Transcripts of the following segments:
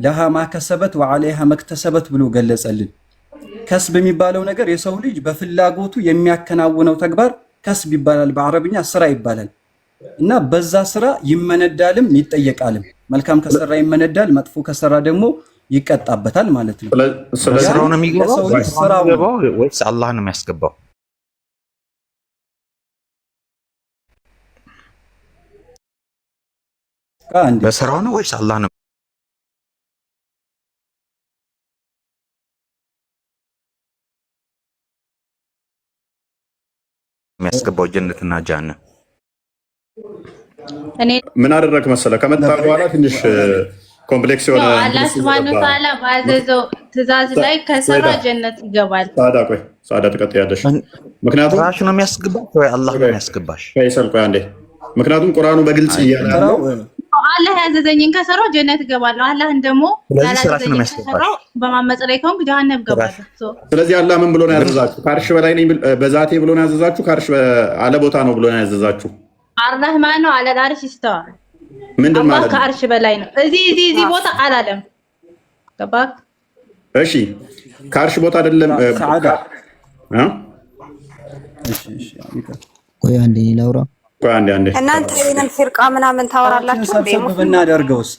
ለሃ ማከሰበት ወዓለይሃ መክተሰበት ብሎ ገለጸልን። ከስብ የሚባለው ነገር የሰው ልጅ በፍላጎቱ የሚያከናውነው ተግባር ከስብ ይባላል። በአረብኛ ስራ ይባላል። እና በዛ ስራ ይመነዳልም ይጠየቃልም። መልካም ከሰራ ይመነዳል፣ መጥፎ ከሰራ ደግሞ ይቀጣበታል ማለት ነው። ስራው ነው የሚገባው ወይስ አላህ ነው የሚያስገባው? በስራው ነው ወይስ አላህ ነው የሚያስገባው ጀነትና ጀሃነም? ምን አደረክ መሰለ ከመጣ በኋላ ትንሽ ኮምፕሌክስ የሆነ አላህ ሱብሃነሁ ወተዓላ ባዘዘው ትእዛዝ ላይ ከሰራ ጀነት ይገባል። ሳዳ ትቀጥያለሽ። ምክንያቱም ራሱ ነው የሚያስገባሽ ወይ አላህ ነው የሚያስገባሽ? ፈይሰል ቆይ አንዴ። ምክንያቱም ቁርአኑ በግልጽ እያለ ነው አላህ ያዘዘኝን ከሰራው ጀነት እገባለሁ፣ አላህን ደግሞ ያላዘዘኝን ከሰራው በማመጽ ላይ ከሆንኩ ጀሃነም እገባለሁ። ስለዚህ አላህ ምን ብሎ ነው ያዘዛችሁ? ከአርሽ በላይ ነኝ በዛቴ ብሎ ነው ያዘዛችሁ? ከአርሽ አለ ቦታ ነው ብሎ ነው ያዘዛችሁ? አርረህማን ነው አለ አርሽ ይስተዋ ምንድን ማለት ነው? ከአርሽ በላይ ነው። እዚህ ቦታ አላለም። ገባክ? እሺ ከአርሽ ቦታ አይደለም። ቆይ አንዴ ላውራ። ቆይ አንዴ እናንተ ይሄንን ፍርቃ ምናምን ታወራላችሁ ሰብሰብ ብናደርገውስ?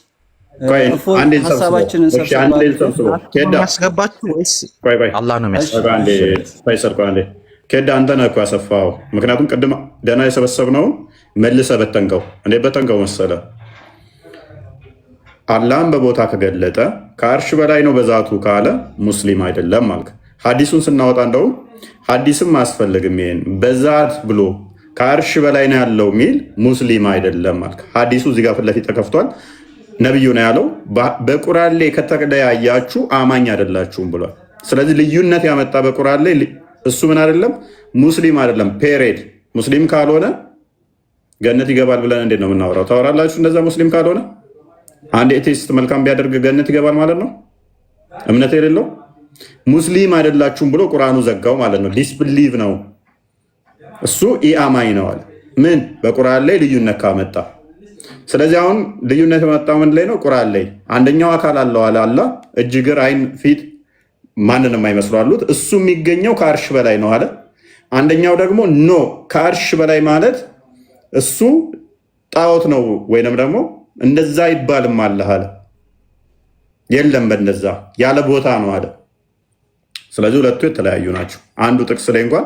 ቆይ አንዴ ሀሳባችንን ሰብስቡ። ኬዳ ያስገባችሁ ወይስ አላህ ነው የሚያስገባው? አንዴ ፈይሰል ቆይ አንዴ ኬዳ አንተ ነህ እኮ ያሰፋው። ምክንያቱም ቅድም ደህና የሰበሰብነው መልሰህ በተንከው። እንዴ በተንከው መሰለ አላህን በቦታ ከገለጠ ከአርሽ በላይ ነው በዛቱ ካለ ሙስሊም አይደለም ማለት። ሐዲሱን ስናወጣ እንደውም ሐዲስም አያስፈልግም። ይሄን በዛት ብሎ ከአርሽ በላይ ነው ያለው ሚል ሙስሊም አይደለም ማለት። ሐዲሱ እዚህ ጋር ፊት ለፊት ተከፍቷል። ነብዩ ነው ያለው በቁርአን ላይ ከተለያያችሁ አማኝ አይደላችሁም ብሏል። ስለዚህ ልዩነት ያመጣ በቁርአን ላይ እሱ ምን አይደለም ሙስሊም አይደለም። ፔሬድ ሙስሊም ካልሆነ ገነት ይገባል ብለን እንዴት ነው የምናወራው? ታወራላችሁ እንደዛ። ሙስሊም ካልሆነ አንድ ኤቲስት መልካም ቢያደርግ ገነት ይገባል ማለት ነው? እምነት የሌለው ሙስሊም አይደላችሁም ብሎ ቁርአኑ ዘጋው ማለት ነው። ዲስብሊቭ ነው እሱ ኢአማኝ ነው አለ። ምን በቁርአን ላይ ልዩነት ካመጣ። ስለዚህ አሁን ልዩነት የመጣው ምን ላይ ነው? ቁርአን ላይ አንደኛው አካል አለው አለ አላህ፣ እጅ፣ እግር፣ አይን፣ ፊት ማንንም አይመስሉ አሉት። እሱ የሚገኘው ከአርሽ በላይ ነው አለ። አንደኛው ደግሞ ኖ ከአርሽ በላይ ማለት እሱ ጣዖት ነው ወይንም ደግሞ እንደዛ ይባልም አለ አለ። የለም በእንደዛ ያለ ቦታ ነው አለ። ስለዚህ ሁለቱ የተለያዩ ናቸው። አንዱ ጥቅስ ላይ እንኳን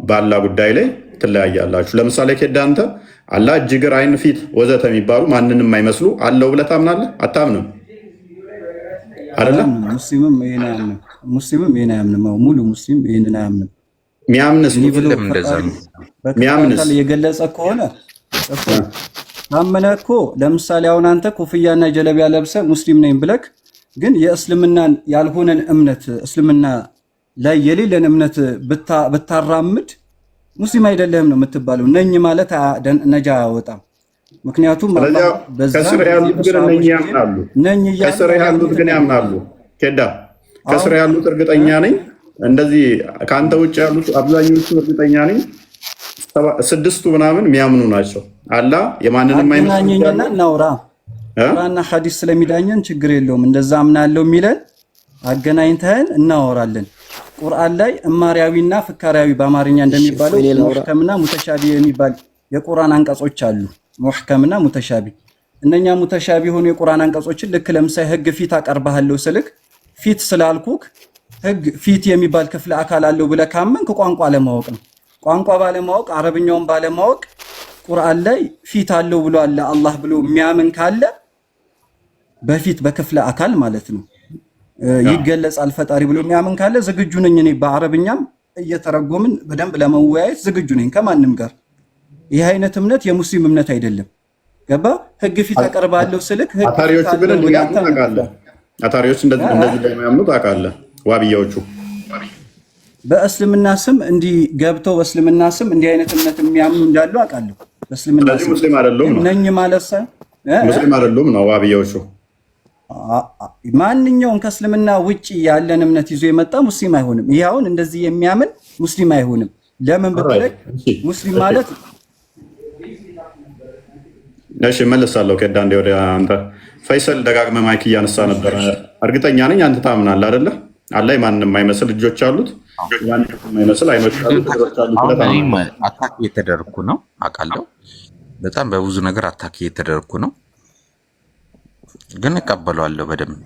በአላህ ጉዳይ ላይ ትለያያላችሁ። ለምሳሌ ኬዳ አንተ አላህ እጅ፣ እግር፣ አይን፣ ፊት ወዘተ የሚባሉ ማንንም አይመስሉ አለው ብለህ ታምናለህ? አታምንም አይደለም? ሙስሊምም ይሄን አያምንም። ሙስሊምም ይሄን አያምንም። ሙሉ ሙስሊም ይሄንን አያምንም። ሚያምንስ የገለጸ ከሆነ እኮ ታመነ እኮ። ለምሳሌ አሁን አንተ ኮፍያና ጀለቢያ ለብሰ ሙስሊም ነኝ ብለክ ግን የእስልምናን ያልሆነን እምነት እስልምና ላይ የሌለን እምነት ብታራምድ ሙስሊም አይደለህም ነው የምትባለው። ነኝ ማለት ነጃ አያወጣም። ምክንያቱም ከስር ያሉት ግን እነኚህ ያምናሉ። ከስር ያሉት ግን ያምናሉ። ኬዳ ከስር ያሉት እርግጠኛ ነኝ እንደዚህ ከአንተ ውጭ ያሉት አብዛኞቹ እርግጠኛ ነኝ ስድስቱ ምናምን የሚያምኑ ናቸው። አላህ የማንንም አይመስልና እናውራ ቁርአንና ሐዲስ ስለሚዳኘን ችግር የለውም። እንደዛ አምናለሁ የሚለን አገናኝተን እናወራለን። ቁርአን ላይ እማሪያዊና ፍካሪያዊ በአማርኛ እንደሚባለው ሙህከምና ሙተሻቢ የሚባል የቁርአን አንቀጾች አሉ። ሙህከምና ሙተሻቢ። እነኛ ሙተሻቢ የሆኑ የቁርአን አንቀጾችን ልክ ለምሳሌ ህግ ፊት አቀርባለሁ ስልክ ፊት ስላልኩክ ህግ ፊት የሚባል ክፍለ አካል አለው ብለህ ካመንክ ቋንቋ አለማወቅ ነው። ቋንቋ ባለማወቅ አረብኛውን ባለማወቅ ቁርአን ላይ ፊት አለው ብሎ አለ አላህ ብሎ የሚያምን ካለ በፊት በክፍለ አካል ማለት ነው ይገለጻል ፈጣሪ ብሎ የሚያምን ካለ ዝግጁ ነኝ እኔ በአረብኛም እየተረጎምን በደንብ ለመወያየት ዝግጁ ነኝ ከማንም ጋር። ይህ አይነት እምነት የሙስሊም እምነት አይደለም። ገባ? ህግ ፊት አቀርባለሁ ስልክ ህግ አታሪዎች ግን ታውቃለህ። አታሪዎች እንደዚህ የሚያምኑት ታውቃለህ። ዋብያዎቹ በእስልምና ስም እንዲህ ገብተው በእስልምና ስም እንዲህ አይነት እምነት የሚያምኑ እንዳሉ አውቃለሁ። በእስልምና ስም ሙስሊም አይደሉም ነኝ ማለት ሙስሊም አይደሉም ነው ዋብያዎቹ። ማንኛውም ከእስልምና ውጪ ያለን እምነት ይዞ የመጣ ሙስሊም አይሆንም። ይሄ አሁን እንደዚህ የሚያምን ሙስሊም አይሆንም። ለምን ብትለኝ ሙስሊም ማለት እሺ መለሳለሁ። ከዳ እንደ ወደ አንተ ፈይሰል ደጋግመህ ማይክ እያነሳ ነበር። እርግጠኛ ነኝ አንተ ታምናለህ አይደለ? አላህ ማንንም የማይመስል እጆች አሉት፣ ማንንም የማይመስል አይኖች አሉት፣ እግሮች አሉት። እኔም አታክ እየተደረግኩ ነው አውቃለሁ። በጣም በብዙ ነገር አታክ እየተደረግኩ ነው፣ ግን እቀበለዋለሁ በደንብ።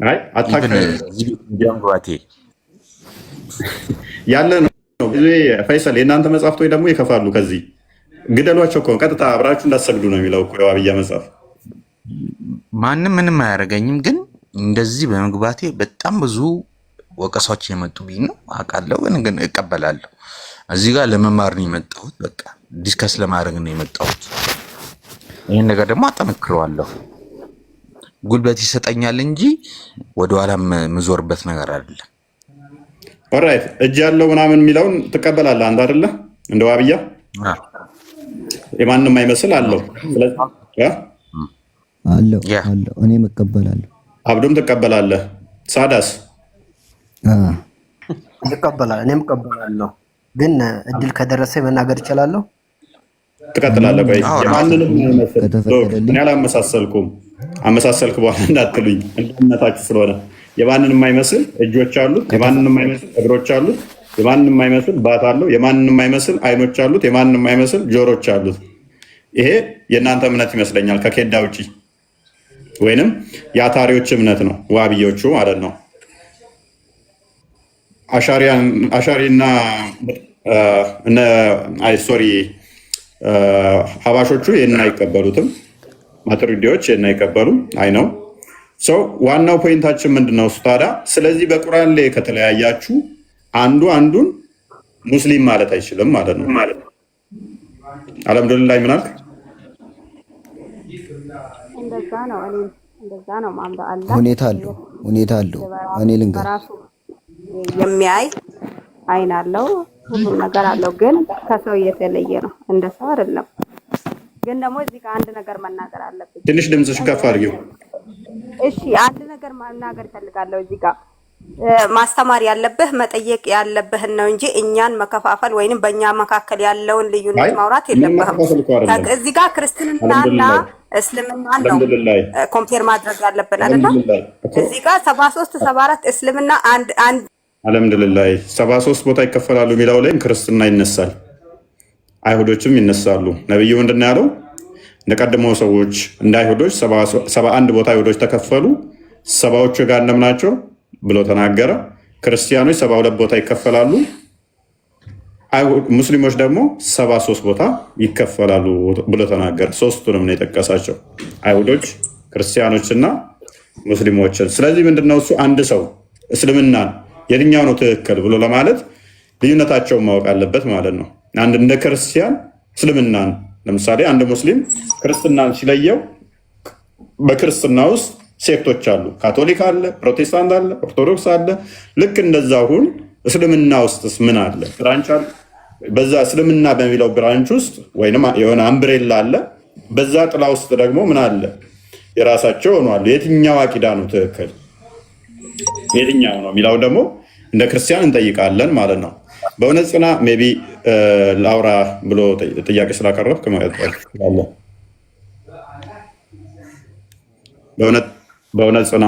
አይ አታክ ዲያንጓቴ ያለ ነው። ፈይሰል የእናንተ መጽሐፍት ወይ ደግሞ ይከፋሉ። ከዚህ ግደሏቸው እኮ ቀጥታ አብራችሁ እንዳትሰግዱ ነው የሚለው እኮ የዋብያ መጽሐፍ። ማንም ምንም አያደርገኝም፣ ግን እንደዚህ በመግባቴ በጣም ብዙ ወቀሳዎች የመጡብኝ ነው አውቃለሁ፣ ግን እቀበላለሁ። እዚህ ጋር ለመማር ነው የመጣሁት፣ በቃ ዲስከስ ለማድረግ ነው የመጣሁት። ይህን ነገር ደግሞ አጠነክረዋለሁ። ጉልበት ይሰጠኛል እንጂ ወደኋላ የምዞርበት ነገር አይደለም። ኦራይት እጅ ያለው ምናምን የሚለውን ትቀበላለህ አንተ አይደለ? እንደ ዋብያ የማንም አይመስል አለው። አለው እኔም እቀበላለሁ። አብዱም ትቀበላለህ? ሳዳስ እቀበላለሁ። እኔም እቀበላለሁ፣ ግን እድል ከደረሰ መናገር እችላለሁ። ትቀጥላለህ? ቆይ የማንንም አይመስል እኔ አላመሳሰልኩም። አመሳሰልክ በኋላ እንዳትሉኝ እንደነታችሁ ስለሆነ የማንንም አይመስል እጆች አሉት፣ የማንንም አይመስል እግሮች አሉት፣ የማንንም አይመስል ባት አለው፣ የማንንም አይመስል አይኖች አሉት፣ የማንንም አይመስል ጆሮች አሉት። ይሄ የእናንተ እምነት ይመስለኛል ከኬዳ ውጪ፣ ወይንም የአታሪዎች እምነት ነው፣ ዋብዮቹ ማለት ነው። አሻሪና ሀባሾቹ ይህን አይቀበሉትም። ማቱሪዲዎች ይህን አይቀበሉም። አይ ነው ሰው ዋናው ፖይንታችን ምንድን ነው ታዲያ? ስለዚህ በቁርአን ላይ ከተለያያችሁ አንዱ አንዱን ሙስሊም ማለት አይችልም ማለት ነው። አልሐምዱሊላህ ምን አልክ? እንደዛ ነው ማምዳ አለ ሁኔታ አለው። እኔ ልንገር የሚያይ አይን አለው፣ ሁሉ ነገር አለው፣ ግን ከሰው የተለየ ነው። እንደ ሰው አይደለም። ግን ደግሞ እዚህ ጋር አንድ ነገር መናገር አለብኝ። ትንሽ ድምፅሽ ከፍ አድርጊው። እሺ አንድ ነገር መናገር እፈልጋለሁ። እዚህ ጋር ማስተማር ያለብህ መጠየቅ ያለብህን ነው እንጂ እኛን መከፋፈል ወይንም በእኛ መካከል ያለውን ልዩነት ማውራት የለብህም። እዚህ ጋር ክርስትናና እስልምናን ነው ኮምፔር ማድረግ ያለብን አይደል? እዚህ ጋር 73 74 እስልምና አንድ አልሐምዱሊላህ 73 ቦታ ይከፈላሉ የሚለው ላይም ክርስትና ይነሳል፣ አይሁዶችም ይነሳሉ። ነብዩ ምንድን ያለው? እንደቀድሞ ሰዎች እንደ አይሁዶች 71 ቦታ አይሁዶች ተከፈሉ፣ ሰባዎቹ ገሃነም ናቸው ብሎ ተናገረ። ክርስቲያኖች 72 ቦታ ይከፈላሉ፣ ሙስሊሞች ደግሞ 73 ቦታ ይከፈላሉ ብሎ ተናገረ። ሶስቱንም ነው የጠቀሳቸው፣ አይሁዶች፣ ክርስቲያኖችና ሙስሊሞችን። ስለዚህ ምንድነው እሱ አንድ ሰው እስልምናን የትኛው ነው ትክክል ብሎ ለማለት ልዩነታቸውን ማወቅ አለበት ማለት ነው። አንድ እንደ ክርስቲያን እስልምናን ለምሳሌ አንድ ሙስሊም ክርስትናን ሲለየው በክርስትና ውስጥ ሴክቶች አሉ። ካቶሊክ አለ፣ ፕሮቴስታንት አለ፣ ኦርቶዶክስ አለ። ልክ እንደዛ ሁን እስልምና ውስጥስ ምን አለ? ብራንች አለ። በዛ እስልምና በሚለው ብራንች ውስጥ ወይንም የሆነ አምብሬላ አለ። በዛ ጥላ ውስጥ ደግሞ ምን አለ? የራሳቸው ሆኗል። የትኛው አቂዳ ነው ትክክል የትኛው ነው የሚለው ደግሞ እንደ ክርስቲያን እንጠይቃለን ማለት ነው። በእውነት ጽና ሜይ ቢ ላውራ ብሎ ጥያቄ ስላቀረብክ ያለ በእውነት ጽና።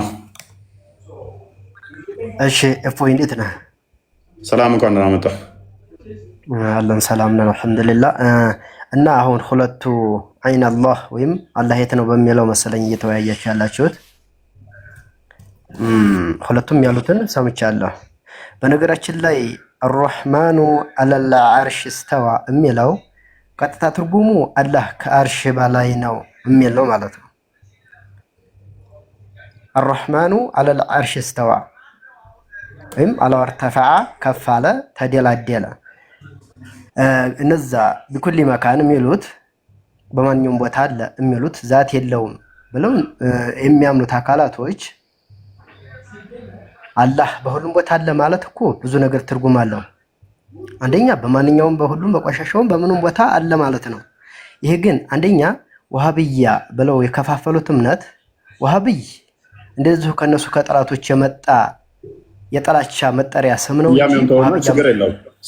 እሺ እፎይ እንዴት ነህ? ሰላም እንኳን ደህና መጣህ። አለን ሰላም ነው አልሐምዱሊላህ። እና አሁን ሁለቱ አይን አላህ ወይም አላህ የት ነው በሚለው መሰለኝ እየተወያያችሁ ያላችሁት። ሁለቱም ያሉትን ሰምቻለሁ። በነገራችን ላይ አርረሕማኑ አለል ዓርሽ እስተዋ የሚለው ቀጥታ ትርጉሙ አላህ ከአርሽ በላይ ነው የሚለው ማለት ነው። አርረሕማኑ አለል ዓርሽ እስተዋ ወይም አላው እርተፈዐ ከፍ አለ፣ ተደላደለ። እነዛ ቢኩሊ መካን የሚሉት በማንኛውም ቦታ አለ የሚሉት ዛት የለውም ብለው የሚያምኑት አካላቶች አላህ በሁሉም ቦታ አለ ማለት እኮ ብዙ ነገር ትርጉም አለው። አንደኛ በማንኛውም በሁሉም በቆሻሻውም በምኑም ቦታ አለ ማለት ነው። ይሄ ግን አንደኛ ወሃብያ ብለው የከፋፈሉት እምነት ወሃብይ እንደዚሁ ከነሱ ከጠላቶች የመጣ የጠላቻ መጠሪያ ስም ነው።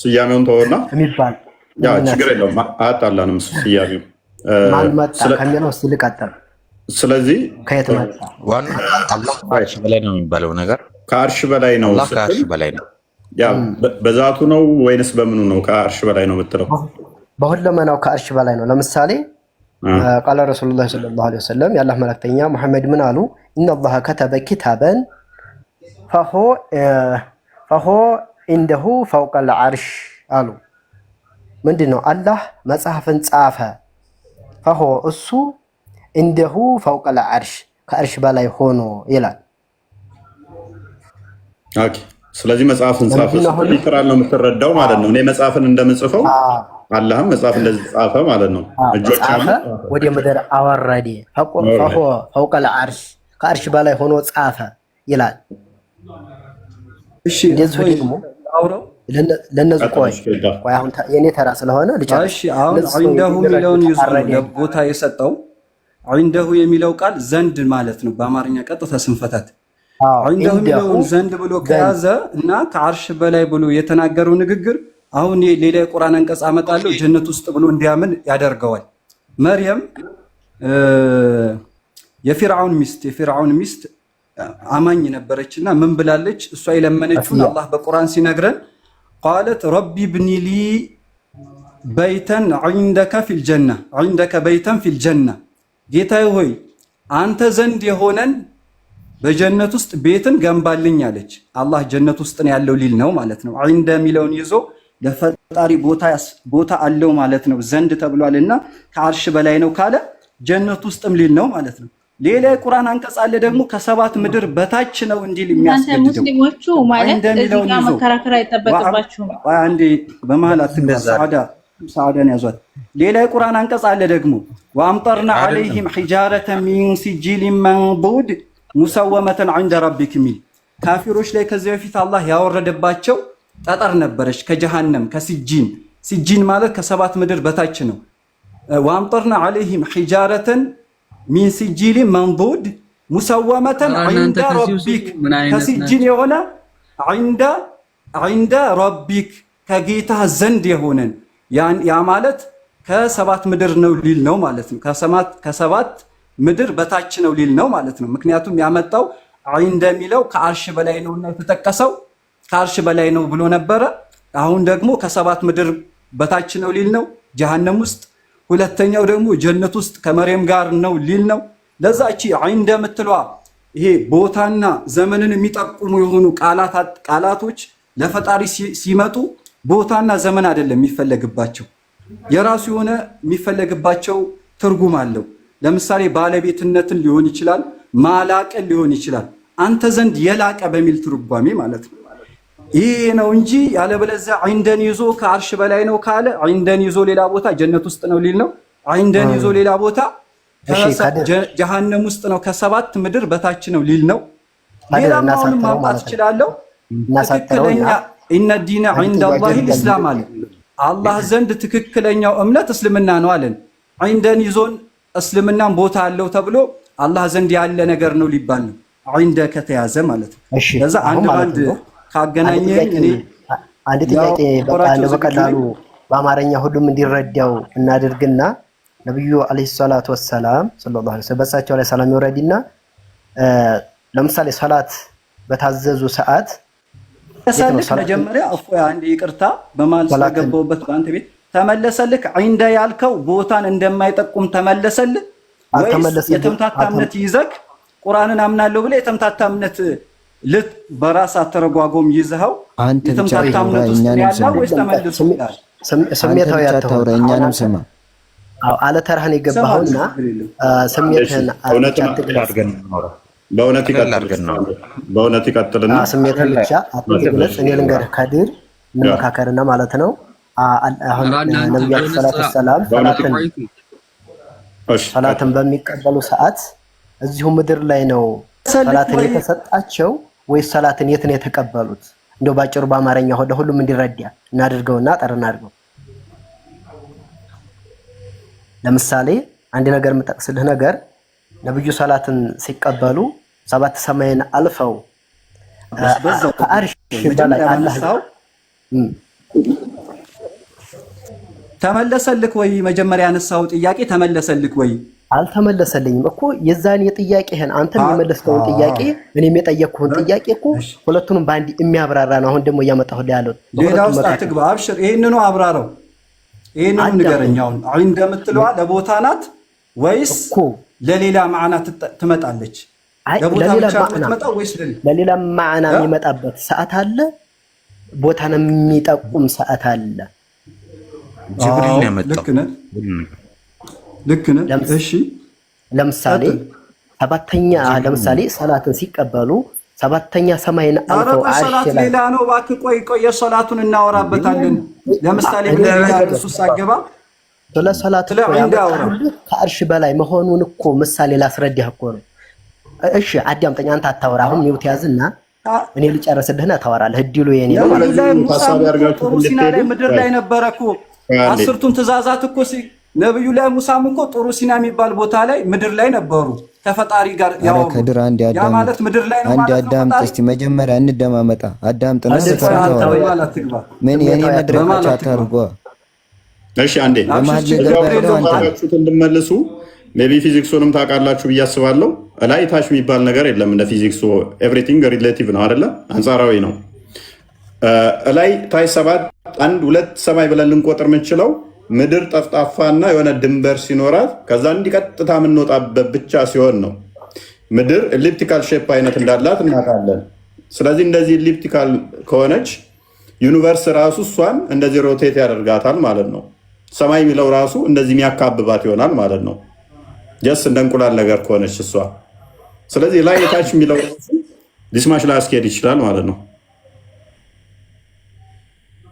ስያሜውን ተወውና የሚባል ችግር የለውም። አያጣላንም። ስያሜው ማን መጣ ከሚለው እስኪ ልቀጥል። ስለዚህ ከየት መጣ? ዋና አላህ ከአርሽ በላይ ነው የሚባለው ነገር ከአርሽ በላይ ነው። አላህ ከአርሽ በላይ ነው። ያ በዛቱ ነው ወይንስ በምኑ ነው ከአርሽ በላይ ነው የምትለው? በሁለመናው ከአርሽ በላይ ነው። ለምሳሌ ቃለ ረሱሉላህ ሰለላሁ ዐለይሂ ወሰለም የአላህ መልእክተኛ ሙሐመድ ምን አሉ? ኢነላህ ከተበ ኪታበን ፈሆ ኢንደሁ ፈውቀል ዐርሽ አሉ። ምንድን ነው? አላህ መጽሐፍን ጻፈ። ፈሆ እሱ ኢንደሁ ፈውቀል ዐርሽ ከአርሽ በላይ ሆኖ ይላል። ኦኬ። ስለዚህ መጽሐፍን ጻፈ ሊትራል ነው የምትረዳው ማለት ነው። እኔ መጽሐፍን እንደምጽፈው አላህም መጽሐፍ እንደዚህ ጻፈ ማለት ነው። እጆች አለ ወደ ምድር አወረደ። ፈሆ ፈውቀል ዐርሽ ከአርሽ በላይ ሆኖ ጻፈ ይላል። እሺ እንደዚህ ደግሞ ለነዚህ ቆይ አሁን የኔ ተራ ስለሆነ ልጨርስ። እሺ አሁን ዒንደሁ የሚለውን ይዞ ቦታ የሰጠው ዒንደሁ የሚለው ቃል ዘንድ ማለት ነው። በአማርኛ ቀጥታ ስንፈታት ዒንደሁ የሚለውን ዘንድ ብሎ ከያዘ እና ከአርሽ በላይ ብሎ የተናገረው ንግግር አሁን ሌላ የቁርአን አንቀጽ አመጣለሁ ጀነት ውስጥ ብሎ እንዲያምን ያደርገዋል። መርየም የፊርዓውን ሚስት አማኝ ነበረችና ምን ብላለች? እሷ የለመነችውን አላህ በቁርአን ሲነግረን ቃለት ረቢ ብኒ ሊ በይተን ዒንደከ በይተን ፊል ጀና፣ ጌታዬ ሆይ አንተ ዘንድ የሆነን በጀነት ውስጥ ቤትን ገንባልኝ አለች። አላህ ጀነት ውስጥ ነው ያለው ሊል ነው ማለት ነው። ዒንደ የሚለውን ይዞ ለፈጣሪ ቦታ አለው ማለት ነው። ዘንድ ተብሏልና ከአርሽ በላይ ነው ካለ ጀነት ውስጥም ሊል ነው ማለት ነው። ሌላ የቁርአን አንቀጽ አለ ደግሞ ከሰባት ምድር በታች ነው እንዲል የሚያስገድደው። ሙስሊሞቹ ማለት እዚህ ጋር መከራከር አይጠበቅባችሁም። አንዴ በመሃል ሰዓዳን ያዟት። ሌላ የቁርአን አንቀጽ አለ ደግሞ ወአምጠርና ዐለይሂም ሒጃረተን ሚን ሲጂሊን መንዱድ ሙሰወመተን ዐንደ ረቢክ ሚል ካፊሮች ላይ ከዚህ በፊት አላህ ያወረደባቸው ጠጠር ነበረች ከጀሃነም ሲጂን ማለት ከሰባት ምድር በታች ነው። ወአምጠርና ዐለይሂም ሒጃረተን ሚን ሲጂሊን መንዱድ ሙሰወመተን ዐንደ ረቢክ ከሲጂን የሆነ ዐንደ ረቢክ ከጌታ ዘንድ የሆነን ያ ማለት ከሰባት ምድር ነው ሊል ነው ማለት ነው። ከሰባት ምድር በታች ነው ሊል ነው ማለት ነው። ምክንያቱም ያመጣው ዒንደ የሚለው ከአርሽ በላይ ነውና የተጠቀሰው ከአርሽ በላይ ነው ብሎ ነበረ። አሁን ደግሞ ከሰባት ምድር በታች ነው ሊል ነው ጀሃነም ውስጥ። ሁለተኛው ደግሞ ጀነት ውስጥ ከመርየም ጋር ነው ሊል ነው። ለዛ እቺ ዒንደ የምትሏ ይሄ ቦታና ዘመንን የሚጠቁሙ የሆኑ ቃላቶች ለፈጣሪ ሲመጡ ቦታና ዘመን አይደለም የሚፈለግባቸው፣ የራሱ የሆነ የሚፈለግባቸው ትርጉም አለው። ለምሳሌ ባለቤትነትን ሊሆን ይችላል፣ ማላቅን ሊሆን ይችላል። አንተ ዘንድ የላቀ በሚል ትርጓሜ ማለት ነው። ይሄ ነው እንጂ ያለበለዚያ ዒንደን ይዞ ከአርሽ በላይ ነው ካለ ዒንደን ይዞ ሌላ ቦታ ጀነት ውስጥ ነው ሊል ነው። ዒንደን ይዞ ሌላ ቦታ ጀሃነም ውስጥ ነው ከሰባት ምድር በታች ነው ሊል ነው። ሌላ አሁን ማምጣት እችላለሁ። ትክክለኛ ኢነ ዲነ ዒንደላሂ ልእስላም አለ። አላህ ዘንድ ትክክለኛው እምነት እስልምና ነው አለን። ዒንደን ይዞን እስልምናን ቦታ አለው ተብሎ አላህ ዘንድ ያለ ነገር ነው ሊባል ነው ዒንደ ከተያዘ ማለት ነው። ለዛ አንድ ባንድ ካገናኘኝ እኔ አንድ ጥያቄ በቀላሉ በአማርኛ ሁሉም እንዲረዳው እናድርግና ነብዩ አለይሂ ሰላቱ ወሰላም ሰለላሁ ዐለይሂ ወሰለም በሳቸው ላይ ሰላም ይወረድና ለምሳሌ ሶላት በታዘዙ ሰዓት ተሰልክ መጀመሪያ አንድ ይቅርታ በማል ስለገባውበት በአንተ ቤት ተመለሰልክ። ዒንደ ያልከው ቦታን እንደማይጠቁም ተመለሰልክ ወይስ የተምታታ እምነት ይዘክ ቁርአንን አምናለሁ ብለህ የተምታታ እምነት በራስ አተረጓጎም ይዘኸው የተምታታ እምነት ውስጥ ያለው ወይስ ተመልሶልሃል? ስሜታዊ አታውራ፣ እኛንም ስማ። አለ ተራህን የገባኸውና ስሜትህን አትግለጽ። በእውነት ይቀጥልና ስሜትህን ብቻ አትግለጽ። እኔ ልንገርህ ከድር እንመካከርና ማለት ነው። አሁን ነብዩ ሰለላሁ ዐለይሂ ወሰለም ሰላትን በሚቀበሉ ሰዓት እዚሁ ምድር ላይ ነው ሰላትን የተሰጣቸው ወይስ ሰላትን የት ነው የተቀበሉት? እንደው ባጭሩ በአማርኛ ሁሉም እንዲረዳ እናድርገውና ጠርና አድርገው። ለምሳሌ አንድ ነገር የምጠቅስልህ ነገር ነብዩ ሰላትን ሲቀበሉ ሰባት ሰማይን አልፈው ከአርሽ በላይ አላህ ተመለሰልክ ወይ? መጀመሪያ ያነሳው ጥያቄ ተመለሰልክ ወይ? አልተመለሰልኝም እኮ የዛን የጥያቄህን አንተ የመለስከውን ጥያቄ እኔም የጠየቅኩህን ጥያቄ እኮ ሁለቱንም በአንድ የሚያብራራ ነው። አሁን ደግሞ እያመጣሁልህ ያለው ሌላ ውስጥ አትግባ። አብሽር፣ ይሄንኑ አብራራው። ይሄንኑ ንገረኝ። አሁን እንደምትለዋ ለቦታ ናት ወይስ ለሌላ ማዕና ትመጣለች? ለቦታ ብቻ ትመጣው ወይስ ለሌላ ማዕና የሚመጣበት ሰዓት አለ? ቦታን የሚጠቁም ሰዓት አለ? ጅብሪል ያመጣው ልክ ነህ። እሺ ለምሳሌ ሰባተኛ ለምሳሌ ሰላትን ሲቀበሉ ሰባተኛ ሰማይን አልፈው ሰላት ሌላ ነው። እባክህ ቆይ የሶላቱን እናወራበታለን። ለምሳሌ ኢየሱስ አገባ ስለ ሶላት ከአርሽ በላይ መሆኑን እኮ ምሳሌ ላስረዳህ እኮ ነው። እሺ አዳምጠኝ፣ አንተ አታወራ። አሁን ሚውት ያዝና እኔ ልጨርስልህና ታወራለህ። እድሉ የኔ ነው ማለት ነው። ሲና ላይ ምድር ላይ ነበረ እኮ አስርቱን ትእዛዛት እኮ ነብዩ ላይ ሙሳም እኮ ጥሩ ሲና የሚባል ቦታ ላይ ምድር ላይ ነበሩ ከፈጣሪ ጋር ያው ከድር አንድ ያ ማለት ምድር ላይ ነው ማለት ነው። አዳምጥ እስቲ መጀመሪያ እንደማመጣ አዳምጥ ነው ምን የኔ መድረክ አታርጓ። እሺ አንዴ ለማድረጋችሁ እንድመለሱ ሜቢ ፊዚክሱንም ታውቃላችሁ ብዬ አስባለሁ። ላይ ታች የሚባል ነገር የለም እንደ ፊዚክሱ ኤቭሪቲንግ ሪሌቲቭ ነው አይደለ? አንጻራዊ ነው። ላይ ታች 7 1 2 ሰማይ ብለን ልንቆጥር የምንችለው ምድር ጠፍጣፋና የሆነ ድንበር ሲኖራት ከዛ እንዲቀጥታ የምንወጣበት ብቻ ሲሆን ነው። ምድር ኤሊፕቲካል ሼፕ አይነት እንዳላት እናውቃለን። ስለዚህ እንደዚህ ኤሊፕቲካል ከሆነች ዩኒቨርስ ራሱ እሷን እንደዚህ ሮቴት ያደርጋታል ማለት ነው። ሰማይ የሚለው ራሱ እንደዚህ የሚያካብባት ይሆናል ማለት ነው። ጀስ እንደ እንቁላል ነገር ከሆነች እሷ። ስለዚህ ላይ የታች የሚለው ዲስማሽ ላይ አስኬድ ይችላል ማለት ነው።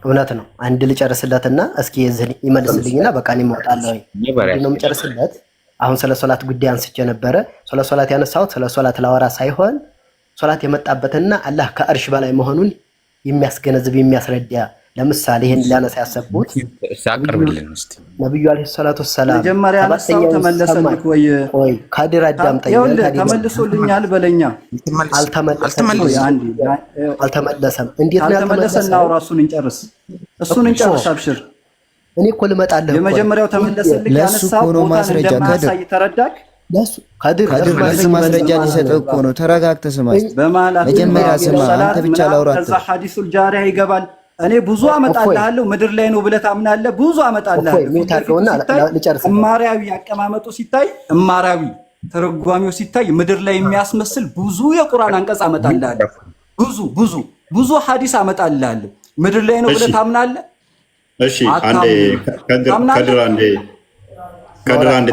እውነት ነው። አንድ ልጨርስለትና እስኪ የዝህን ይመልስልኝና በቃ እኔ እወጣለሁ። ነው የምጨርስለት። አሁን ስለ ሶላት ጉዳይ አንስቼ ነበረ። ስለ ሶላት ያነሳሁት ስለ ሶላት ላወራ ሳይሆን ሶላት የመጣበትና አላህ ከአርሽ በላይ መሆኑን የሚያስገነዝብ የሚያስረዳ ለምሳሌ ይሄን ሊያነሳ ያሰብኩት ነብዩ አለይሂ ሰላቱ ሰላም መጀመሪያ ያነሳው ተመለሰልክ ወይ ካድር አዳምጠኝ። ተመልሶልኛል በለኛ። አልተመለሰም። እንዴት ነው ያልተመለሰው? ራሱን እንጨርስ፣ እሱን እንጨርስ። አብሽር፣ እኔ እኮ ልመጣልህ። የመጀመሪያው ተመለሰልክ ያነሳው ነው ማስረጃ ተረዳክ? ካድር ማስረጃ ሊሰጠው እኮ ነው። ተረጋግተህ ስማ። መጀመሪያ ስማ፣ አንተ ብቻ ላውራት። ከዛ ሐዲሱል ጃሪያ ይገባል። እኔ ብዙ አመጣልሃለሁ ምድር ላይ ነው ብለህ ታምናለህ። ብዙ አመጣልሃለሁ። እማሪያዊ አቀማመጡ ሲታይ እማሪያዊ ተረጓሚው ሲታይ ምድር ላይ የሚያስመስል ብዙ የቁርአን አንቀጽ አመጣልሃለሁ። ብዙ ሐዲስ አመጣልሃለሁ። ምድር ላይ ነው ብለህ ታምናለህ? እሺ አንዴ ከድር አንዴ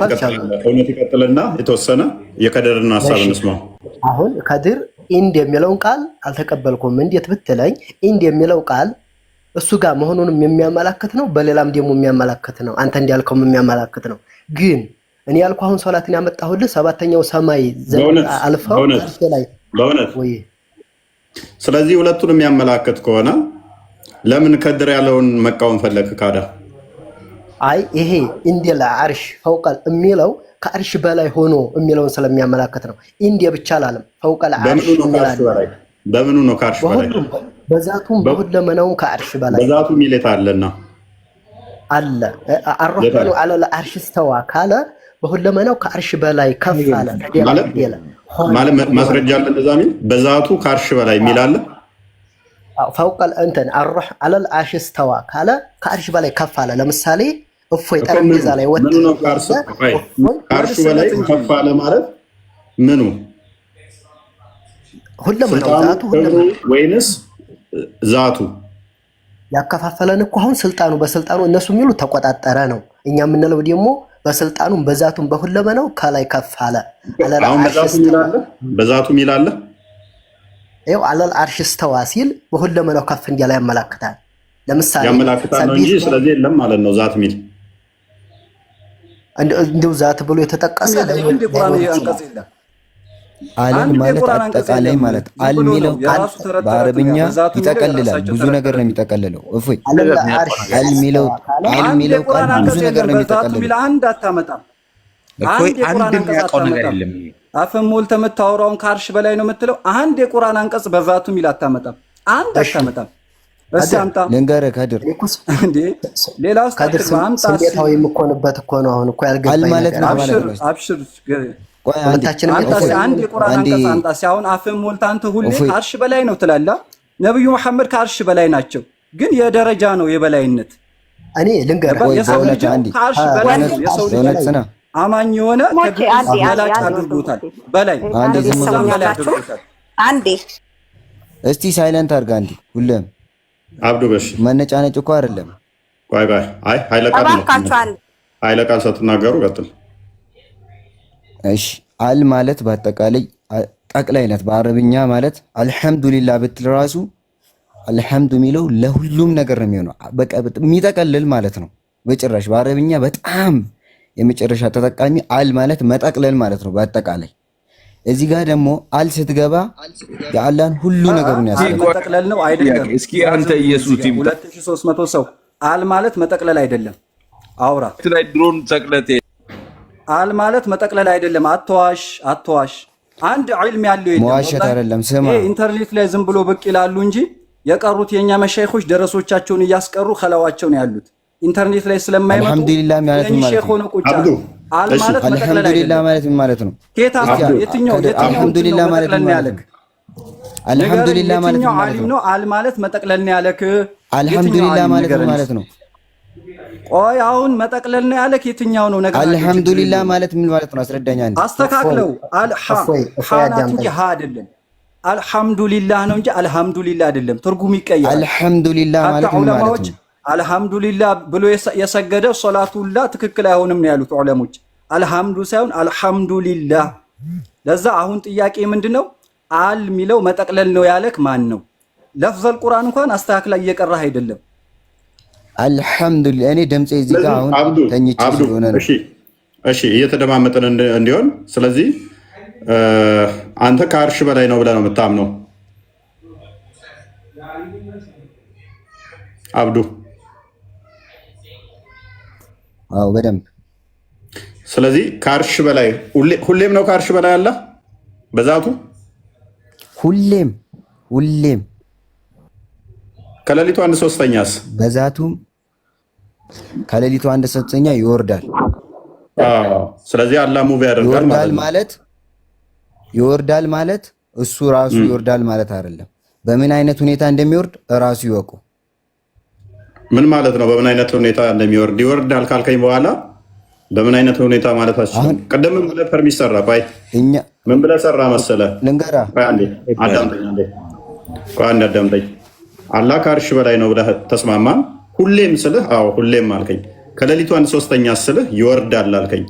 ተቀጥልና እውነት ይቀጥልና የተወሰነ የከድርን ሐሳብ እንስማው። አሁን ከድር ኢንድ የሚለውን ቃል አልተቀበልኩም። እንዴት ብትለኝ ኢንድ የሚለው ቃል እሱ ጋር መሆኑንም የሚያመላክት ነው፣ በሌላም ደግሞ የሚያመላክት ነው። አንተ እንዲያልከውም የሚያመላክት ነው። ግን እኔ ያልኩህ አሁን ሶላትን ያመጣሁልህ ሰባተኛው ሰማይ አልፈው ላይ በእውነት ወይ። ስለዚህ ሁለቱን የሚያመላክት ከሆነ ለምን ከድር ያለውን መቃወም ፈለክ ካዳ? አይ ይሄ እንዲላ አርሽ ፈውቀል የሚለው ከአርሽ በላይ ሆኖ የሚለውን ስለሚያመላክት ነው። እንዴ ብቻ አላለም። ፈውቀል አርሽ ይላል። በምኑ ነው ከአርሽ በላይ? በዛቱም በሁለመናው ከአርሽ በላይ በዛቱ ሚለት አለና አለ። አርህማኑ አለል አርሽ ስተዋ ካለ በሁለመናው ከአርሽ በላይ ከፍ አለ ማለት ማስረጃ አለ። እንደዛ ሚል በዛቱ ከአርሽ በላይ ሚል አለ። ፈውቀል እንተን አርህ አለል አርሽ ስተዋ ካለ ከአርሽ በላይ ከፍ አለ። ለምሳሌ እፎይ ጠረጴዛ ላይ ወጥ ምኑ ነው ከአርሽ በላይ ከፍ አለ ማለት ምኑ? ሁለመናው ዛቱ ወይንስ ዛቱ ያከፋፈለን እኮ አሁን ስልጣኑ በስልጣኑ እነሱ የሚሉ ተቆጣጠረ ነው። እኛ የምንለው ደግሞ በስልጣኑም በዛቱም በሁለመናው ከላይ ከፍ አለ። አሁን በዛቱ ሚል አለ። ይኸው አለል አርሽ ስተዋ ሲል በሁለመናው ከፍ እንዲያለ ያመላክታል። ለምሳሌ ያመላክታል ነው እንጂ ስለዚህ የለም ማለት ነው። ዛት ሚል እንደው ዛት ብሎ የተጠቀሰ አለም ማለት አጠቃላይ ማለት አልሚለው በአረብኛ ይጠቀልላል። ብዙ ነገር ነው የሚጠቀልለው። እፎይ አልሚለው ብዙ ነገር ነው የሚጠቀልለው። አንድ አታመጣም። አንድ የሚያውቀው ነገር የለም። አፈን ሞልተህ የምታወራውን ከአርሽ በላይ ነው የምትለው። አንድ የቁርአን አንቀጽ በዛቱ ሚል አታመጣም። አንድ አታመጣም። እሺ አምጣ ልንገርህ ከድር እንዴ ሌላ ውስጥ ከድር አምጣ ስሜታዊ የምኮንበት እኮ ነው። አሁን እኮ ያልገባኝ አል ማለት ነው ማለት ነው። አብሽር ሁለታችንም አንድ የቁርአን አንቀጽ አምጣ። ሲያውን አፍህን ሞልተህ አንተ ሁሌ ከአርሽ በላይ ነው ትላለህ። ነብዩ መሐመድ ከአርሽ በላይ ናቸው፣ ግን የደረጃ ነው የበላይነት። እኔ ልንገርህ የሰው ልጅ ከአርሽ በላይ ነው። የሰው ልጅ አማኝ የሆነ በላጭ አድርጎታል። በላይ እንደዚህ በላይ አድርጎታል። አንዴ እስቲ ሳይለንት አድርጋ እንዴ ሁሌም አብዱ በሽ መነጫነጭ እኮ አይደለም። ቆይ አይ ኃይለ ቃል ስትናገሩ ቀጥል። እሺ አል ማለት በአጠቃላይ ጠቅላይነት በአረብኛ ማለት አልሐምዱሊላህ ብትል ራሱ አልሐምዱ የሚለው ለሁሉም ነገር ነው የሚሆነው። በቃ የሚጠቀልል ማለት ነው። በጭራሽ በአረብኛ በጣም የመጨረሻ ተጠቃሚ አል ማለት መጠቅለል ማለት ነው በአጠቃላይ። እዚህ ጋር ደግሞ አል ስትገባ የአላህን ሁሉ ነገሩን ያሳያል። መጠቅለል ነው አይደለም? እስኪ አንተ ኢየሱስ 2300 ሰው አል ማለት መጠቅለል አይደለም። አውራ ላይ ድሮን ተቅለቴ አል ማለት መጠቅለል አይደለም። አትዋሽ። አንድ ዒልም ያለው የለም። መዋሸት አይደለም። ስማ ኢንተርኔት ላይ ዝም ብሎ ብቅ ይላሉ እንጂ የቀሩት የኛ መሻይኾች ደረሶቻቸውን እያስቀሩ ከላዋቸው ነው ያሉት። ኢንተርኔት ላይ ስለማይመጡ አልሐምዱሊላህ ማለት ምን ማለት ነው? አል ማለት አልሐምዱሊላህ ማለት ምን ማለት ነው? የትኛው አልሐምዱሊላህ ማለት ምን ማለት ነው? አልሐምዱሊላህ ማለት ምን ማለት ነው? አል ማለት መጠቅለል ነው ያለክ። አልሐምዱሊላህ ማለት ምን ማለት ነው? ቆይ አሁን መጠቅለል ነው ያለክ የትኛው ነው ነገር? አልሐምዱሊላህ ማለት ምን ማለት ነው? አስረዳኛ እንዴ። አስተካክለው። አልሐምዱሊላህ እንጂ ሀ አይደለም። አልሐምዱሊላህ ነው እንጂ አልሐምዱሊላህ አይደለም። ትርጉም ይቀየራል። አልሐምዱሊላህ ማለት ምን ማለት ነው? አልሐምዱሊላህ ብሎ የሰገደ ሶላቱላ ትክክል አይሆንም ነው ያሉት ዑለሞች። አልሐምዱ ሳይሆን አልሐምዱሊላህ። ለዛ አሁን ጥያቄ ምንድነው? አል ሚለው መጠቅለል ነው ያለክ ማን ነው? ለፍዘል ቁርአን እንኳን አስተካክላ እየቀራህ አይደለም። አልሐምዱሊላህ እኔ ድምጼ እዚህ ጋር አሁን ተኝቼ ስለሆነ ነው። እሺ እየተደማመጠን እንዲሆን ስለዚህ አንተ ከአርሽ በላይ ነው ብለህ ነው የምታምነው አብዱ? አዎ በደንብ። ስለዚህ ከአርሽ በላይ ሁሌም ነው ከአርሽ በላይ አለ በዛቱ ሁሌም ከሌሊቱ 1/3ኛስ በዛቱም ከሌሊቱ 1/3ኛ ይወርዳል። ስለዚህ አላህ ሙቭ ያደርጋል ይወርዳል ማለት እሱ ራሱ ይወርዳል ማለት አይደለም። በምን አይነት ሁኔታ እንደሚወርድ ራሱ ይወቁ። ምን ማለት ነው? በምን አይነት ሁኔታ እንደሚወርድ ይወርዳል ካልከኝ በኋላ በምን አይነት ሁኔታ ማለታችን? ቀደም ምን ብለህ ፐርሚት ሰራ? ባይ እኛ ምን ብለህ ሰራ መሰለህ? ልንገራ አዳምጠኝ። አላህ ከአርሽ በላይ ነው ብለህ ተስማማን። ሁሌም ስልህ አዎ ሁሌም አልከኝ። ከሌሊቱ 1/3ኛ ስልህ ይወርዳል አልከኝ።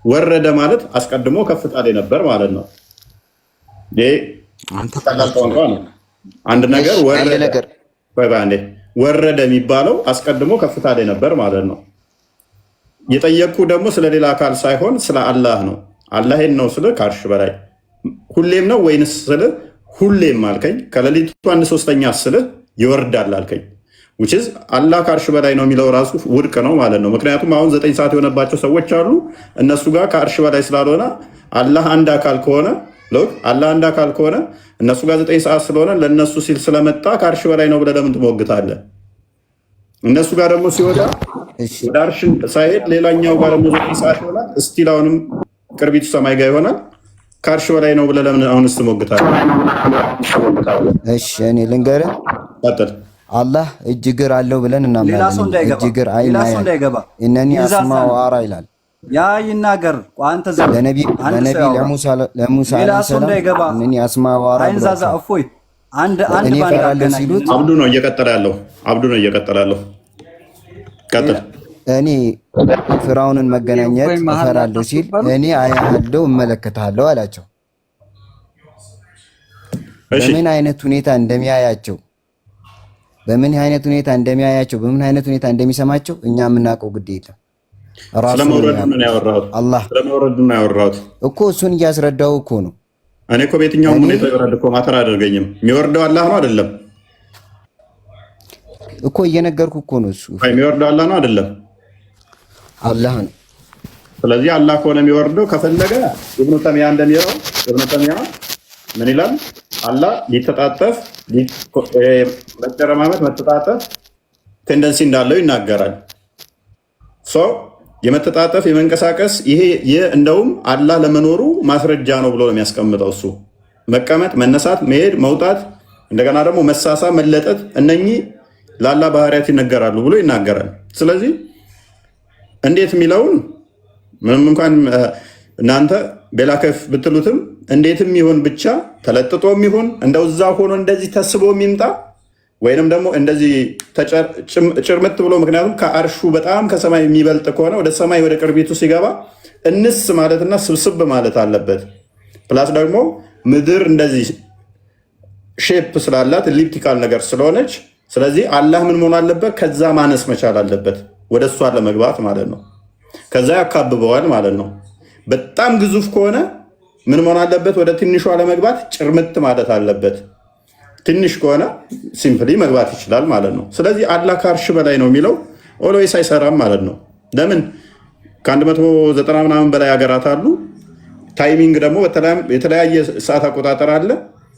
ወረደ ማለት አስቀድሞ ከፍታ ላይ ነበር ማለት ነው። ይሄ አንድ ነገር ወረደ የሚባለው አስቀድሞ ከፍታ ላይ ነበር ማለት ነው። የጠየቅኩ ደግሞ ስለሌላ አካል ሳይሆን ስለ አላህ ነው። አላህን ነው ስለ ከአርሽ በላይ ሁሌም ነው ወይንስ ስለ ሁሌም አልከኝ። ከሌሊቱ 1/3ኛ ስለ ይወርዳል አልከኝ። which is አላህ ከአርሽ በላይ ነው የሚለው ራሱ ውድቅ ነው ማለት ነው። ምክንያቱም አሁን 9 ሰዓት የሆነባቸው ሰዎች አሉ። እነሱ ጋር ከአርሽ በላይ ስላልሆነ አላህ አንድ አካል ከሆነ እነሱ ጋር 9 ሰዓት ስለሆነ ለእነሱ ሲል ስለመጣ ከአርሽ በላይ ነው ብለህ ለምን ትሞግታለህ? እነሱ ጋር ደግሞ ሲወጣ ወደ አርሽ ሳይሄድ ሌላኛው ጋር ደግሞ 9 ሰዓት ይሆናል። እስቲል አሁንም ቅርቢቱ ሰማይ ጋር ይሆናል። ከአርሽ በላይ ነው ብለህ ለምን አሁንስ ትሞግታለህ? እሺ እኔ ልንገርህ፣ አላህ እጅ እግር አለው ብለን እናምናለን። እጅ እግር አይናገባ እነኒ አስማ ወአራ ይላል። ያ ይናገር ቋንተ ዘ ለነቢ ለሙሳ አለይሂ ሰላም እነኒ አስማ ወአራ አይንዛዛ እፎይ አንድ ሲሉት አብዱ ነው እየቀጠለ ያለው ቀጥል። እኔ ፍራውንን መገናኘት እፈራለሁ ሲል እኔ አያለሁ እመለከታለሁ አላቸው። በምን አይነት ሁኔታ እንደሚያያቸው በምን አይነት ሁኔታ እንደሚሰማቸው እኛ የምናውቀው ግድ የለም። ስለመውረድ ነው ያወራሁት እኮ እሱን እያስረዳው እኮ ነው። እኔ እኮ በየትኛውም ሁኔታ ይወርድ እኮ ማተር አያደርገኝም። የሚወርደው አላህ ነው አይደለም እኮ እየነገርኩ እኮ ነው። እሱ የሚወርደው አላህ ነው አይደለም? አላህ ነው። ስለዚህ አላህ ከሆነ የሚወርደው ከፈለገ ኢብኑ ተሚያ እንደሚለው ምን ይላል? አላህ ሊተጣጠፍ መደረማመት መተጣጠፍ ቴንደንሲ እንዳለው ይናገራል። የመተጣጠፍ የመንቀሳቀስ ይሄ እንደውም አላህ ለመኖሩ ማስረጃ ነው ብሎ ነው የሚያስቀምጠው። እሱ መቀመጥ፣ መነሳት፣ መሄድ፣ መውጣት፣ እንደገና ደግሞ መሳሳ፣ መለጠጥ እነኚህ ለአላህ ባህሪያት ይነገራሉ ብሎ ይናገራል። ስለዚህ እንዴት የሚለውን ምንም እንኳን እናንተ ቤላከፍ ብትሉትም እንዴትም ይሁን ብቻ ተለጥጦም ይሁን እንደው እዛ ሆኖ እንደዚህ ተስቦ የሚምጣ ወይንም ደግሞ እንደዚህ ጭርምት ብሎ ምክንያቱም ከአርሹ በጣም ከሰማይ የሚበልጥ ከሆነ ወደ ሰማይ ወደ ቅርቢቱ ሲገባ እንስ ማለትና ስብስብ ማለት አለበት። ፕላስ ደግሞ ምድር እንደዚህ ሼፕ ስላላት ኤሊፕቲካል ነገር ስለሆነች ስለዚህ አላህ ምን መሆን አለበት? ከዛ ማነስ መቻል አለበት ወደ እሷ ለመግባት ማለት ነው። ከዛ ያካብበዋል ማለት ነው። በጣም ግዙፍ ከሆነ ምን መሆን አለበት? ወደ ትንሿ ለመግባት ጭርምት ማለት አለበት። ትንሽ ከሆነ ሲምፕሊ መግባት ይችላል ማለት ነው። ስለዚህ አላህ ከአርሽ በላይ ነው የሚለው ኦልዌይስ አይሰራም ማለት ነው። ለምን? ከ190 ምናምን በላይ ሀገራት አሉ። ታይሚንግ ደግሞ የተለያየ ሰዓት አቆጣጠር አለ።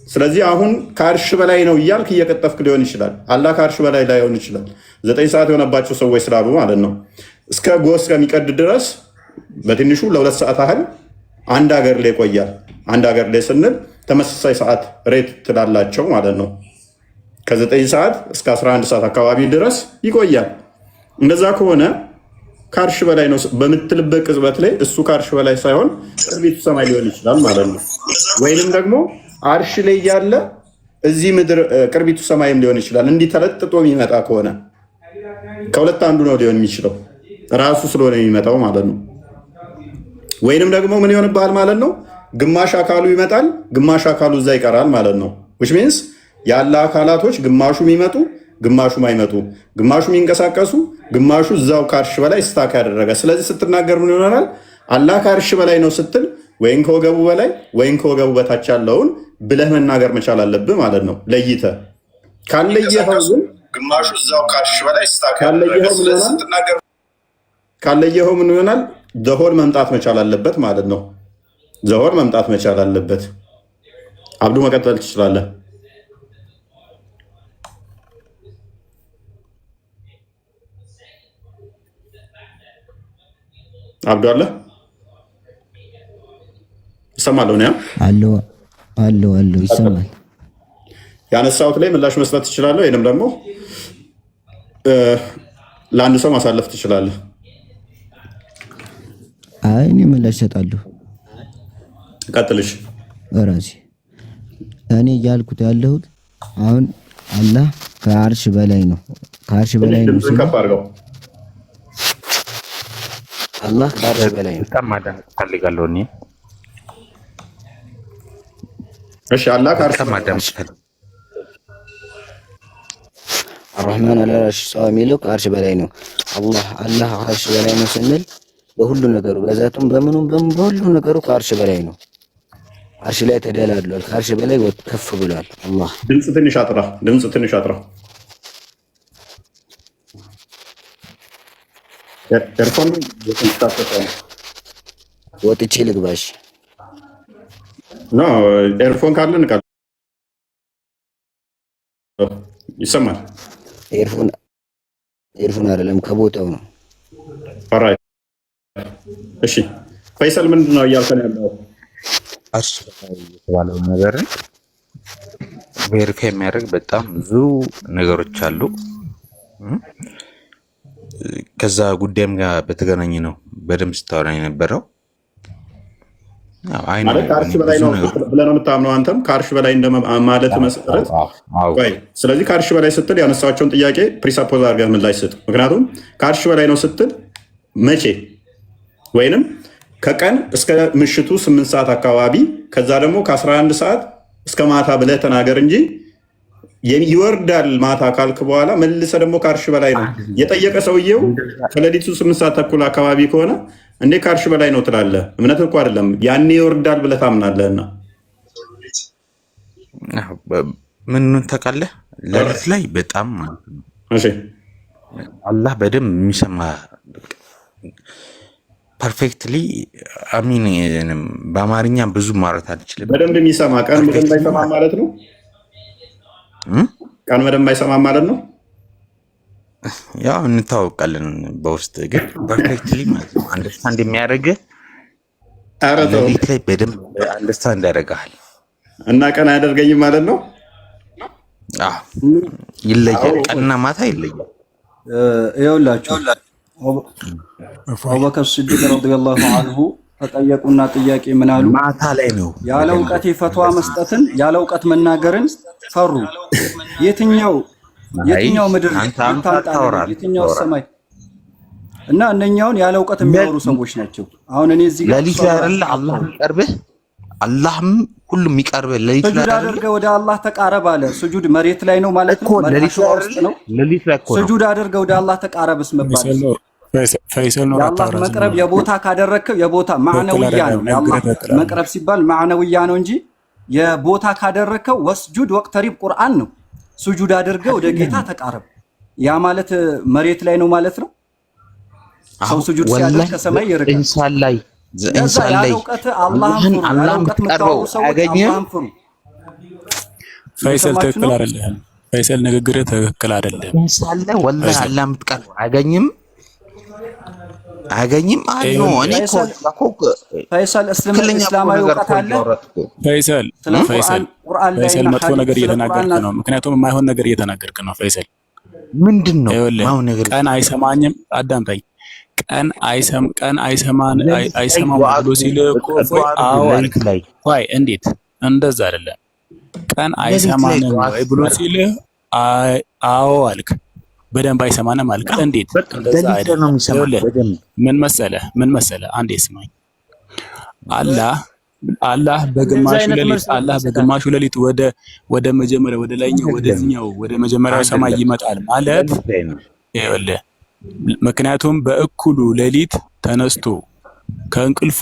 ስለዚህ አሁን ከአርሽ በላይ ነው እያልክ እየቀጠፍክ ሊሆን ይችላል። አላህ ከአርሽ በላይ ላይሆን ይችላል። 9 ሰዓት የሆነባቸው ሰዎች ስላሉ ማለት ነው። እስከ ጎህ እስከሚቀድ ድረስ በትንሹ ለ2 ሰዓት ያህል አንድ ሀገር ላይ ይቆያል። አንድ ሀገር ላይ ስንል ተመሳሳይ ሰዓት ሬት ትላላቸው ማለት ነው። ከ9 ሰዓት እስከ 11 ሰዓት አካባቢ ድረስ ይቆያል። እንደዛ ከሆነ ከአርሽ በላይ ነው በምትልበት ቅጽበት ላይ እሱ ከአርሽ በላይ ሳይሆን ቅርቢቱ ሰማይ ሊሆን ይችላል ማለት ነው። ወይንም ደግሞ አርሽ ላይ ያለ እዚህ ምድር ቅርቢቱ ሰማይም ሊሆን ይችላል። እንዲህ ተለጥጦ የሚመጣ ከሆነ ከሁለት አንዱ ነው ሊሆን የሚችለው ራሱ ስለሆነ የሚመጣው ማለት ነው። ወይንም ደግሞ ምን ይሆንብሃል ማለት ነው? ግማሽ አካሉ ይመጣል፣ ግማሽ አካሉ እዛ ይቀራል ማለት ነው። which means ያለ አካላቶች ግማሹ የሚመጡ ግማሹ ማይመጡ፣ ግማሹ የሚንቀሳቀሱ ግማሹ እዛው ከአርሽ በላይ ስታክ ያደረገ። ስለዚህ ስትናገር ምን ይሆናል? አላህ ከአርሽ በላይ ነው ስትል ወይም ከወገቡ በላይ ወይም ከወገቡ በታች ያለውን ብለህ መናገር መቻል አለብህ ማለት ነው። ለይተህ ካለየኸው ግን ግማሹ እዛው ከአርሽ በላይ ስታክ ያደረገ። ስለዚህ ስትናገር ካለየኸው ምን ይሆናል? ዘሆር መምጣት መቻል አለበት ማለት ነው። ዘሆር መምጣት መቻል አለበት። አብዱ መቀጠል ትችላለህ። አብዱ አለ ይሰማል? ነው አለው ይሰማል። ያነሳሁት ላይ ምላሽ መስጠት ትችላለህ፣ ወይንም ደግሞ ለአንድ ሰው ማሳለፍ ትችላለህ። አይ እኔ ምላሽ እሰጣለሁ። ቀጥልሽ። ራሴ እኔ እያልኩት ያለሁት አሁን አላህ ከአርሽ በላይ ነው። ከአርሽ በላይ ነው። አላህ ከአርሽ በላይ ነው። በጣም ማዳመጥ ፈልጋለሁ እኔ። እሺ አላህ ከአርሽ አርህማን አለ አርሽ ሰው የሚለው ከአርሽ በላይ ነው። አላህ ከአርሽ በላይ ነው ስንል በሁሉ ነገሩ በዛቱም በምኑም በሁሉ ነገሩ ከአርሽ በላይ ነው። አርሽ ላይ ተደላድሏል። ከአርሽ በላይ ከፍ ብሏል። አላህ ድምፅ ትንሽ አጥራ። ኤርፎን ወጥቼ ልግባሽ። ኖ ኤርፎን ካለ ንቃል ይሰማል። ኤርፎን አይደለም ከቦታው ነው። ኦራይት እሺ ፈይሰል ምንድን ነው እያልከን ያለው? አርሽ የተባለው ነገር ቬሪፋይ የሚያደርግ በጣም ብዙ ነገሮች አሉ። ከዛ ጉዳይም ጋር በተገናኘ ነው በደንብ ስታወራ የነበረው። ከአርሽ በላይ ነው ብለህ ነው የምታምነው አንተም ከአርሽ በላይ እንደማለት መሰረት። ስለዚህ ከአርሽ በላይ ስትል ያነሳቸውን ጥያቄ ፕሪሳፖዝ አድርገህ ምላሽ ስጥ። ምክንያቱም ከአርሽ በላይ ነው ስትል መቼ ወይንም ከቀን እስከ ምሽቱ 8 ሰዓት አካባቢ ከዛ ደግሞ ከ11 ሰዓት እስከ ማታ ብለህ ተናገር እንጂ ይወርዳል ማታ ካልክ በኋላ መልሰ ደግሞ ከአርሽ በላይ ነው የጠየቀ ሰውየው ከሌሊቱ 8 ሰዓት ተኩል አካባቢ ከሆነ እንዴ ከአርሽ በላይ ነው ትላለህ? እምነት እኮ አይደለም ያኔ ይወርዳል ብለህ ታምናለህና። ምን ታውቃለህ? ሌሊት ላይ በጣም ማለት ነው አላህ በደንብ የሚሰማ ፐርፌክትሊ አሚን በአማርኛ ብዙ ማውራት አልችልም። በደንብ የሚሰማ ቀን በደንብ አይሰማ ማለት ነው። ቀን በደንብ አይሰማ ማለት ነው። ያው እንታወቃለን በውስጥ ግን ፐርፌክትሊ ማለት ነው አንደርስታንድ የሚያደርግ ሌሊት ላይ በደንብ አንደርስታንድ ያደርጋል እና ቀን አያደርገኝም ማለት ነው። ይለያል፣ ቀንና ማታ ይለያል። ይኸውላችሁ አቡበከር ሲዲቅ ረዲየላሁ ዐንሁ ተጠየቁና ጥያቄ ምን አሉ? ማታ ላይ ነው ያለ እውቀት ፈትዋ መስጠትን ያለ እውቀት መናገርን ፈሩ። የትኛው ምድር የትኛው ሰማይ እና እነኛውን ያለ እውቀት የሚያወሩ ሰዎች ናቸው። አሁን እኔ እዚህ ጋር ለሊት አይደለ አላህ የሚቀርብህ አላህም ሁሉም የሚቀርብህ ለሊት ላይ ስጁድ አድርገህ ወደ አላህ ተቃረብ አለ። ስጁድ መሬት ላይ ነው ማለት ነው። ለሊት ውስጥ ነው። ለሊት ላይ እኮ ስጁድ አድርገህ ወደ አላህ ተቃረብስ መባል ፈይሰል ነው። የአላህ መቅረብ የቦታ ካደረግከው የቦታ ማዕነውያ ነው። የአላህ መቅረብ ሲባል ማዕነውያ ነው እንጂ የቦታ ካደረግከው ወስጁድ ወቅተሪብ ቁርአን ነው። ስጁድ አድርገህ ወደ ጌታ ተቃረብ ያ ማለት መሬት ላይ ነው ማለት ነው። ሰው ስጁድ ሲያደርግ ከሰማይ ይርቃል። ኢንሳን ላይ አላህን የምትቀርበው አገኘህ። ፈይሰል ትክክል አይደለም። ፈይሰል ንግግርህ ትክክል አይደለም። ኢንሳን ላይ ወላሂ አላህ የምትቀርበው አያገኝም አሉ። እኔ እኮ ፈይሰል እስላማዊ እውቀት አለ። ፈይሰል መጥፎ ነገር እየተናገርክ ነው። ምክንያቱም የማይሆን ነገር እየተናገርክ ነው። ፈይሰል ምንድን ነው ቀን አይሰማኝም? አዳምጠኝ። ቀን አይሰማም ብሎ ሲል እኮ ቆይ እንዴት እንደዛ አይደለም። ቀን አይሰማንም ወይ ብሎ ሲል አዎ አልክ። በደንብ አይሰማንም አልክ። እንዴት እንደዛ አይደለም። ምን መሰለህ አንዴ ስማኝ። አላህ በግማሹ ሌሊት ወደ መጀመሪያ ወደ ላይኛው ወደዚህኛው ወደ መጀመሪያው ሰማይ ይመጣል ማለት ይኸውልህ። ምክንያቱም በእኩሉ ሌሊት ተነስቶ ከእንቅልፉ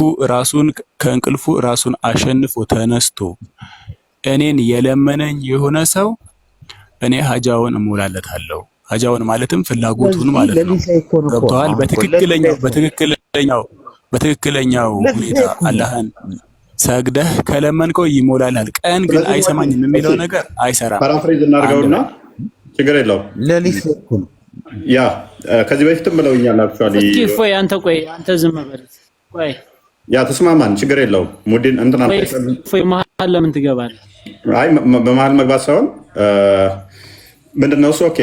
ራሱን አሸንፎ ተነስቶ እኔን የለመነኝ የሆነ ሰው እኔ ሀጃውን እሞላለታለሁ። ሀጃውን ማለትም ፍላጎቱን ማለት ነው። ገብቶሃል? በትክክለኛው ሁኔታ አላህን ሰግደህ ከለመንከው ይሞላልሃል። ቀን ግን አይሰማኝም የሚለው ነገር አይሰራም። ፓራፍሬዝ እናድርገውና ችግር የለውም። ሌሊት ያ ከዚህ በፊትም ብለውኛል። አክቹአሊ አንተ ዝም በል ቆይ። ያ ተስማማን፣ ችግር የለውም። ሙዲን እንትና መሀል ለምን ትገባለህ? አይ በመሀል መግባት ሳይሆን ምንድነው እሱ ኦኬ።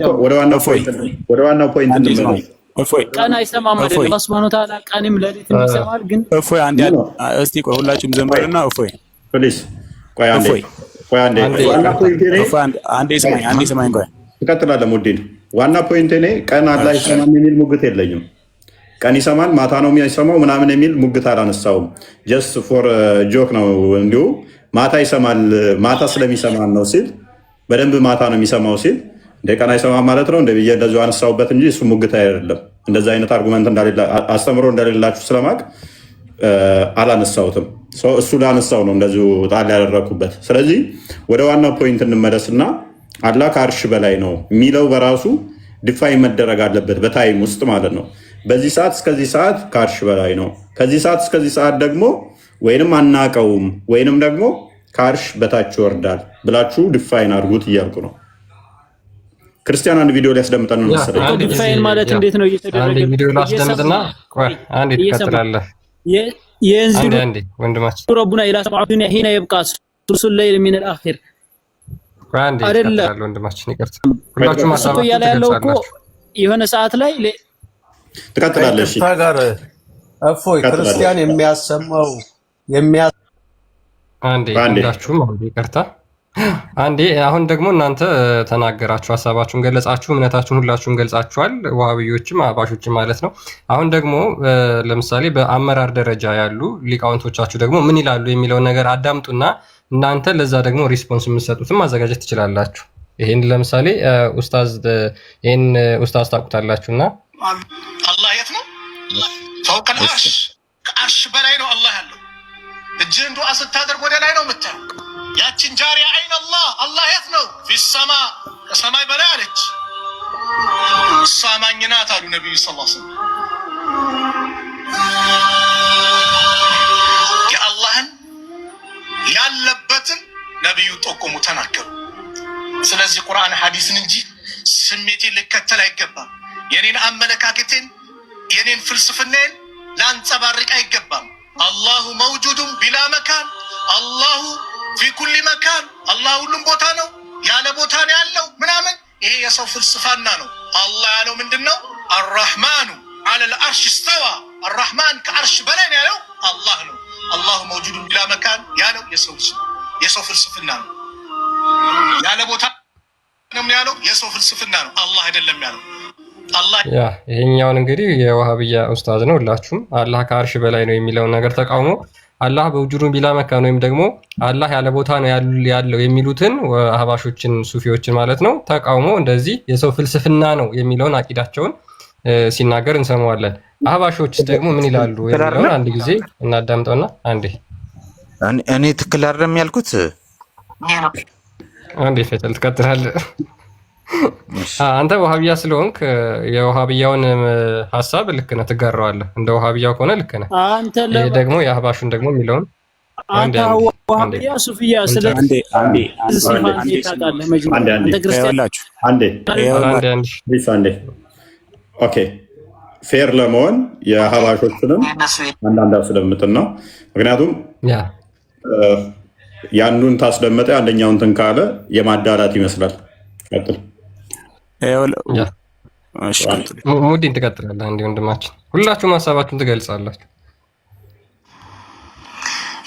ወደ ዋናው ፖይንት ቀን አይሰማም አይደል? አላህ ሱብሃነሁ ወተዓላ ቀንም ሌሊትም ይሰማል። ግን እፎይ አንዴ እስቲ ቆይ ሁላችሁም ዘመርና እፎይ ፕሊዝ ቆይ አንዴ ስማኝ ቆይ ትቀጥላለህ። ሙዲን ዋና ፖይንት እኔ ቀን አላህ ይሰማም የሚል ሙግት የለኝም። ቀን ይሰማል ማታ ነው የሚሰማው ምናምን የሚል ሙግት አላነሳውም። ጀስት ፎር ጆክ ነው። እንዲሁ ማታ ይሰማል ማታ ስለሚሰማን ነው ሲል በደንብ ማታ ነው የሚሰማው ሲል እንደ ቀን አይሰማም ማለት ነው እንደ ብዬ እንደዚሁ አነሳውበት እንጂ እሱ ሙግት አይደለም። እንደዛ አይነት አርጉመንት አስተምሮ እንደሌላችሁ ስለማቅ አላነሳውትም። እሱ ላነሳው ነው እንደዚሁ ጣል ያደረኩበት። ስለዚህ ወደ ዋናው ፖይንት እንመለስና አላህ ከአርሽ በላይ ነው የሚለው በራሱ ዲፋይን መደረግ አለበት በታይም ውስጥ ማለት ነው። በዚህ ሰዓት እስከዚህ ሰዓት ከአርሽ በላይ ነው፣ ከዚህ ሰዓት እስከዚህ ሰዓት ደግሞ ወይንም አናቀውም ወይንም ደግሞ ከአርሽ በታች ይወርዳል ብላችሁ ዲፋይን አድርጉት እያልኩ ነው። ክርስቲያን አንድ ቪዲዮ ሊያስደምጠን ነው መሰለኝ። ዲፋይን ማለት እንዴት ነው እየተደረገ? ቪዲዮ ላስደምጥና ቆይ አንዴ ትከተላለህ። አንዴ ወንድማችን ረቡና ኢላ ሰብዓቱና ሂና ይብቃ ሱሉሱል ለይል ሚን አልአኺር አንዴ ትከተላለህ። ወንድማችን ይቅርታ ሁላችሁም ማሳብ ያለው እኮ የሆነ ሰዓት ላይ ትከተላለሽ ጋር እፎይ ክርስቲያን የሚያሰማው አንዴ ሁላችሁም ይቅርታ አንዴ አሁን ደግሞ እናንተ ተናገራችሁ፣ ሀሳባችሁን ገለጻችሁ፣ እምነታችሁን ሁላችሁም ገልጻችኋል። ዋሃብዮችም አባሾችም ማለት ነው። አሁን ደግሞ ለምሳሌ በአመራር ደረጃ ያሉ ሊቃውንቶቻችሁ ደግሞ ምን ይላሉ የሚለውን ነገር አዳምጡና እናንተ ለዛ ደግሞ ሪስፖንስ የምትሰጡትም ማዘጋጀት ትችላላችሁ። ይሄን ለምሳሌ ይሄን ኡስታዝ ታውቁታላችሁና አላህ የት ነው? ፈውቀል አርሽ ከአርሽ በላይ ነው አላህ ያለው። እጅህን ዱዓ ስታደርግ ወደ ላይ ነው የምታየው። ያችን ጃሪያ አይን አላህ የት ነው? ፊሰማ ከሰማይ በላይ አለች። እሷ አማኝ ናት አሉ ነብዩ ሰለላሁ ዐለይሂ ወሰለም። የአላህን ያለበትን ነብዩ ጠቆሙ፣ ተናገሩ። ስለዚህ ቁርአን ሐዲስን እንጂ ስሜቴን ልከተል አይገባም። የኔን አመለካከቴን የኔን ፍልስፍናን ላንጸባርቅ አይገባም። አላሁ መውጁዱን ቢላ መካን፣ አላሁ ፊ ኩሊ መካን፣ አላህ ሁሉም ቦታ ነው፣ ያለ ቦታ ነው ያለው ምናምን፣ ይሄ የሰው ፍልስፍና ነው። አላህ ያለው ምንድነው? አርራህማኑ ዐለል አርሽ እስተዋ፣ አርራህማን ከአርሽ በላይ ነው ያለው አላህ ነው። አላሁ መውጁዱን ቢላ መካን ያለው የሰው ፍልስፍና ነው። ያለ ቦታ ነው ያለው የሰው ፍልስፍና ነው። አላህ አይደለም ያለው። ያ ይሄኛውን እንግዲህ የዋሃብያ ኡስታዝ ነው። ሁላችሁም አላህ ከአርሽ በላይ ነው የሚለውን ነገር ተቃውሞ አላህ በውጁዱን ቢላ መካን ወይም ደግሞ አላህ ያለ ቦታ ነው ያለው የሚሉትን አህባሾችን ሱፊዎችን ማለት ነው ተቃውሞ እንደዚህ የሰው ፍልስፍና ነው የሚለውን አቂዳቸውን ሲናገር እንሰማዋለን። አህባሾች ደግሞ ምን ይላሉ የሚለውን አንድ ጊዜ እናዳምጠውና አንዴ እኔ ትክክል አይደለም ያልኩት አንዴ ፈተል ትቀጥላለህ። አንተ ወሃቢያ ስለሆንክ የወሃቢያውን ሐሳብ ልክ ነህ፣ ትጋራዋለህ። እንደ ወሃቢያው ከሆነ ልክ ነህ። አንተ ደግሞ የአህባሹን ደግሞ የሚለውን አንተ ወሃቢያ ሱፊያ ኦኬ ፌር ለመሆን የአህባሾችንም አንዳንድ አስደምጥን ነው። ምክንያቱም ያንዱን ታስደመጠ አንደኛውን እንትን ካለ የማዳላት ይመስላል። ቀጥል ሙዲን ትቀጥላለህ። አንዴ ወንድማችን ሁላችሁም ሀሳባችሁን ትገልጻላችሁ።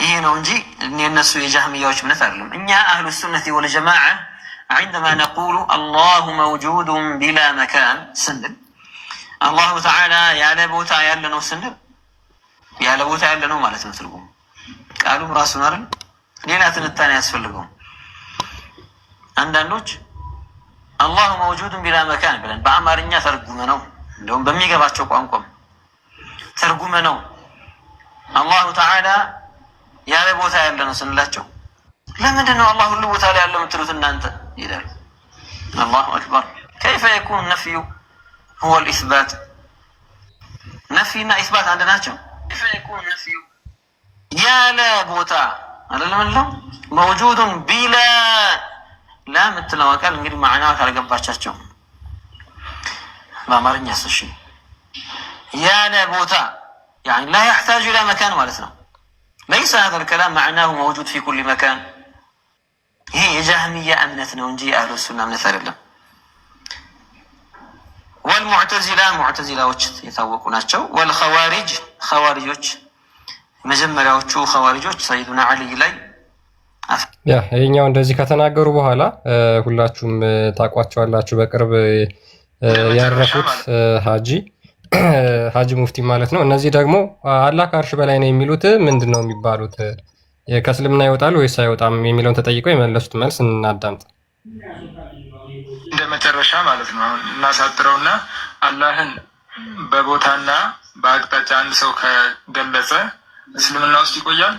ይሄ ነው እንጂ እነሱ የጃህሚያዎች እምነት አይደለም። እኛ አህሉ ሱነቲ ወል ጀማዓ عندما نقول الله موجود بلا مكان ስንል አላሁ ተዓላ ያለ ቦታ ያለ ነው ስንል ያለ ቦታ ያለ ነው ማለት ነው ትርጉሙ። ቃሉም ራሱ ነው አይደል? ሌላ ትንታኔ ያስፈልገው። አንዳንዶች አላሁ መውጁዱን ቢላ መካን ብለን በአማርኛ ተርጉመ ነው፣ እንደውም በሚገባቸው ቋንቋም ተርጉመ ነው አላሁ ተዓላ ያለ ቦታ ያለ ነው ስንላቸው ለምንድን ነው አላህ ሁሉ ቦታ ላይ ያለው የምትሉት እናንተ ይላሉ። አላሁ አክበር። كيف يكون النفي هو الإثبات؟ نفينا إثبات عند ناتشو. كيف يكون النفي يا لا بوتا على المنلو موجود بلا لا مثل ما قال እንግዲህ ማዕናው ታረጋባቻቸው በአማርኛ እሺ ያለ ቦታ يعني لا يحتاج الى مكان ማለት ነው። ليس هذا الكلام معناه موجود في كل مكان. ይሄ የጃህሚያ እምነት ነው እንጂ አህሉ ሱና እምነት አይደለም። والمعتزله معتزلاዎች የታወቁ ናቸው። والخوارج خوارጆች መጀመሪያዎቹ ኸዋሪጆች ሰይዱና አሊ ላይ ይሄኛው እንደዚህ ከተናገሩ በኋላ ሁላችሁም ታቋቸዋላችሁ። በቅርብ ያረፉት ሀጂ ሙፍቲ ማለት ነው። እነዚህ ደግሞ አላህ ከአርሽ በላይ ነው የሚሉት ምንድነው የሚባሉት? ከእስልምና ይወጣሉ ወይስ አይወጣም የሚለውን ተጠይቀው የመለሱት መልስ እናዳምጥ። እንደ መጨረሻ ማለት ነው እናሳጥረውና አላህን በቦታና በአቅጣጫ አንድ ሰው ከገለጸ እስልምና ውስጥ ይቆያል።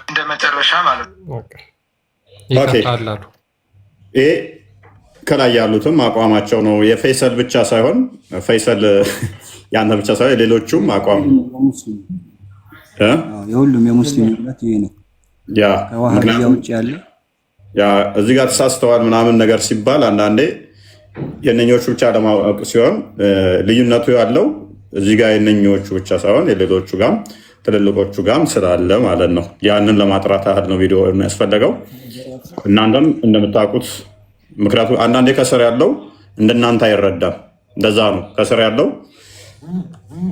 እንደ መጨረሻ ማለት ነው ይቀጥላሉ። ይሄ ከላይ ያሉትም አቋማቸው ነው። የፈይሰል ብቻ ሳይሆን ፈይሰል ያንተ ብቻ ሳይሆን ሌሎቹም አቋም የሁሉም የሙስሊም እምነት ይሄ ነው። ያ ከዋሃብያ ውጭ ያለ ያ እዚህ ጋር ተሳስተዋል ምናምን ነገር ሲባል አንዳንዴ የነኞቹ ብቻ ለማወቅ ሲሆን ልዩነቱ ያለው እዚህ ጋር የነኞቹ ብቻ ሳይሆን የሌሎቹ ጋም ትልልቆቹ ጋም ስላለ ማለት ነው። ያንን ለማጥራት ያህል ነው ቪዲዮ የሚያስፈልገው። እናንተም እንደምታውቁት ምክንያቱም አንዳንዴ ከስር ያለው እንደናንተ አይረዳም። እንደዛ ነው። ከስር ያለው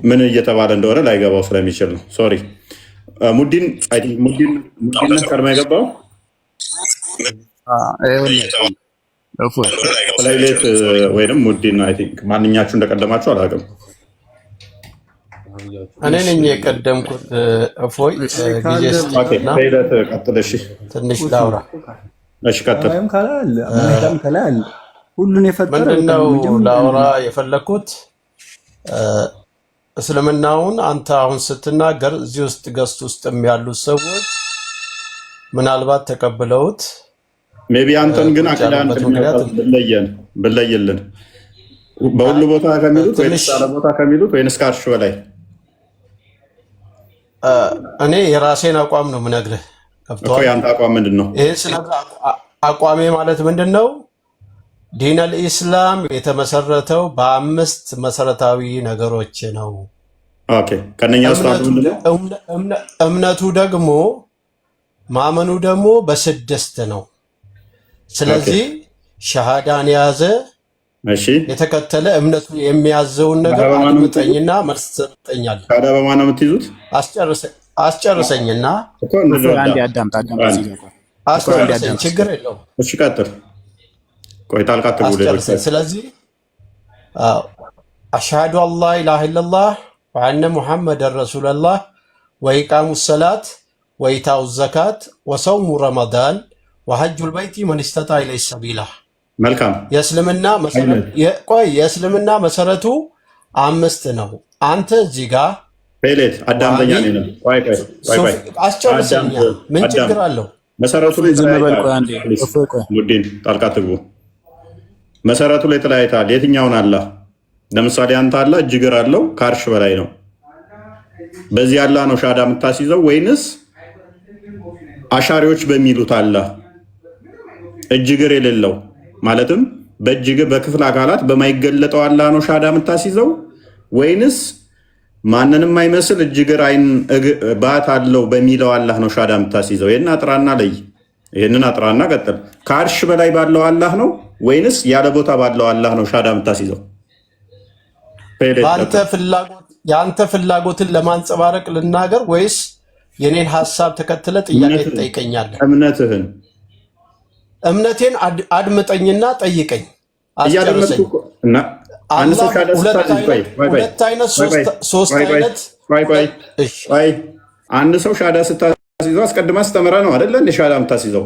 ምን እየተባለ እንደሆነ ላይገባው ስለሚችል ነው። ሶሪ ሙዲን ቀድማ የገባው ላይሌት ወይም ሙዲን አይ ቲንክ ማንኛችሁ እንደቀደማችሁ አላውቅም። እኔ ነኝ የቀደምኩት። እፎይ ጊዜ ስጥና ቀጥል። እሺ ትንሽ ላውራ። እሺ ቀጥል። ሁሉን የፈጠረ ምንድነው ላውራ የፈለኩት? እስልምናውን አንተ አሁን ስትናገር እዚህ ውስጥ ገስት ውስጥ ያሉት ሰዎች ምናልባት ተቀብለውት ሜቢ አንተን ግን አቂዳን ብለየልን በሁሉ ቦታ ከሚሉት ወይስ አለ ቦታ ከሚሉት ወይስ ከአርሽ በላይ? እኔ የራሴን አቋም ነው የምነግርህ። ከፍቷል። ያንተ አቋም ምንድነው? ይሄ አቋሜ ማለት ምንድነው? ዲን አልኢስላም የተመሰረተው በአምስት መሰረታዊ ነገሮች ነው። ኦኬ ከነኛ ውስጥ ምንድነው? እምነቱ ደግሞ ማመኑ ደግሞ በስድስት ነው። ስለዚህ ሸሃዳን የያዘ የተከተለ እምነቱ የሚያዘውን ነገር አድምጠኝና መልስ ትሰጠኛለህ። ታዲያ በማን ነው የምትይዙት? አስጨርሰኝና አስጨርሰኝ፣ ችግር የለውም። እሺ ቀጥል። ቆይ ጣልቃ ትጉልህ። ስለዚህ አሽሃዱ አላ ኢላሃ ኢለላህ ወአነ ሙሐመደን ረሱሉላህ ወኢቃሙ ሰላት ወኢታኡ ዘካት ወሰውሙ ረመዳን ወሐጁል በይቲ መን ኢስተጣ ኢለይሂ ሰቢላ። መልካም። የእስልምና መሰረቱ አምስት ነው። አንተ እዚህ ጋር ፔሌት አዳምጠኛ ነኝ። ቆይ አስጨርሰኛ። ምን ችግር አለው? መሰረቱ ላይ ሙዲን ጣልቃ ትግቡ። መሰረቱ ላይ ተለያይታል። የትኛውን አላህ? ለምሳሌ አንተ አላህ እጅግር አለው ከአርሽ በላይ ነው። በዚህ አላህ ነው ሻዳ የምታስይዘው ወይንስ አሻሪዎች በሚሉት አላህ እጅግር የሌለው ማለትም በእጅግር በክፍል አካላት በማይገለጠው አላህ ነው ሻዳ የምታስይዘው ወይንስ ማንንም አይመስል እጅግር አይን ባት አለው በሚለው አላህ ነው ሻዳ የምታስይዘው? ይሄን አጥራና ለይ። ይሄንን አጥራና ቀጥል። ከአርሽ በላይ ባለው አላህ ነው ወይንስ ያለ ቦታ ባለው አላህ ነው ሻዳ የምታስይዘው? የአንተ ፍላጎትን ለማንጸባረቅ ልናገር ወይስ የኔን ሀሳብ ተከትለ ጥያቄ ትጠይቀኛለህ? እምነቴን አድምጠኝና ጠይቀኝ። ሁለት አይነት ሶስት አይነት። አንድ ሰው ሻዳ ስታስይዘው አስቀድማ ስተምራ ነው አይደለ? እንደ ሻዳ የምታስይዘው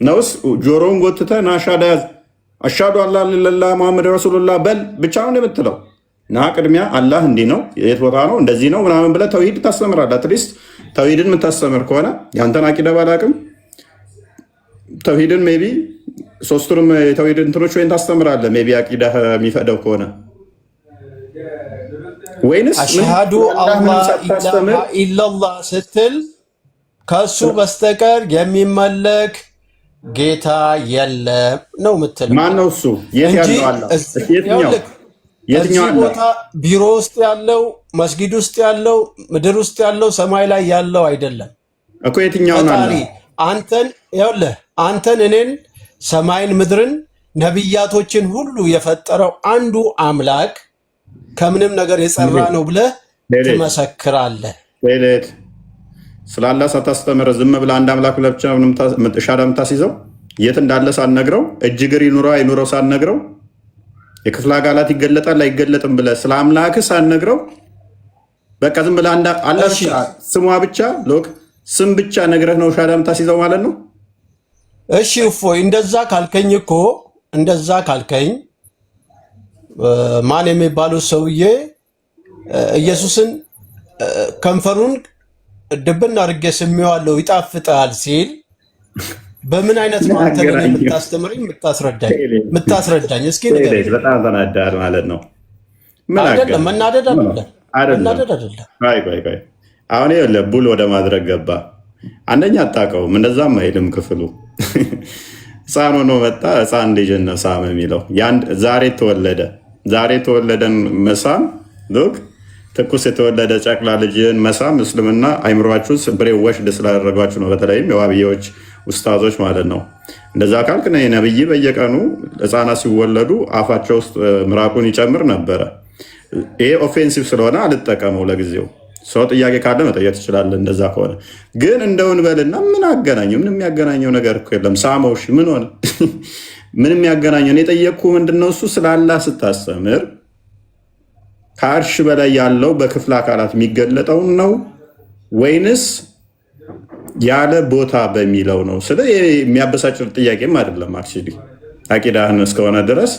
ነውስ ጆሮውን ጎትተህ ና ሻዳ ያዝ አሻዱ አላ ለላ መሐመድ ረሱሉላህ በል ብቻ ነው የምትለው? ና ቅድሚያ አላህ እንዲህ ነው የት ቦታ ነው እንደዚህ ነው ምናምን ብለህ ተውሂድ ታስተምራለህ። አትሊስት ተውሂድን የምታስተምር ከሆነ ያንተን አቂዳ ባላቅም ተውሂድን ሜይ ቢ ሶስቱንም የተውሂድ እንትኖች ወይን ታስተምራለህ። ሜይ ቢ አቂዳ የሚፈቅደው ከሆነ ወይንስ አሽሃዱ አላህ ኢላሃ ኢላላህ ስትል ከሱ በስተቀር የሚመለክ ጌታ የለም ነው የምትለው? ማን ነው እሱ? የት ያለው አላህ? የትኛው ቦታ? ቢሮ ውስጥ ያለው፣ መስጊድ ውስጥ ያለው፣ ምድር ውስጥ ያለው፣ ሰማይ ላይ ያለው አይደለም እኮ። የትኛው ነው? አንተን እኔን ሰማይን ምድርን ነቢያቶችን ሁሉ የፈጠረው አንዱ አምላክ ከምንም ነገር የጸራ ነው ብለህ ትመሰክራለህ። ስለ አላህ ሳታስተምር ዝም ብለህ አንድ አምላክ ብለህ ብቻ ሻዳ የምታስይዘው የት እንዳለ ሳትነግረው እጅግር ይኑረው አይኑረው ሳትነግረው የክፍለ አካላት ይገለጣል አይገለጥም ብለህ ስለ አምላክህ ሳትነግረው በቃ ዝም ብለህ አላህ ስሟ ብቻ ሎክ ስም ብቻ ነግረህ ነው ሻዳ የምታስይዘው ማለት ነው? እሺ እፎይ፣ እንደዛ ካልከኝ ማን የሚባለው ሰውዬ ኢየሱስን ከንፈሩን ድብን አድርጌ ስሜዋለሁ ይጣፍጣል ሲል በምን አይነት ነው አንተ የምታስተምረኝ የምታስረዳኝ? እስኪ ንገረኝ። በጣም ተናዳድ ማለት ነው። አይደለም መናደድ አይደለም። ቆይ አሁን ይኸውልህ ቡል ወደ ማድረግ ገባ። አንደኛ አታውቀውም፣ እንደዛም አይልም ክፍሉ። ህፃን ሆኖ መጣ። ህፃን ልጅን ነው ሳም የሚለው ዛሬ የተወለደን መሳም ሉክ ትኩስ የተወለደ ጨቅላ ልጅን መሳም እስልምና አይምሯችሁ ብሬ ወሽድ ስላደረጓችሁ ነው። በተለይም የዋብዬዎች ኡስታዞች ማለት ነው። እንደዛ ካልክ ነብይ በየቀኑ ህፃናት ሲወለዱ አፋቸው ውስጥ ምራቁን ይጨምር ነበረ። ይሄ ኦፌንሲቭ ስለሆነ አልጠቀመው ለጊዜው። ሰው ጥያቄ ካለ መጠየቅ ትችላለህ። እንደዛ ከሆነ ግን እንደውን በልና ምን አገናኘው? ምንም የሚያገናኘው ነገር እኮ የለም። ሳመው እሺ፣ ምን ሆነ? ምንም የሚያገናኘው እኔ የጠየቅኩህ ምንድነው እሱ ስለ አላህ ስታስተምር ከአርሽ በላይ ያለው በክፍለ አካላት የሚገለጠውን ነው ወይንስ ያለ ቦታ በሚለው ነው? ስለ የሚያበሳጭ ጥያቄም አይደለም። አክቹዋሊ አቂዳህን እስከሆነ ድረስ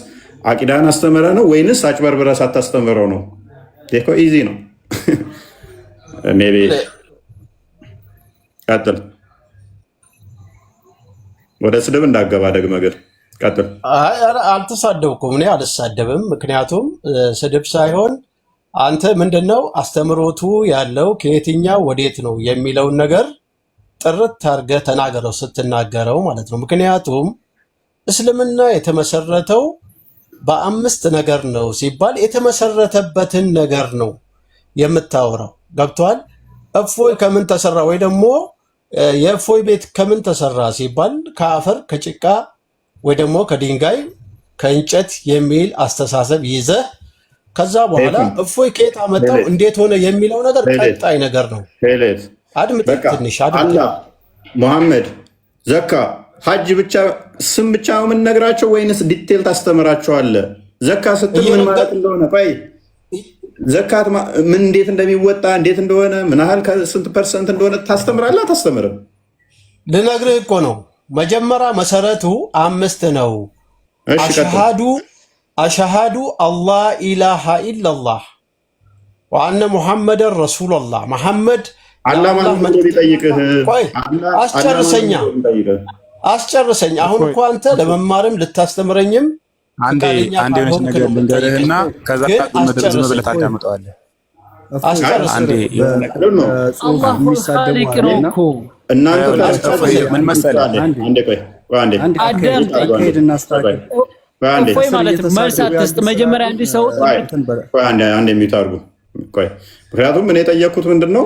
አቂዳህን አስተምረህ ነው ወይንስ አጭበርብረህ ሳታስተምረው ነው? እኮ ኢዚ ነው። ሜይ ቢ ቀጥል። ወደ ስድብ እንዳገባ ደግመህ ግን ቀጥል። አልተሳደብኩም፣ እኔ አልሳደብም። ምክንያቱም ስድብ ሳይሆን አንተ ምንድነው አስተምሮቱ ያለው ከየትኛው ወዴት ነው የሚለውን ነገር ጥርት አድርገህ ተናገረው ስትናገረው ማለት ነው። ምክንያቱም እስልምና የተመሰረተው በአምስት ነገር ነው ሲባል የተመሰረተበትን ነገር ነው የምታወራው። ገብቷል? እፎይ ከምን ተሰራ ወይ ደግሞ የእፎይ ቤት ከምን ተሰራ ሲባል ከአፈር ከጭቃ ወይ ደግሞ ከድንጋይ ከእንጨት የሚል አስተሳሰብ ይዘህ ከዛ በኋላ እፎይ ከየት አመጣው እንዴት ሆነ የሚለው ነገር ቀጣይ ነገር ነው። አድምጥ ትንሽ አድምጥ። ሙሐመድ ዘካ ሐጅ ብቻ ስም ብቻ ነው የምንነግራቸው ወይንስ ዲቴል ታስተምራቸዋለህ? ዘካ ስትል ምን ማለት እንደሆነ ቆይ ዘካት ምን እንዴት እንደሚወጣ እንዴት እንደሆነ ምን ያህል ከስንት ፐርሰንት እንደሆነ ታስተምራለህ አታስተምርም? ልነግርህ እኮ ነው። መጀመሪያ መሰረቱ 5 ነው። አሽሃዱ አላህ ኢላሃ ኢላላህ ወአነ ሙሐመደን ረሱሉላህ። መሐመድ አላህ ማለት ነው ቢጠይቅህ አስጨርሰኝ። አሁን እኮ አንተ ለመማርም ልታስተምረኝም አንዴ የሆነች ነገር ልንገርህና ከዛ ዝም ብለህ ታዳምጠዋለህ። አንዴ ምን መሰለህ እፎይ ማለት መልስ አትስጥ። መጀመሪያ አንድ ሰው አንዴ የሚታርጉ ምክንያቱም እኔ የጠየቅኩት ምንድን ነው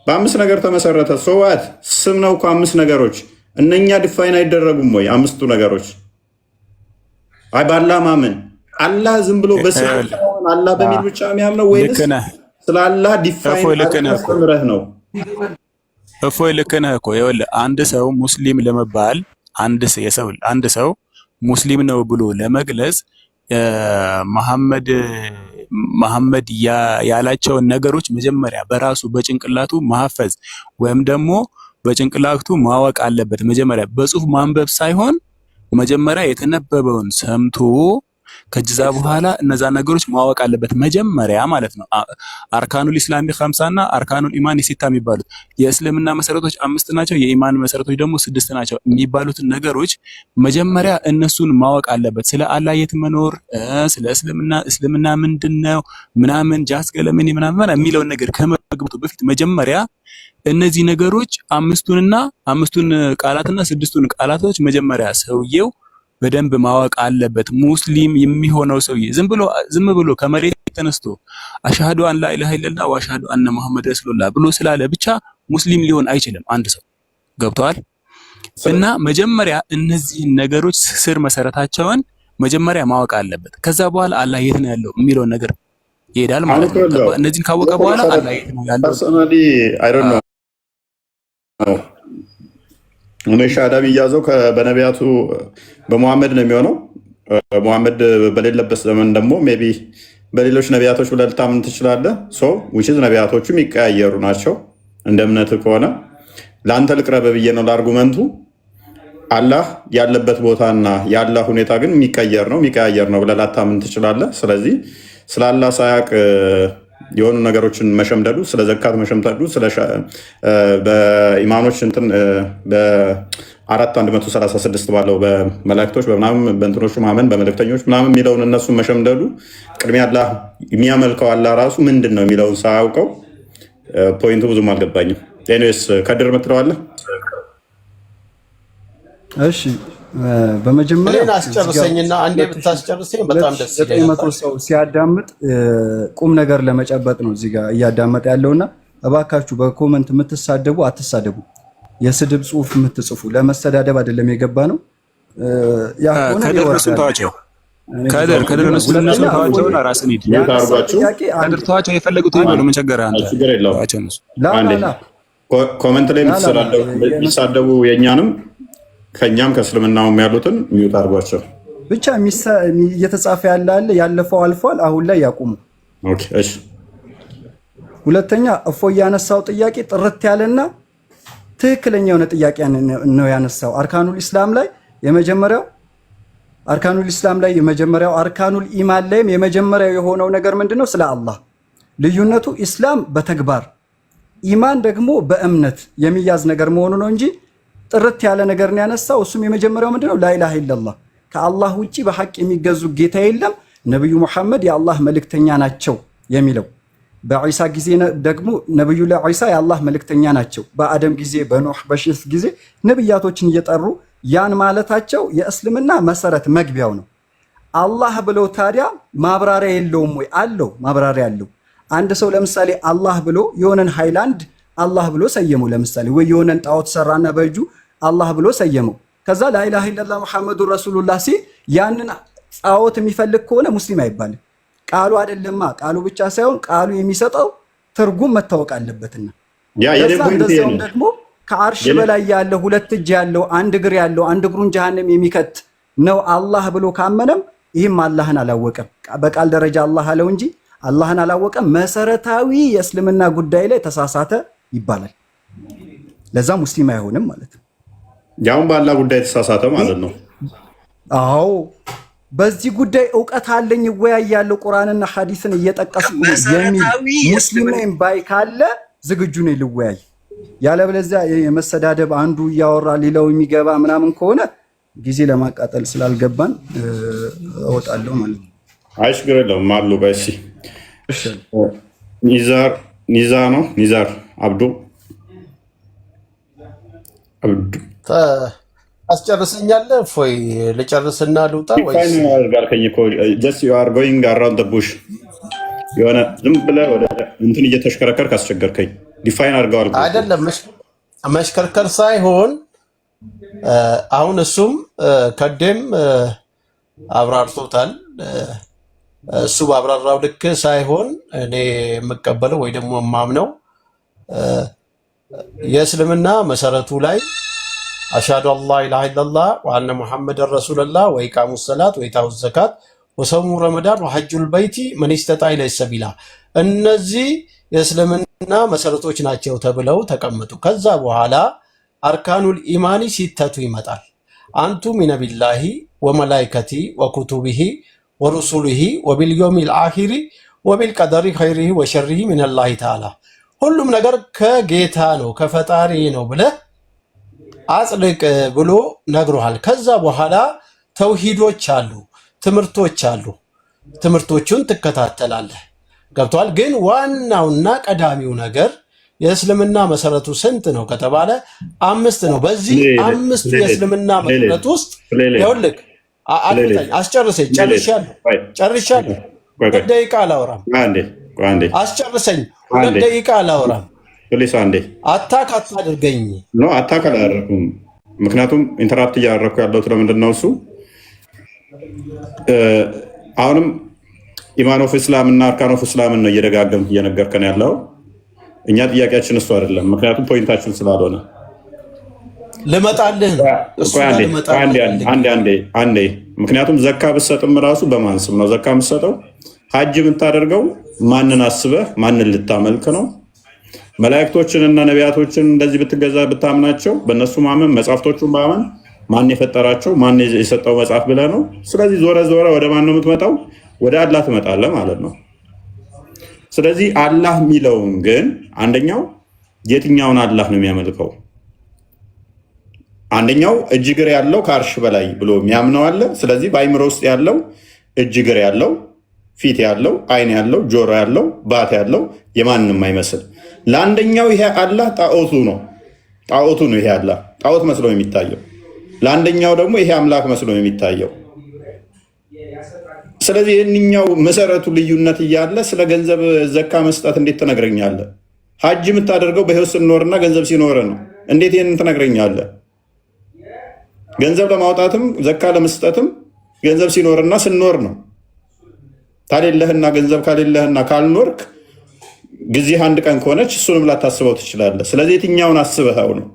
በ5 ነገር ተመሰረተ። ሰዋት ስም ነው እኮ 5 ነገሮች እነኛ ዲፋይን አይደረጉም ወይ? 5ቱ ነገሮች አይ ባላ ማመን አላህ ዝም ብሎ በስም አላህ በሚል ብቻ የሚያምነው ወይስ ስለ አላህ ዲፋይን አስተምረህ ነው? እፎይ ልክ ነህ እኮ ይኸውልህ፣ አንድ ሰው ሙስሊም ለመባል አንድ ሰው ሙስሊም ነው ብሎ ለመግለጽ መሐመድ ያላቸውን ነገሮች መጀመሪያ በራሱ በጭንቅላቱ ማሐፈዝ ወይም ደግሞ በጭንቅላቱ ማወቅ አለበት። መጀመሪያ በጽሁፍ ማንበብ ሳይሆን መጀመሪያ የተነበበውን ሰምቶ ከዛ በኋላ እነዛ ነገሮች ማወቅ አለበት መጀመሪያ ማለት ነው። አርካኑል ኢስላሚ 50 እና አርካኑል ኢማን 6 የሚባሉት የእስልምና መሰረቶች 5 ናቸው፣ የኢማን መሰረቶች ደግሞ 6 ናቸው የሚባሉትን ነገሮች መጀመሪያ እነሱን ማወቅ አለበት። ስለ አላህ የት መኖር፣ ስለ እስልምና ምንድነው ምናምን ጃስ ገለምን ምናምን የሚለውን ነገር ከመግባቱ በፊት መጀመሪያ እነዚህ ነገሮች 5ቱን ቃላትና 6ቱን ቃላቶች መጀመሪያ ሰውየው በደንብ ማወቅ አለበት። ሙስሊም የሚሆነው ሰውዬ ዝም ብሎ ከመሬት ተነስቶ አሽሃዱ አን ላ ኢላሃ ኢለላህ ወአሽሃዱ አነ ሙሐመድ ረሱሉላህ ብሎ ስላለ ብቻ ሙስሊም ሊሆን አይችልም አንድ ሰው። ገብቷል? እና መጀመሪያ እነዚህ ነገሮች ስር መሰረታቸውን መጀመሪያ ማወቅ አለበት። ከዛ በኋላ አላህ የት ነው ያለው የሚለውን ነገር ይሄዳል ማለት ነው። እነዚህን ካወቀ በኋላ አላህ የት ነው ያለው ፐርሰናሊ አይ ዶንት ኖ እኔ ሻዳ ቢያዘው በነቢያቱ በሙሐመድ ነው የሚሆነው። ሙሐመድ በሌለበት ዘመን ደግሞ ሜቢ በሌሎች ነቢያቶች ብለህ ልታምን ትችላለህ። ዊችዝ ነቢያቶቹ የሚቀያየሩ ናቸው። እንደ እምነት ከሆነ ለአንተ ልቅረብ ብዬ ነው ለአርጉመንቱ። አላህ ያለበት ቦታና የአላህ ሁኔታ ግን የሚቀያየር ነው ብለህ ላታምን ትችላለህ። ስለዚህ ስለ አላህ ሳያቅ የሆኑ ነገሮችን መሸምደዱ፣ ስለ ዘካት መሸምደዱ፣ በኢማኖች እንትን በ4:136 ባለው በመላእክቶች በምናምን በእንትኖቹ ማመን በመልእክተኞች ምናምን የሚለውን እነሱን መሸምደዱ ቅድሚያ አላህ የሚያመልከው አላህ ራሱ ምንድን ነው የሚለውን ሳያውቀው ፖይንቱ ብዙም አልገባኝም። ኤኒዌይስ ከድር የምትለዋለህ? እሺ በመጀመሪያ አስጨርሰኝና አንዴ ብታስጨርሰኝ በጣም ደስ ይላል። 900 ሰው ሲያዳምጥ ቁም ነገር ለመጨበጥ ነው እዚህ ጋር እያዳመጠ ያለውና እባካችሁ በኮመንት የምትሳደቡ አትሳደቡ። የስድብ ጽሁፍ የምትጽፉ ለመሰዳደብ አይደለም የገባ ነው። ያ ሆነ ከደረሱን ተዋቸው ከደረሱን ተዋቸው ራስን ሂድ ከደርቷቸው የፈለጉት ይበሉ። ምን ቸገረ አንተ? ችግር የለውም። ኮመንት ላይ የሚሳደቡ የእኛንም ከኛም ከእስልምናውም ያሉትን ሚዩት አድርጓቸው። ብቻ እየተጻፈ ያለ ያለፈው አልፏል። አሁን ላይ ያቁሙ። ኦኬ እሺ። ሁለተኛ እፎይ ያነሳው ጥያቄ ጥርት ያለና ትክክለኛ የሆነ ጥያቄ ነው ያነሳው። አርካኑል ኢስላም ላይ የመጀመሪያው አርካኑል ኢማን ላይም የመጀመሪያው የሆነው ነገር ምንድነው? ስለ አላህ ልዩነቱ ኢስላም በተግባር ኢማን ደግሞ በእምነት የሚያዝ ነገር መሆኑ ነው እንጂ ጥርት ያለ ነገር ነው ያነሳው። እሱም የመጀመሪያው ምንድነው? ላኢላሃ ኢላላህ ከአላህ ውጪ በሐቅ የሚገዙ ጌታ የለም፣ ነብዩ መሐመድ የአላህ መልእክተኛ ናቸው የሚለው። በዒሳ ጊዜ ደግሞ ነብዩ ለዒሳ የአላህ መልእክተኛ ናቸው። በአደም ጊዜ፣ በኖህ በሺህ ጊዜ ነብያቶችን እየጠሩ ያን ማለታቸው የእስልምና መሰረት መግቢያው ነው። አላህ ብለው ታዲያ ማብራሪያ የለውም ወይ? አለው፣ ማብራሪያ አለው። አንድ ሰው ለምሳሌ አላህ ብሎ የሆነን ሃይላንድ አላህ ብሎ ሰየመው። ለምሳሌ ወይ የሆነን ጣዖት ሰራና በእጁ አላህ ብሎ ሰየመው። ከዛ ላኢላሃ ኢለላህ ሙሐመዱር ረሱሉላህ ሲል ያንን ጣዖት የሚፈልግ ከሆነ ሙስሊም አይባልም። ቃሉ አይደለማ፣ ቃሉ ብቻ ሳይሆን ቃሉ የሚሰጠው ትርጉም መታወቅ አለበትና እንደዛውም ደግሞ ከአርሽ በላይ ያለው ሁለት እጅ ያለው አንድ እግር ያለው አንድ እግሩን ጀሃነም የሚከት ነው አላህ ብሎ ካመነም ይህም አላህን አላወቀም። በቃል ደረጃ አላህ አለው እንጂ አላህን አላወቀም። መሰረታዊ የእስልምና ጉዳይ ላይ ተሳሳተ ይባላል። ለዛ ሙስሊም አይሆንም ማለት ነው። ያውም በአላህ ጉዳይ ተሳሳተ ማለት ነው። አዎ በዚህ ጉዳይ ዕውቀት አለኝ እወያያለሁ ቁርአንና ሐዲስን እየጠቀስኩ የሚል ሙስሊም ነኝ ባይ ካለ ዝግጁ ነኝ ልወያይ። ያለበለዚያ የመሰዳደብ አንዱ እያወራ ሌላው የሚገባ ምናምን ከሆነ ጊዜ ለማቃጠል ስላልገባን እወጣለሁ ማለት ነው። አይ ችግር የለውም አሉ። በእሺ ኒዛር አብዱ አስጨርሰኛለህ ፎይ ልጨርስና ልውጣ ወይስ የሆነ ዝም ብለህ ወደ እንትን እየተሽከረከርክ አስቸገርከኝ። ዲፋይን አድርገው አልኩህ አይደለም መሽከርከር ሳይሆን አሁን እሱም ከደም አብራርቶታል። እሱ ባብራራው ልክ ሳይሆን እኔ የምቀበለው ወይ ደግሞ የማምነው የእስልምና መሰረቱ ላይ አሽሃዱ አላ ኢላሃ ኢለላህ ወአነ ሙሐመድን ረሱሉላህ ወኢቃሙ ሰላት ወኢታኡ ዘካት ወሰውሙ ረመዳን ወሐጁል በይቲ መን ኢስተጣዐ ኢለይሂ ሰቢላ እነዚህ የእስልምና መሰረቶች ናቸው ተብለው ተቀመጡ። ከዛ በኋላ አርካኑል ኢማኒ ሲተቱ ይመጣል። አንቱ ሚነ ቢላሂ ወመላኢከቲ ወኩቱቢሂ ወሩሱሊሂ ወቢልየውሚል አኺሪ ወቢልቀደሪ ኸይሪሂ ወሸሪሂ ሚነላሂ ተዓላ ሁሉም ነገር ከጌታ ነው ከፈጣሪ ነው ብለህ አጽድቅ ብሎ ነግሮሃል። ከዛ በኋላ ተውሂዶች አሉ፣ ትምህርቶች አሉ። ትምህርቶቹን ትከታተላለህ። ገብቷል። ግን ዋናውና ቀዳሚው ነገር የእስልምና መሰረቱ ስንት ነው ከተባለ 5 ነው። በዚህ 5 የእስልምና መሰረት ውስጥ ይኸውልህ አስጨርሰኝ። ጨርሻለሁ። 2 ደቂቃ አላወራም። አስጨርሰኝ። 2 ደቂቃ አላወራም። አታክ አታድርገኝ። አታክ አላደረኩም። ምክንያቱም ኢንተራፕት እያደረኩ ያለሁት ለምንድን ነው? እሱ አሁንም ኢማን ኦፍ እስላም እና አርካን ኦፍ እስላምን ነው እየደጋገምክ እየነገርከን ያለው። እኛ ጥያቄያችን እሱ አይደለም፣ ምክንያቱም ፖይንታችን ስላልሆነ ልመጣልህ አንዴ። ምክንያቱም ዘካ ብትሰጥም ራሱ በማን ስም ነው ዘካ የምትሰጠው? ሀጅ የምታደርገው ማንን አስበህ ማንን ልታመልክ ነው? መላእክቶችንና ነቢያቶችን እንደዚህ ብትገዛ ብታምናቸው በእነሱ ማመን መጽሐፍቶቹን ማመን ማን የፈጠራቸው ማን የሰጠው መጽሐፍ ብለህ ነው። ስለዚህ ዞረ ወደ ማን ነው የምትመጣው? ወደ አላህ ትመጣለህ ማለት ነው። ስለዚህ አላህ የሚለውን ግን አንደኛው የትኛውን አላህ ነው የሚያመልከው? አንደኛው እጅ እግር ያለው ከአርሽ በላይ ብሎ የሚያምነው አለ። ስለዚህ በአይምሮ ውስጥ ያለው እጅ እግር ያለው ፊት ያለው አይን ያለው ጆሮ ያለው ባት ያለው የማንም አይመስል ለአንደኛው ይሄ አላህ ጣዖቱ ነው። ይሄ አላህ ጣዖት መስሎ የሚታየው፣ ለአንደኛው ደግሞ ይሄ አምላክ መስሎ የሚታየው። ስለዚህ ይህንኛው መሰረቱ ልዩነት እያለ ስለ ገንዘብ ዘካ መስጠት እንዴት ትነግረኛለህ? ሀጅ የምታደርገው በህይወት ስንኖርና ገንዘብ ሲኖር ነው። እንዴት ይህንን ትነግረኛለህ? ገንዘብ ለማውጣትም ዘካ ለመስጠትም ገንዘብ ሲኖርና ስንኖር ነው። ታሌለህና ገንዘብ ካሌለህና ካልኖርክ ጊዜ አንድ ቀን ከሆነች እሱንም ላታስበው ትችላለህ። ስለዚህ የትኛውን አስበኸው ነው?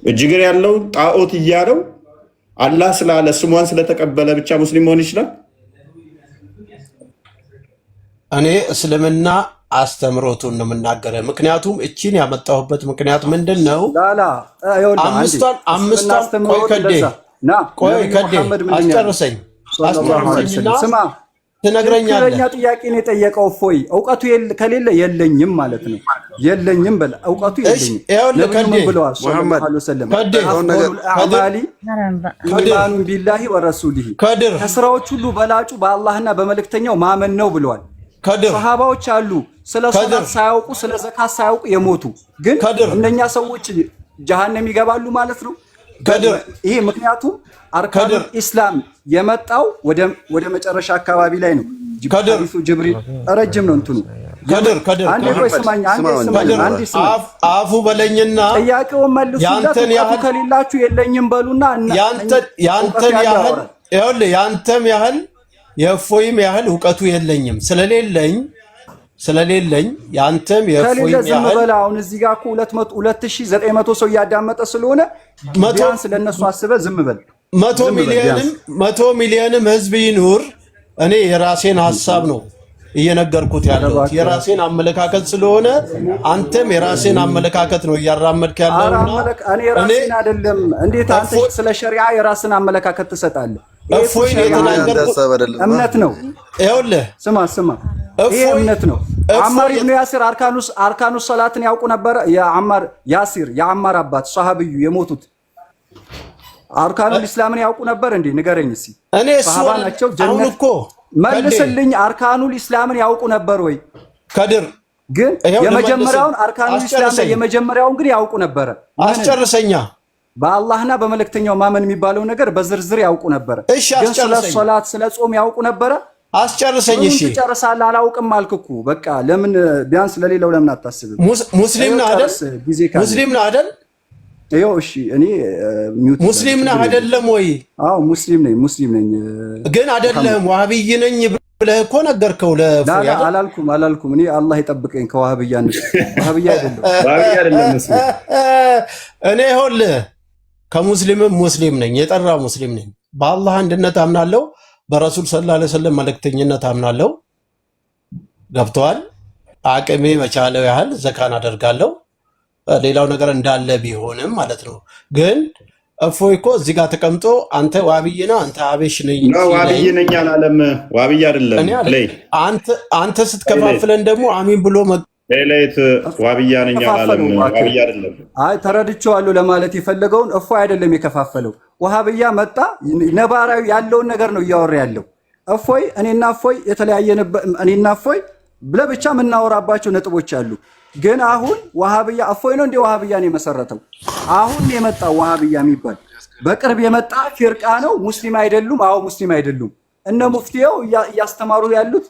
እጅ እግር ያለው ጣዖት እያለው አላህ ስላለ ስሟን ስለተቀበለ ብቻ ሙስሊም መሆን ይችላል? እኔ እስልምና አስተምሮቱን ነው የምናገረ። ምክንያቱም እቺን ያመጣሁበት ምክንያት ምንድን ነው? አምስቷን አስጨርሰኝ ትነግረኛለህ። ጥያቄ ነው የጠየቀው። እፎይ እውቀቱ ከሌለ የለኝም ማለት ነው። የለኝም በል እውቀቱ የለኝም። ነብዩ ምን ብለዋል ሰለላሁ ዐለይሂ ወሰለም? አፍዶሉል አዕማሊ ኢማኑን ቢላሂ ወረሱሊሂ ከስራዎች ሁሉ በላጩ በአላህና በመልእክተኛው ማመን ነው ብለዋል። ሰሃባዎች አሉ ስለ ሶላት ሳያውቁ ስለ ዘካት ሳያውቁ የሞቱ ግን እነኛ ሰዎች ጀሃነም ይገባሉ ማለት ነው። ይሄ ምክንያቱም አርካኑል ኢስላም የመጣው ወደ መጨረሻ አካባቢ ላይ ነው። ሐዲሱ ጅብሪል ረጅም ነው እንትኑ አንዴ ቆይ ስማኝ አንዴ አፉ በለኝና ጥያቄውን መልሱለት። ከሌላችሁ የለኝም በሉና ያንተም ያህል የእፎይም ያህል እውቀቱ የለኝም ስለሌለኝ ያንተም የእፎይም ያህል አሁን እዚህ ጋር እኮ 2900 ሰው እያዳመጠ ስለሆነ ቢያንስ ለነሱ አስበህ ዝም በል። 100 ሚሊዮንም ህዝብ ይኑር። እኔ የራሴን ሐሳብ ነው እየነገርኩት ያለሁት የራሴን አመለካከት ስለሆነ አንተም የራሴን አመለካከት ነው እያራመድክ ያለውና እኔ ራሴን አይደለም። እንዴት አንተ ስለ ሸሪዓ የራስን አመለካከት ትሰጣለህ? እፎይ የተናገርኩት እምነት ነው። ይኸውልህ ስማ ይሄ እምነት ነው። አማር ኢብኑ ያሲር አርካኑስ ሰላትን ያውቁ ነበር። የአማር አባት ሰሃቢዩ የሞቱት አርካኑል ኢስላምን ያውቁ ነበር እንዴ? ንገረኝ እስኪ። እኔ ሰሃባ ናቸው ጀነት እኮ መልስልኝ። አርካኑል ኢስላምን ያውቁ ነበር ወይ? ከድር ግን የመጀመሪያውን አርካኑል ኢስላም የመጀመሪያውን ግን ያውቁ ነበር። አስጨርሰኛ በአላህና በመልእክተኛው ማመን የሚባለው ነገር በዝርዝር ያውቁ ነበር። ግን ስለ ሶላት ስለ ጾም ያውቁ ነበር። አስጨርሰኝ። እሺ ትጨርሳለህ። አላውቅም አልክ እኮ በቃ። ለምን ቢያንስ ለሌላው ለምን አታስብም? ሙስሊም ነህ አይደል? ሙስሊም ነህ አይደል? ይኸው እሺ፣ እኔ ሙስሊም ነህ አይደለም ወይ? አዎ ሙስሊም ነኝ። ግን አይደለም ዋህብይ ነኝ ብለህ እኮ ነገርከው። አላልኩም። እኔ አላህ ይጠብቀኝ ከዋህብያነት። ዋህብያ አይደለም እኔ ይኸውልህ ከሙስሊምም ሙስሊም ነኝ፣ የጠራ ሙስሊም ነኝ። በአላህ አንድነት አምናለሁ፣ በረሱል ሰለላሁ ዐለይሂ ወሰለም መልእክተኝነት አምናለሁ። ገብተዋል። አቅሜ በቻለው ያህል ዘካን አደርጋለሁ። ሌላው ነገር እንዳለ ቢሆንም ማለት ነው። ግን እፎይ እኮ እዚህ ጋር ተቀምጦ አንተ ዋብይ ነህ አንተ አቤሽ ነኝ ዋብይ ነኝ አላለም። ዋብይ አይደለም ለይ አንተ ስትከፋፍለን ደግሞ አሚን ብሎ ለይት ዋብያ ነኝ አላለም። ዋብይ አይደለም። አይ ተረድቼዋለሁ ለማለት የፈለገውን እፎይ አይደለም የከፋፈለው። ዋሃብያ መጣ ነባራዊ ያለውን ነገር ነው እያወራ ያለው። እፎይ እኔና እፎይ እኔና እፎይ ብለብቻ የምናወራባቸው ነጥቦች አሉ። ግን አሁን ዋሃብያ እፎይ ነው እንደ ዋሃብያን የመሰረተው አሁን የመጣው ዋሃብያ የሚባል በቅርብ የመጣ ፊርቃ ነው። ሙስሊም አይደሉም። አዎ ሙስሊም አይደሉም። እነ ሙፍቲው እያስተማሩ ያሉት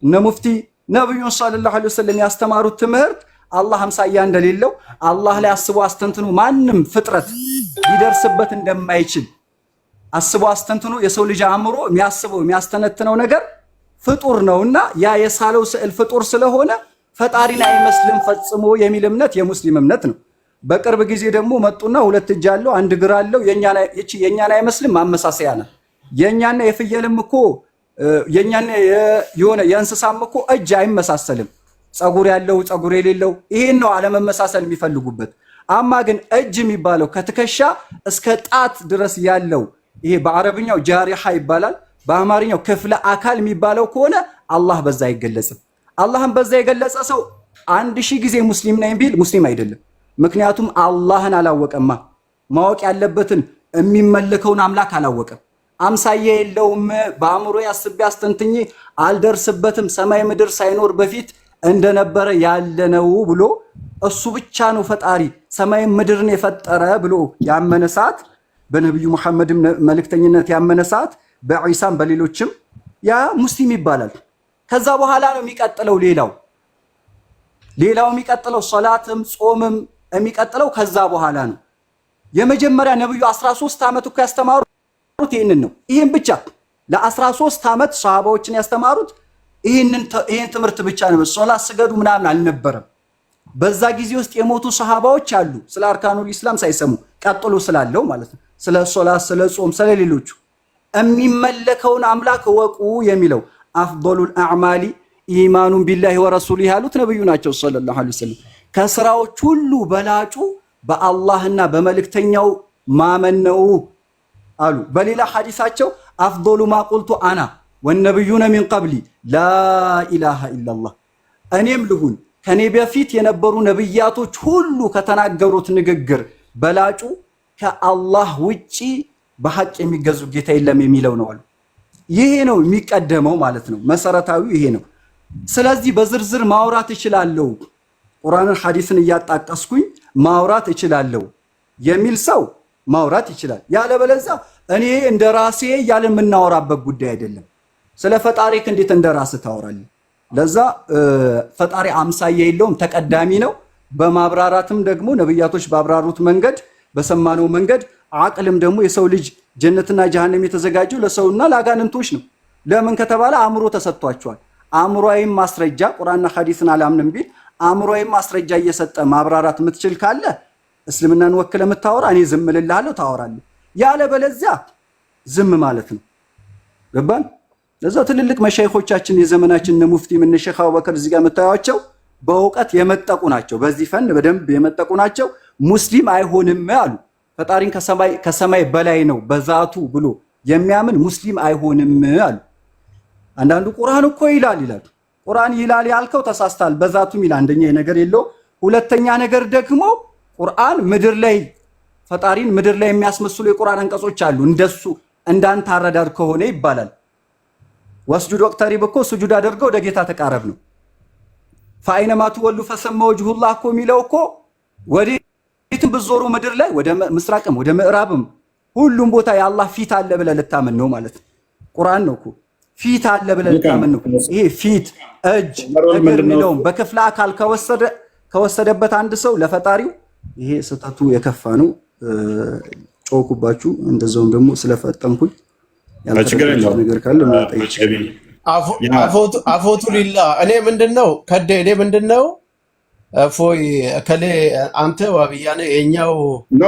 እነ ሙፍቲ ነብዩን ሰለላሁ ዐለይሂ ወሰለም ያስተማሩት ትምህርት አላህ አምሳያ እንደሌለው አላህ ላይ አስቦ አስተንትኑ ማንም ፍጥረት ሊደርስበት እንደማይችል አስቦ አስተንትኑ የሰው ልጅ አእምሮ የሚያስበው የሚያስተነትነው ነገር ፍጡር ነውና ያ የሳለው ስዕል ፍጡር ስለሆነ ፈጣሪን አይመስልም ፈጽሞ የሚል እምነት የሙስሊም እምነት ነው። በቅርብ ጊዜ ደግሞ መጡና ሁለት እጅ አለው አንድ እግር አለው የኛን አይመስልም ማመሳሰያ ነው። የኛና የፍየልም እኮ የኛና የሆነ የእንስሳም እኮ እጅ አይመሳሰልም። ጸጉር ያለው ጸጉር የሌለው ይሄን ነው አለመመሳሰል የሚፈልጉበት። አማ ግን እጅ የሚባለው ከትከሻ እስከ ጣት ድረስ ያለው ይሄ በአረብኛው ጃሪሃ ይባላል። በአማርኛው ክፍለ አካል የሚባለው ከሆነ አላህ በዛ አይገለጽም። አላህን በዛ የገለጸ ሰው 1000 ጊዜ ሙስሊም ነኝ ቢል ሙስሊም አይደለም። ምክንያቱም አላህን አላወቀማ። ማወቅ ያለበትን የሚመለከውን አምላክ አላወቀም። አምሳያ የለውም። በአእምሮ ያስቤ አስተንትኜ አልደርስበትም። ሰማይ ምድር ሳይኖር በፊት እንደነበረ ያለነው ብሎ እሱ ብቻ ነው ፈጣሪ ሰማይ ምድርን የፈጠረ ብሎ ያመነ ሰዓት በነብዩ መሐመድም መልእክተኝነት ያመነ ሰዓት በኢሳም በሌሎችም ያ ሙስሊም ይባላል። ከዛ በኋላ ነው የሚቀጥለው ሌላው የሚቀጥለው ሶላትም ጾምም የሚቀጥለው ከዛ በኋላ ነው። የመጀመሪያ ነብዩ 13 ዓመት እኮ ያስተማሩት ይሄንን ነው። ይሄን ብቻ ለ13 ዓመት ሷሃባዎችን ያስተማሩት ይሄን ትምህርት ብቻ ነው። ሶላት ስገዱ ምናምን አልነበረም። በዛ ጊዜ ውስጥ የሞቱ ሷሃባዎች አሉ ስለ አርካኑል ኢስላም ሳይሰሙ ቀጥሎ ስላለው ማለት ነው። ስለ ሶላት ስለ ጾም ስለ ሌሎቹ የሚመለከውን አምላክ ወቁ የሚለው አፍዶሉል አዕማሊ ኢማኑን ቢላሂ ወረሱሊሂ ያሉት ነብዩ ናቸው ሰለላሁ ዐለይሂ ወሰለም። ከስራዎች ሁሉ በላጩ በአላህና በመልእክተኛው ማመን ነው አሉ። በሌላ ሐዲሳቸው አፍዶሉ ማ ቁልቱ አና ወነብዩነ ሚን ቀብሊ ላ ኢላሃ ኢላላህ፣ እኔም ልሁን ከኔ በፊት የነበሩ ነብያቶች ሁሉ ከተናገሩት ንግግር በላጩ ከአላህ ውጪ በሐቅ የሚገዙ ጌታ የለም የሚለው ነው አሉ። ይሄ ነው የሚቀደመው ማለት ነው። መሰረታዊው ይሄ ነው። ስለዚህ በዝርዝር ማውራት እችላለሁ፣ ቁርአንን ሐዲስን እያጣቀስኩኝ ማውራት እችላለሁ የሚል ሰው ማውራት ይችላል። ያለበለዚያ እኔ እንደራሴ ያለ የምናወራበት ጉዳይ አይደለም። ስለ ፈጣሪክ እንዴት እንደራስህ ታወራለህ? ለዛ ፈጣሪ አምሳያ የለውም፣ ተቀዳሚ ነው። በማብራራትም ደግሞ ነብያቶች ባብራሩት መንገድ በሰማነው መንገድ አቅልም ደግሞ የሰው ልጅ ጀነትና ጀሃነም የተዘጋጀው ለሰውና ለአጋንንቶች ነው። ለምን ከተባለ አእምሮ ተሰጥቷቸዋል። አእምሮአዊም ማስረጃ ቁርአንና ሐዲስን አላምንም ቢል አእምሮአዊም ማስረጃ እየሰጠ ማብራራት የምትችል ካለ እስልምናን ወክለ የምታወራ እኔ ዝም እልልሃለሁ፣ ታወራለህ። ያለበለዚያ ዝም ማለት ነው። ገባን? ለዛ ትልልቅ መሻይኾቻችን የዘመናችን እነ ሙፍቲ ምን ሼኽ አቡበከር እዚህ ጋር የምታዩቸው በእውቀት የመጠቁ ናቸው። በዚህ ፈን በደንብ የመጠቁ ናቸው። ሙስሊም አይሆንም አሉ። ፈጣሪን ከሰማይ በላይ ነው በዛቱ ብሎ የሚያምን ሙስሊም አይሆንም አሉ። አንዳንዱ ቁርአን እኮ ይላል ይላሉ። ቁርአን ይላል ያልከው ተሳስታል። በዛቱም ይላል። አንደኛ ነገር የለው። ሁለተኛ ነገር ደግሞ ቁርአን ምድር ላይ ፈጣሪን ምድር ላይ የሚያስመስሉ የቁርአን አንቀጾች አሉ። እንደሱ እንዳንተ አረዳድ ከሆነ ይባላል። ወስጁድ ወቅተሪብ እኮ ስጁድ አድርገው ወደ ጌታ ተቃረብ ነው። ፈአይነማ ትወሉ ፈሰመ ወጅሁላህ እኮ የሚለው እኮ ወዴትም ብትዞሩ ምድር ላይ ወደ ምስራቅም ወደ ምዕራብም ሁሉም ቦታ የአላህ ፊት አለ ብለህ ልታምን ነው ማለት ነው። ቁርአን ነው እኮ ፊት አለ ብለህ ልታምን ነው። ይሄ ፊት እጅ እግር የሚለውም በክፍለ አካል ከወሰደበት አንድ ሰው ለፈጣሪው ይሄ ስህተቱ የከፋ ነው። ጮኩባችሁ እንደዛውም ደግሞ ስለፈጠንኩኝ ያልተረዳችሁት ነገር ካለ ማጠይቅ አፎቱ ሊላ እኔ ምንድነው እፎይ እከሌ አንተ ዋብያ ነህ የኛው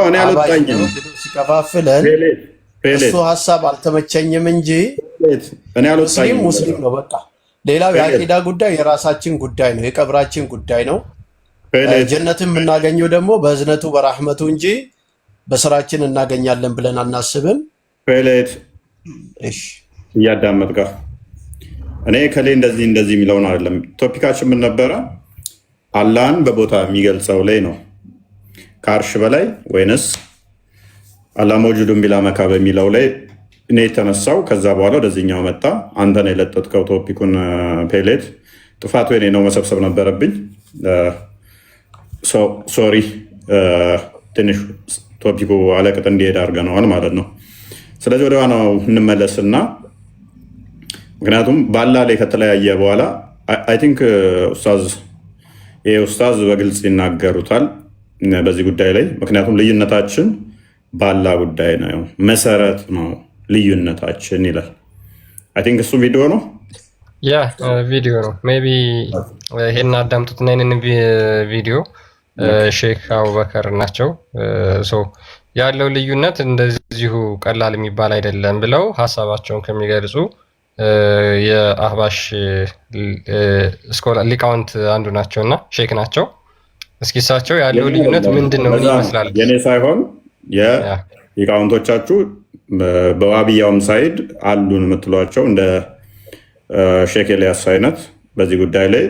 እኔ አልወጣኝም ሲከፋፍለን እሱ ሀሳብ አልተመቸኝም እንጂ እኔ አልወጣኝም። ሙስሊም ነው በቃ። ሌላው የአቂዳ ጉዳይ የራሳችን ጉዳይ ነው፣ የቀብራችን ጉዳይ ነው። ጀነትን የምናገኘው ደግሞ በእዝነቱ በራህመቱ እንጂ በስራችን እናገኛለን ብለን አናስብም። እሺ እያዳመጥካ እኔ ከሌ እንደዚህ የሚለውን አይደለም። ቶፒካችን ምን ነበረ? አላህን በቦታ የሚገልጸው ላይ ነው። ከአርሽ በላይ ወይንስ አላህ መውጁዱን ቢላ መካ በሚለው ላይ እኔ የተነሳው። ከዛ በኋላ ወደዚህኛው መጣ። አንተ ነው የለጠጥከው ቶፒኩን። ፔሌት ጥፋቱ የኔ ነው፣ መሰብሰብ ነበረብኝ። ሶሪ ትንሽ ቶፒኩ አለቅጥ እንዲሄድ አድርገነዋል ማለት ነው። ስለዚህ ወደ ዋናው እንመለስና ምክንያቱም ባላ ላይ ከተለያየ በኋላ አይ ቲንክ ኡስታዝ በግልጽ ይናገሩታል በዚህ ጉዳይ ላይ። ምክንያቱም ልዩነታችን ባላ ጉዳይ ነው፣ መሰረት ነው ልዩነታችን ይላል። አይ ቲንክ እሱ ቪዲዮ ነው ቪዲዮ ነው። ሜይ ቢ ይሄን አዳምጡትና ይሄንን ቪዲዮ ሼክ አቡበከር ናቸው ያለው ልዩነት እንደዚሁ ቀላል የሚባል አይደለም ብለው ሀሳባቸውን ከሚገልጹ የአህባሽ ስኮላር ሊቃውንት አንዱ ናቸውና ሼክ ናቸው። እስኪ እሳቸው ያለው ልዩነት ምንድነው? ምን ይመስላል? የኔ ሳይሆን የሊቃውንቶቻችሁ በዋብያውም ሳይድ አሉን የምትሏቸው እንደ ሼክ ኤልያስ አይነት በዚህ ጉዳይ ላይ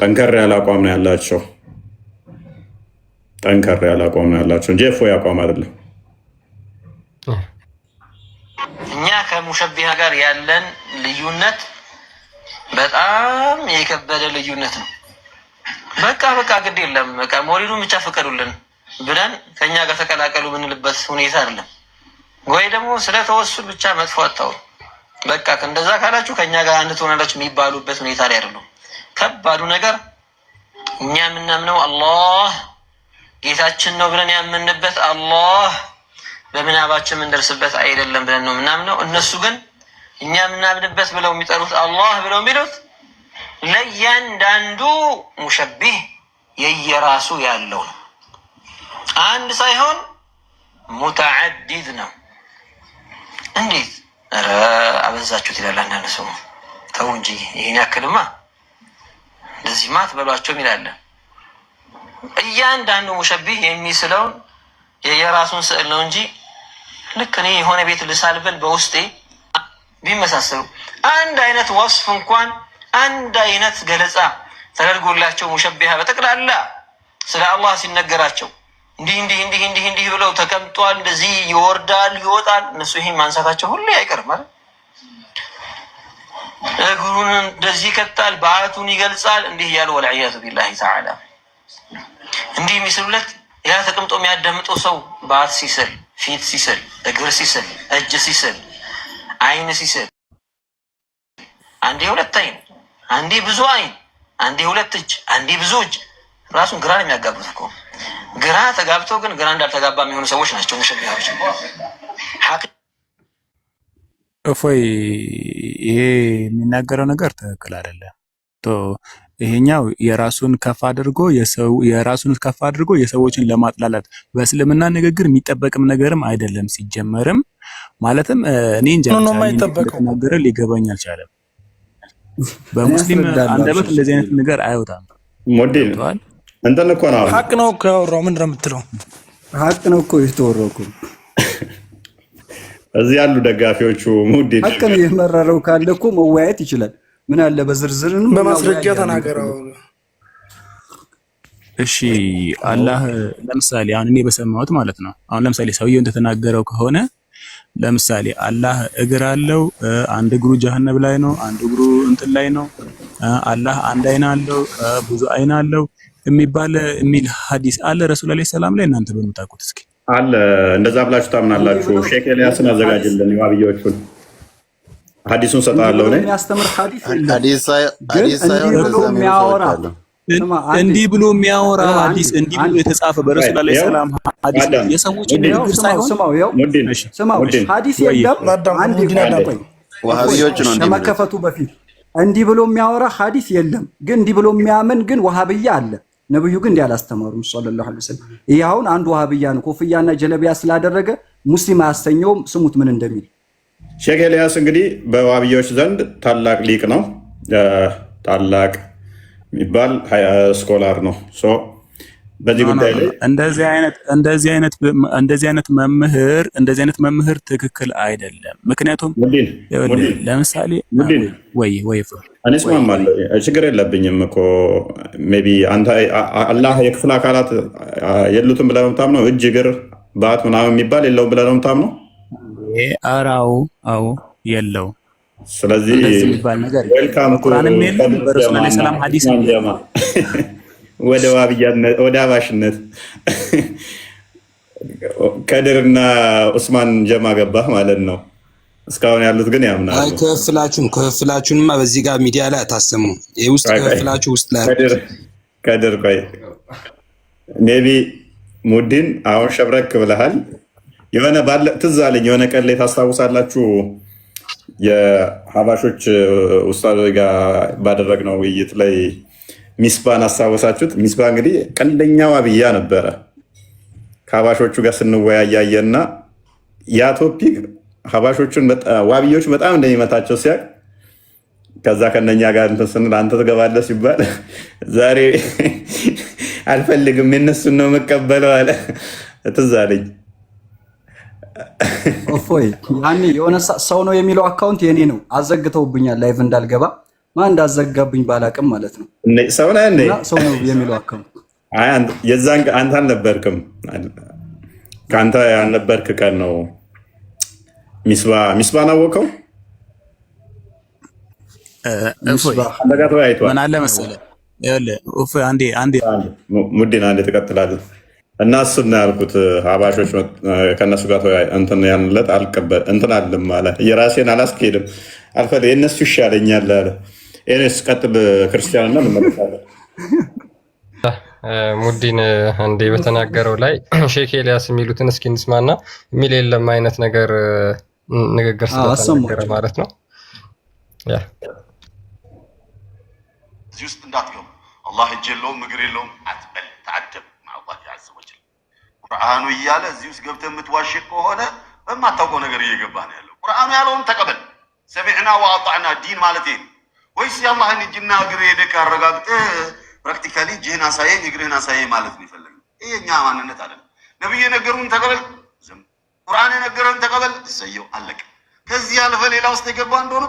ጠንከር ያለ አቋም ነው ያላቸው። ጠንከር ያለ አቋም ነው ያላቸው እንጂ እፎይ አቋም አይደለም። እኛ ከሙሸቢሃ ጋር ያለን ልዩነት በጣም የከበደ ልዩነት ነው። በቃ ግድ የለም በቃ ሞሊዱን ብቻ ፍቀዱልን ብለን ከኛ ጋር ተቀላቀሉ ምንልበት ሁኔታ አይደለም። ወይ ደግሞ ስለተወሱል ብቻ መጥፎ አታው በቃ እንደዛ ካላችሁ ከኛ ጋር አንድ ትሆናላችሁ የሚባሉበት ሁኔታ ላይ አይደለም። ከባዱ ነገር እኛ የምናምነው አላህ ጌታችን ነው ብለን ያመንበት አላህ በምናባችን የምንደርስበት አይደለም ብለን ነው የምናምነው። እነሱ ግን እኛ የምናምንበት ብለው የሚጠሩት አላህ ብለው የሚሉት ለእያንዳንዱ ሙሸቢህ የየራሱ ያለው ነው። አንድ ሳይሆን ሙተዓዲድ ነው። እንዴት ኧረ አበዛችሁት ይላል አንዳንድ ሰው። ተው እንጂ ይሄን ያክልማ እንደዚህ ማት በሏቸው ይላል። እያንዳንዱ ሙሸቢህ የሚስለውን የየራሱን ስዕል ነው እንጂ ልክ እኔ የሆነ ቤት ልሳልበል በውስጤ ቢመሳሰሉ አንድ አይነት ወስፍ እንኳን አንድ አይነት ገለጻ ተደርጎላቸው ሙሸቢሃ በጠቅላላ ስለ አላህ ሲነገራቸው እንዲህ ብለው ተቀምጧል፣ እንደዚህ ይወርዳል ይወጣል። እነሱ ይሄን ማንሳታቸው ሁሉ አይቀርም ማለት እግሩን እንደዚህ ይከታል፣ በአቱን ይገልጻል፣ እንዲህ ያሉ ወልዒያዙ ቢላሂ ተዓላ እንዲህ የሚስሉለት ያ ተቀምጦ የሚያዳምጠው ሰው በአት ሲስል፣ ፊት ሲስል፣ እግር ሲስል፣ እጅ ሲስል፣ አይን ሲስል፣ አንዴ ሁለት አይን፣ አንዴ ብዙ አይን፣ አንዴ ሁለት እጅ፣ አንዴ ብዙ እጅ ራሱን ግራ ነው የሚያጋቡት እኮ። ግራ ተጋብተው ግን ግራ እንዳልተጋባ የሚሆኑ ሰዎች ናቸው ሙሸቢሃዎች። እፎይ ይሄ የሚናገረው ነገር ትክክል አይደለም። ይሄኛው የራሱን ከፍ አድርጎ የሰዎችን ለማጥላላት በእስልምና ንግግር የሚጠበቅም ነገርም አይደለም። ሲጀመርም ማለትም እኔ እንጃ ተናገረ ሊገባኝ አልቻለም። በሙስሊም አንደበት እንደዚህ አይነት ነገር አይወጣም። ሞዴል እንትን እኮ ነው ሐቅ ነው እኮ ያወራው። ምንድን ነው የምትለው? ሐቅ ነው እኮ የተወራው እኮ። እዚህ ያሉ ደጋፊዎቹ ሞዴል ሐቅ ነው የመረረው ካለ እኮ መወያየት ይችላል። ምን አለ በዝርዝርን በማስረጃ ተናገረው። እሺ አላህ ለምሳሌ አሁን እኔ በሰማሁት ማለት ነው። አሁን ለምሳሌ ሰውየው እንደተናገረው ከሆነ ለምሳሌ አላህ እግር አለው፣ አንድ እግሩ ጀሃነም ላይ ነው፣ አንድ እግሩ እንትን ላይ ነው። አላህ አንድ አይን አለው፣ ብዙ አይን አለው የሚል ሐዲስ አለ ረሱል አለይሂ ሰላም ላይ። እናንተ በምታውቁት እስኪ አለ እንደዛ ብላችሁ ታምናላችሁ? ሼክ ኤልያስን አዘጋጅልን የዋብዮቹን ሐዲሱን ሰጣለሁ ነው የሚያስተምር ሐዲስ እንዲህ ብሎ የሚያወራ ሐዲስ እንዲህ ብሎ የተጻፈ በረሱል አለይሂ ሰላም ሐዲስ የሰዎች ንግግር ሳይሆን ስማው ሐዲስ የለም። አንድ ቆይ ወሃቢዮች ነው ከመከፈቱ በፊት እንዲህ ብሎ የሚያወራ ሐዲስ የለም። ግን እንዲህ ብሎ የሚያምን ግን ወሃብያ አለ። ነብዩ ግን እንዲህ አላስተማሩም ሰለላሁ ዐለይሂ ወሰለም። ይሄ አሁን አንድ ወሃብያ ነው ኮፍያና ጀለቢያ ስላደረገ ሙስሊም አያሰኘውም። ስሙት ምን እንደሚል። ሼክ ኤልያስ እንግዲህ በዋሃብያዎች ዘንድ ታላቅ ሊቅ ነው፣ ታላቅ የሚባል ስኮላር ነው። በዚህ ጉዳይ ላይ እንደዚህ አይነት መምህር ትክክል አይደለም። ምክንያቱም ለምሳሌ ወይ እኔ እስማማለሁ፣ ችግር የለብኝም እኮ ሜይ ቢ አንተ አላህ የክፍል አካላት የሉትም ብለህ ነው የምታምነው? እጅ፣ እግር፣ ባት ምናምን የሚባል የለውም ብለህ ነው የምታምነው? አዎ የለው። ስለዚህ ዌልካም ቁርአንም የለም በረሱል አለይሂ ሰላም ሐዲስ ወደ ዋብያነት ወደ አባሽነት ከድርና ኡስማን ጀማ ገባህ ማለት ነው። እስካሁን ያሉት ግን ያምናሉ። አይ ክፍላችሁንማ በዚህ ጋር ሚዲያ ላይ አታሰሙ። የውስጥ ክፍላችሁ ውስጥ ላይ ከድር ቆይ ሜቢ ሙዲን አሁን ሸብረክ ብለሃል። የሆነ ባለ ትዝ አለኝ የሆነ ቀን ላይ ታስታውሳላችሁ የሀባሾች ኡስታዞች ጋር ባደረግነው ውይይት ላይ ሚስባን አስታወሳችሁት? ሚስባ እንግዲህ ቀንደኛ ዋብያ ነበረ። ከሀባሾቹ ጋር ስንወያያየና ያ ቶፒክ ሀባሾቹን ዋብዮች በጣም እንደሚመታቸው ሲያቅ ከዛ ከነኛ ጋር እንትን ስንል አንተ ትገባለህ ሲባል ዛሬ አልፈልግም የነሱን ነው የምቀበለው አለ። ትዝ አለኝ። እፎይ ያኔ የሆነ ሰው ነው የሚለው አካውንት የኔ ነው አዘግተውብኛል። ላይቭ እንዳልገባ ማን እንዳዘጋብኝ ባላቅም ማለት ነው። ሰው ነው የሚለው አካውንት የዛን አንተ አልነበርክም። ከአንተ ያልነበርክ ቀን ነው ሚስባን አወቀው። ምን አለ መሰለህ ሙዲን አንዴ ትቀጥላለህ እና እሱን ያልኩት ሀባሾች ከእነሱ ጋር እንትን ያንለት አልቀበል እንትን አለም አለ። የራሴን አላስኬድም አልፈ የእነሱ ይሻለኛል አለ። ኤኔስ ቀጥል ክርስቲያንና እንመለሳለን። ሙዲን አንዴ በተናገረው ላይ ሼክ ኤልያስ የሚሉትን እስኪ እንስማና የሚል የለም አይነት ነገር ንግግር ስለተናገረ ማለት ነው። ያ እዚህ ውስጥ እንዳትገቡ አላህ እጅ የለውም እግር የለውም አትበል። ተአደብ አላህ ያዘ ወጀል ቁርአኑ እያለ እዚህ ውስጥ ገብተህ የምትዋሽ ከሆነ በማታውቀው ነገር እየገባህ ነው ያለው። ቁርአኑ ያለውን ተቀበል። ሰሚዕና ወአጣዕና ዲን ማለት ይሄ ወይስ የአላህን እጅና እግር ሄደህ አረጋግጠህ ፕራክቲካሊ እጅህን አሳየኝ እግርህን አሳየኝ ማለት ነው የፈለግነው? ይሄ የእኛ ማንነት አይደለም። ነብዩ የነገሩን ተቀበል፣ ቁርአን የነገረን ተቀበል፣ እሰየው አለቀ። ከዚህ ያለፈ ሌላ ውስጥ የገባ እንደሆነ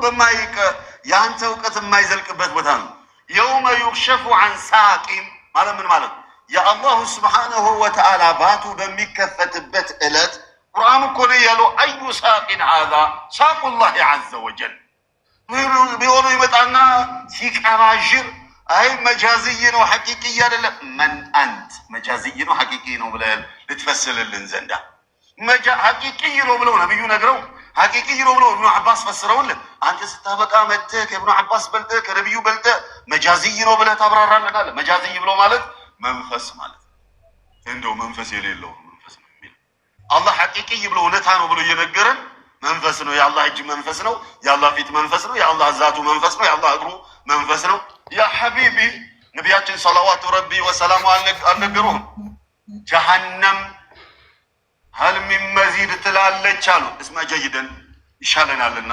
የአንተ እውቀት የማይዘልቅበት ቦታ ነው። የውመ ዩክሸፉ ዐን ሳቂን ማለት ምን ማለት ነው? የአላሁ ስብሓነሁ ወተዓላ ባቱ በሚከፈትበት ዕለት ቁርአን እኮ ነው ያለው አዩ ሳቂን ሀዛ ሳቁላሂ ዐዘ ወጀል ቢሆኑ ይመጣና ሲቀባዥር አይ መጃዝይ ነው ሐቂቂ አይደለም። መን አንት መጃዝይ ነው ሐቂቂ ነው ብለህ ልትፈስልልን ዘንዳ ሐቂቂ ነው ብለው ነብዩ ነግረው ሐቂቂ ነው ብለው ኢብኑ አባስ ፈስረውልን አንተ ስታበቃ መጥተህ ከኢብኑ አባስ በልጠህ ከነብዩ በልጠህ መጃዝይ ነው ብለህ ታብራራለናለህ። መጃዝይ ብሎ ማለት መንፈስ ማለት እንደው መንፈስ የሌለው መንፈስ ነው የሚል አላህ ሐቂቂ ብሎ እውነታ ነው ብሎ እየነገረን መንፈስ ነው። የአላህ እጅ መንፈስ ነው። የአላህ ፊት መንፈስ ነው። የአላህ ዛቱ መንፈስ ነው። የአላህ እግሩ መንፈስ ነው። ያ ሐቢቢ ነቢያችን ሰለዋቱ ረቢ ወሰላሙ አልነገሩህም? ጀሃነም ሀል ሚን መዚድ ትላለች አሉ። እስማ ጀይደን ይሻለናልና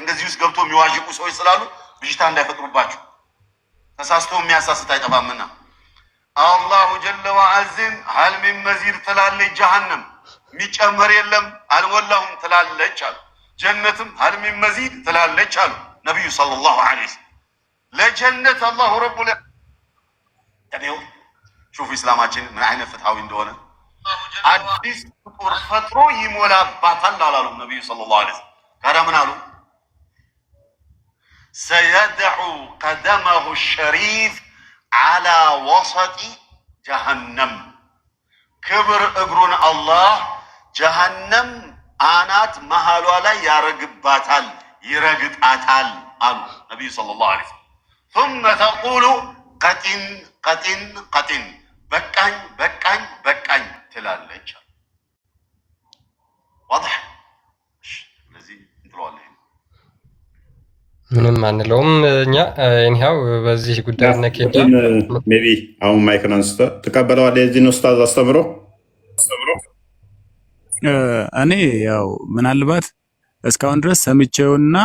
እንደዚህ ውስጥ ገብቶ የሚዋዥቁ ሰዎች ስላሉ ብዥታ እንዳይፈጥሩባችሁ ተሳስቶ የሚያሳስት አይጠፋምና አላሁ ጀለ ወዐዝን ሀል ሚን መዚድ ትላለች ጀሃነም የሚጨመር የለም አልሞላሁም ትላለች አሉ። ጀነትም ሀል ሚን መዚድ ትላለች አሉ ነቢዩ ሰለላሁ ዐለይሂ ወሰለም። ለጀነት አላሁ ረቡል ያው ሹፍ ኢስላማችን ምን አይነት ፍትሃዊ እንደሆነ አዲስ ፍጡር ፈጥሮ ይሞላባታል አላሉ ነቢዩ ሰለላሁ ዐለይሂ ወሰለም። ታዲያ ምን አሉ? ሰየድዑ ቀደመሁ ሸሪፍ ዐላ ወሰጢ ጀሃነም ክብር እግሩን አላህ ጀሃነም አናት መሃሏ ላይ ያረግባታል ይረግጣታል አሉ ነቢዩ ሰለላሁ ዐለይሂ ወሰለም። ثم تقول ቀጢን ቀጢን ቀጢን በቃኝ በቃኝ በቃኝ ትላለች። ዋضح ስለዚህ እንትለዋለን ምንም አንለውም እኛ እኛው በዚህ ጉዳይ ነከደ ሜቢ አሁን ማይክን አንስተህ ትቀበለዋለህ የዚህን ኡስታዝ አስተምሮ እኔ ያው ምናልባት እስካሁን ድረስ ሰምቼውና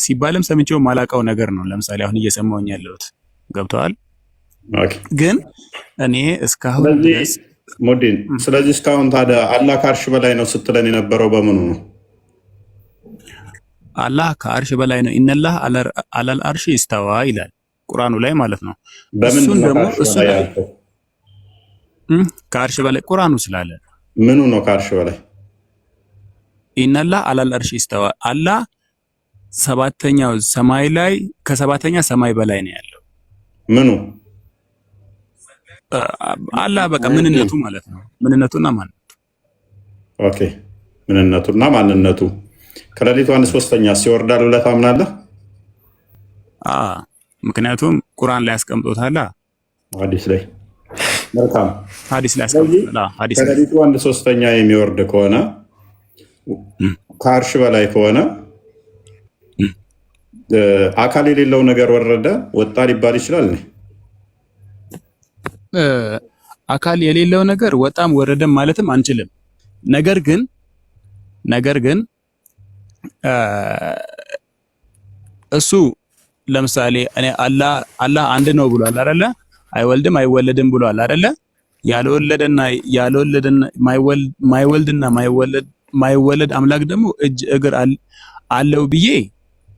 ሲባልም ሰምቼው ማላውቀው ነገር ነው። ለምሳሌ አሁን እየሰማሁኝ ያለሁት ገብተዋል። ግን እኔ እስካሁን ድረስ ሞዲን ስለዚህ እስካሁን ታዲያ አላህ ከአርሽ በላይ ነው ስትለን የነበረው በምኑ ነው? አላህ ከአርሽ በላይ ነው ኢነላህ አለል አርሽ ይስተዋ ይላል ቁርአኑ ላይ ማለት ነው። እሱን ደግሞ እሱ ላይ ከአርሽ በላይ ቁርአኑ ስላለ ምኑ ነው ከአርሽ በላይ? ኢነላህ አለል አርሽ ይስተዋ አላህ ሰባተኛው ሰማይ ላይ ከሰባተኛ ሰማይ በላይ ነው ያለው። ምኑ አላህ በቃ ምንነቱ ማለት ነው። ምንነቱና ማንነቱ ኦኬ ምንነቱና ማንነቱ ከሌሊቱ 1/3 ሲወርዳል ብለህ ታምናለህ? ምክንያቱም ቁርአን ላይ አስቀምጦታል። ሐዲስ ላይ መልካም ሐዲስ ላይ አስቀምጦታል። ሐዲስ ከሌሊቱ 1/3 የሚወርድ ከሆነ ከአርሽ በላይ ከሆነ አካል የሌለው ነገር ወረደ ወጣ ሊባል ይችላል። አካል የሌለው ነገር ወጣም ወረደም ማለትም አንችልም። ነገር ግን እሱ ለምሳሌ እኔ አላህ አንድ ነው ብሏል አይደለ? አይወልድም አይወለድም ብሏል አይደለ? ያልወለደና ማይወልድና ማይወለድ አምላክ ደግሞ እጅ እግር አለው ብዬ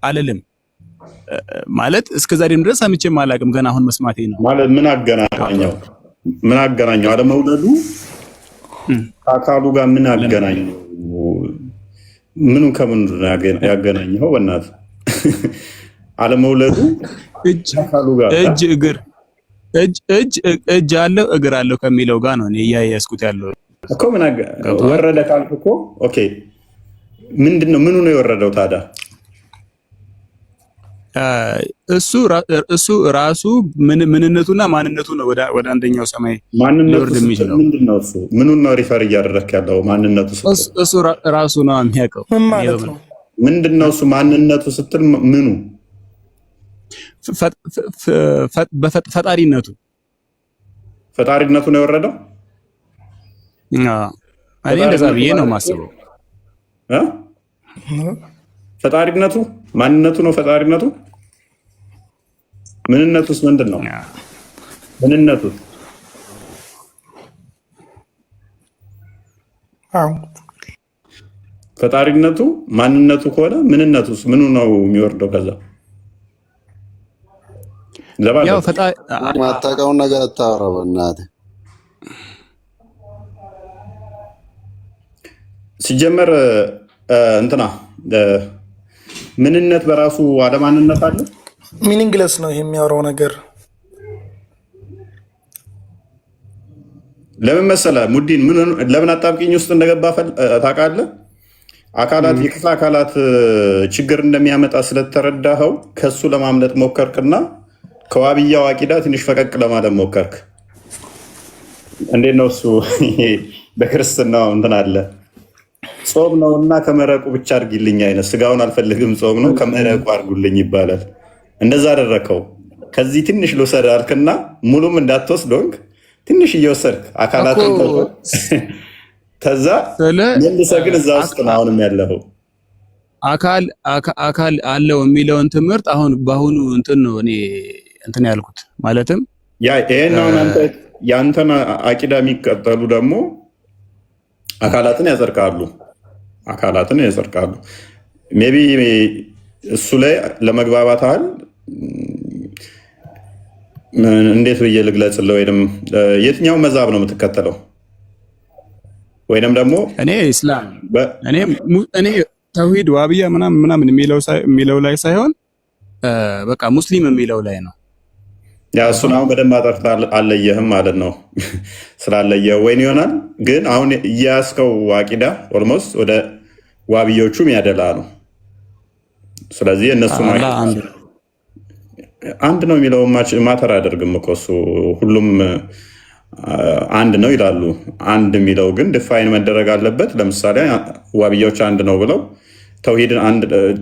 አልልም። ማለት እስከዛሬም ድረስ ሰምቼም አላውቅም። ገና አሁን መስማቴ ነው። ማለት ምን አገናኘው አለመውለዱ አካሉ ጋር ምን አገናኘው? ምኑ ከምን ያገናኘው? በእናትህ አለመውለዱ አካሉ ጋር እጅ አለው እግር አለው ከሚለው ጋር ነው እኔ እያያዝኩት ያለው እኮ። ምን ወረደ ካልኩ እኮ ኦኬ፣ ምንድነው ምኑ ነው የወረደው ታዲያ? እሱ ራሱ ምንነቱና ማንነቱ ነው ወደ አንደኛው ሰማይ ሊወርድ የሚችለው። ምንድነው እሱ? ምኑን ነው ሪፈር እያደረክ ያለው? ማንነቱ እሱ ራሱ ነው የሚያውቀው። ምንድነው እሱ ማንነቱ ስትል ምኑ? ፈጣሪነቱ ነው የወረደው። እኔ እንደዛ ብዬ ነው የማስበው። ፈጣሪነቱ ማንነቱ ነው ፈጣሪነቱ። ምንነቱስ ምንድን ነው? ምንነቱ ፈጣሪነቱ ማንነቱ ከሆነ ምንነቱስ ምኑ ነው የሚወርደው? ከዛ ያው ፈጣሪ ማታውቀውን ነገር አታወራ በእናትህ። ሲጀመር እንትና ምንነት በራሱ አለማንነት አለ። ሚኒንግለስ ነው የሚያወራው ነገር። ለምን መሰለህ ሙዲን ለምን አጣብቂኝ ውስጥ እንደገባ ታውቃለህ? አካላት የክፍለ አካላት ችግር እንደሚያመጣ ስለተረዳኸው ከሱ ለማምለጥ ሞከርክና ከዋብያው አቂዳ ትንሽ ፈቀቅ ለማለት ሞከርክ። እንዴት ነው እሱ? በክርስትናው እንትን አለ ጾም ነውና ከመረቁ ብቻ አድርጊልኝ አይነት ስጋውን አልፈልግም ጾም ነው ከመረቁ አድርጉልኝ ይባላል። እንደዛ አደረከው። ከዚህ ትንሽ ልውሰድ አልክና ሙሉም እንዳትወስድ ሆንክ። ትንሽ እየወሰድክ አካላትን ከዛ መልሰህ ግን እዛ ውስጥ ነው አሁንም ያለው አካል አለው የሚለውን ትምህርት አሁን በአሁኑ እንትን ነው እኔ እንትን ያልኩት። ማለትም ይሄን አንተ ያንተን አቂዳ የሚቀጠሉ ደግሞ አካላትን ያጸድቃሉ። ሜቢ እሱ ላይ ለመግባባት አለ እንዴት ብዬ ልግለጽልህ? ወይንም የትኛው መዛብ ነው የምትከተለው? ወይንም ደግሞ እኔ እስላም እኔ ተውሂድ ዋብያ ምናምን የሚለው ላይ ሳይሆን በቃ ሙስሊም የሚለው ላይ ነው። ያ እሱን አሁን በደንብ አጠርተህ አለየህም ማለት ነው። ስላለየህ ወይን ይሆናል። ግን አሁን እያያዝከው አቂዳ ኦልሞስት ወደ ዋብዮቹም ያደላ ነው። ስለዚህ እነሱ አንድ ነው የሚለው ማተር አያደርግም እኮ እሱ ሁሉም አንድ ነው ይላሉ። አንድ የሚለው ግን ዲፋይን መደረግ አለበት። ለምሳሌ ዋብያዎች አንድ ነው ብለው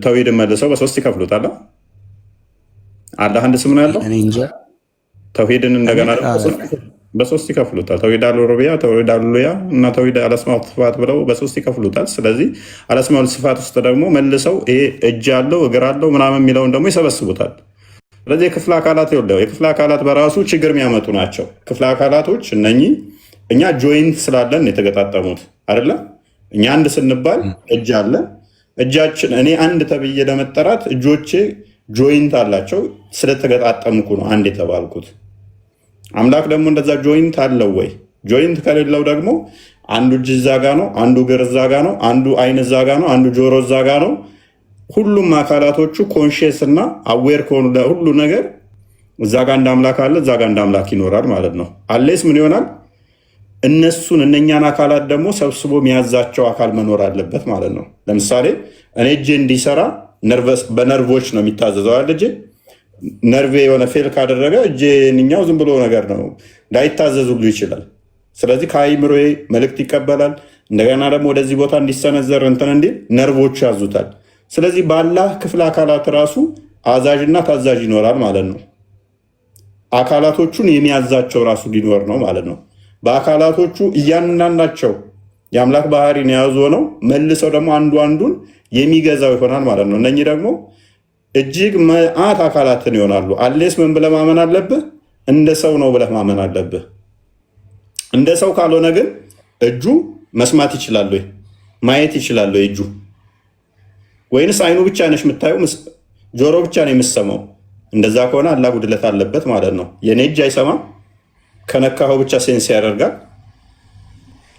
ተውሂድን መልሰው በሶስት ይከፍሉታል። አላህ አንድ ስም ነው ያለው። ተውሂድን እንደገና በሶስት ይከፍሉታል። ተውሂድ አልሩቡቢያ፣ ተውሂድ አልኡሉሂያ እና ተውሂድ አልአስማኡ ወሲፋት ብለው በሶስት ይከፍሉታል። ስለዚህ አልአስማኡ ወሲፋት ውስጥ ደግሞ መልሰው ይሄ እጅ አለው እግር አለው ምናምን የሚለውን ደግሞ ይሰበስቡታል። ስለዚህ የክፍለ አካላት ይወልደው የክፍለ አካላት በራሱ ችግር የሚያመጡ ናቸው። ክፍለ አካላቶች እነኚህ እኛ ጆይንት ስላለን የተገጣጠሙት አይደለ? እኛ አንድ ስንባል እጅ አለ። እጃችን እኔ አንድ ተብዬ ለመጠራት እጆቼ ጆይንት አላቸው ስለተገጣጠምኩ ነው አንድ የተባልኩት። አምላክ ደግሞ እንደዛ ጆይንት አለው ወይ? ጆይንት ከሌለው ደግሞ አንዱ እጅ እዛ ጋ ነው፣ አንዱ እግር እዛ ጋ ነው፣ አንዱ አይን እዛ ጋ ነው፣ አንዱ ጆሮ እዛ ጋ ነው። ሁሉም አካላቶቹ ኮንሽየስ እና አዌር ከሆኑ ለሁሉ ነገር እዛ ጋ እንደ አምላክ አለ፣ እዛ ጋ እንደ አምላክ ይኖራል ማለት ነው። አሌስ ምን ይሆናል? እነኛን አካላት ደግሞ ሰብስቦ የሚያዛቸው አካል መኖር አለበት ማለት ነው። ለምሳሌ እኔ እጄ እንዲሰራ በነርቮች ነው የሚታዘዘው አይደል? እጄ ነርቬ የሆነ ፌል ካደረገ እጄንኛው ዝም ብሎ ነገር ነው ላይታዘዙሉ ይችላል። ስለዚህ ከአይምሮዬ መልእክት ይቀበላል። እንደገና ደግሞ ወደዚህ ቦታ እንዲሰነዘር እንትን እንዲል ነርቮቹ ያዙታል። ስለዚህ በአላህ ክፍለ አካላት ራሱ አዛዥና ታዛዥ ይኖራል ማለት ነው። አካላቶቹን የሚያዛቸው ራሱ ሊኖር ነው ማለት ነው። በአካላቶቹ እያንዳንዳቸው የአምላክ ባህሪን የያዙ ነው መልሰው ደግሞ አንዱ አንዱን የሚገዛው ይሆናል ማለት ነው። እነኚህ ደግሞ እጅግ መዓት አካላትን ይሆናሉ። አሌስ ምን ብለህ ማመን አለብህ? እንደ ሰው ነው ብለህ ማመን አለብህ። እንደ ሰው ካልሆነ ግን እጁ መስማት ይችላል ወይ? ማየት ይችላል ወይ እጁ? ወይንስ አይኑ ብቻ ነሽ የምታየው፣ ጆሮ ብቻ ነው የምሰማው? እንደዛ ከሆነ አላህ ጉድለት አለበት ማለት ነው። የኔ እጅ አይሰማም፣ ከነካኸው ብቻ ሴንስ ያደርጋል።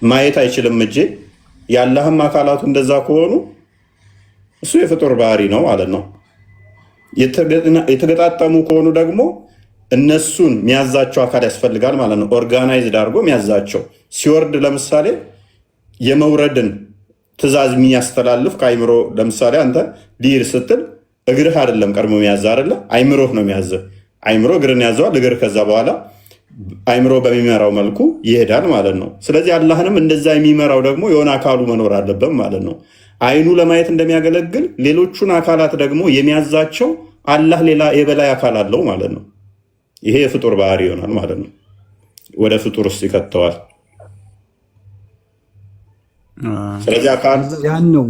ማየት አይችልም እጄ። የአላህም አካላቱ እንደዛ ከሆኑ እሱ የፍጡር ባህሪ ነው ማለት ነው። የተገጣጠሙ ከሆኑ ደግሞ እነሱን የሚያዛቸው አካል ያስፈልጋል ማለት ነው። ኦርጋናይዝድ አድርጎ የሚያዛቸው ሲወርድ፣ ለምሳሌ የመውረድን ትእዛዝ የሚያስተላልፍ ከአይምሮ ለምሳሌ አንተ ሊር ስትል እግርህ አይደለም ቀድሞ የሚያዘ አይደለ? አይምሮህ ነው የሚያዘ። አይምሮ እግርን ያዘዋል። እግር ከዛ በኋላ አይምሮ በሚመራው መልኩ ይሄዳል ማለት ነው። ስለዚህ አላህንም እንደዛ የሚመራው ደግሞ የሆነ አካሉ መኖር አለበት ማለት ነው። አይኑ ለማየት እንደሚያገለግል ሌሎቹን አካላት ደግሞ የሚያዛቸው አላህ ሌላ የበላይ አካል አለው ማለት ነው። ይሄ የፍጡር ባህሪ ይሆናል ማለት ነው። ወደ ፍጡር ውስጥ ይከተዋል። ስለዚህ አካል ያን ነው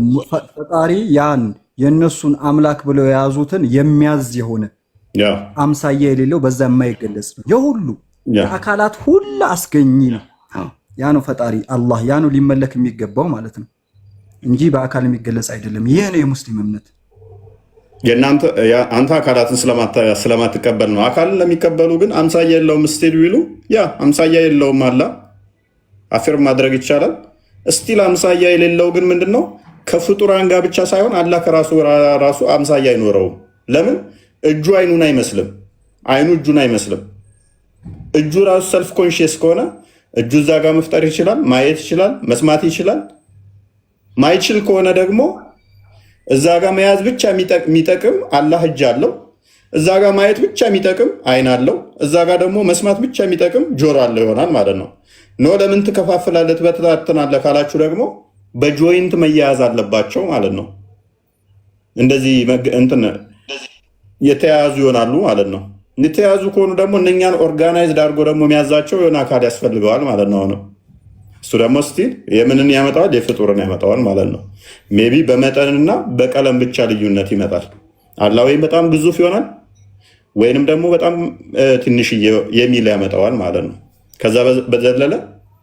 ፈጣሪ ያን የእነሱን አምላክ ብለው የያዙትን የሚያዝ የሆነ አምሳያ የሌለው በዛ የማይገለጽ ነው። የሁሉ የአካላት ሁሉ አስገኝ ነው። ያ ነው ፈጣሪ አላህ። ያ ነው ሊመለክ የሚገባው ማለት ነው እንጂ በአካል የሚገለጽ አይደለም። ይሄ ነው የሙስሊም እምነት። አንተ አካላትን ስለማትቀበል ነው። አካልን ለሚቀበሉ ግን አምሳያ የለውም ስቲል ቢሉ ያ አምሳያ የለውም አላ አፊርም ማድረግ ይቻላል። እስቲል አምሳያ የሌለው ግን ምንድነው? ከፍጡራን ጋር ብቻ ሳይሆን አላህ ከራሱ አምሳያ አይኖረውም። ለምን? እጁ አይኑን አይመስልም፣ አይኑ እጁን አይመስልም። እጁ ራሱ ሰልፍ ኮንሽስ ከሆነ እጁ እዛ ጋር መፍጠር ይችላል፣ ማየት ይችላል፣ መስማት ይችላል። ማይችል ከሆነ ደግሞ እዛ ጋር መያዝ ብቻ የሚጠቅም አላህ እጅ አለው። እዛ ጋር ማየት ብቻ የሚጠቅም አይን አለው። እዛ ጋር ደግሞ መስማት ብቻ የሚጠቅም ጆሮ አለው ይሆናል ማለት ነው። ኖ ለምን ትከፋፍላለህ ትበታትናለህ ካላችሁ ደግሞ በጆይንት መያያዝ አለባቸው ማለት ነው። እንደዚህ እንትን የተያያዙ ይሆናሉ ማለት ነው። የተያያዙ ከሆኑ ደግሞ እነኛን ኦርጋናይዝድ አድርጎ ደግሞ የሚያዛቸው የሆነ አካል ያስፈልገዋል ማለት ነው። እሱ ደግሞ ስቲል የምንን ያመጣዋል? የፍጡርን ያመጣዋል ማለት ነው። ሜቢ በመጠንና በቀለም ብቻ ልዩነት ይመጣል። አላህ ወይም በጣም ግዙፍ ይሆናል ወይንም ደግሞ በጣም ትንሽ የሚል ያመጣዋል ማለት ነው። ከዛ በዘለለ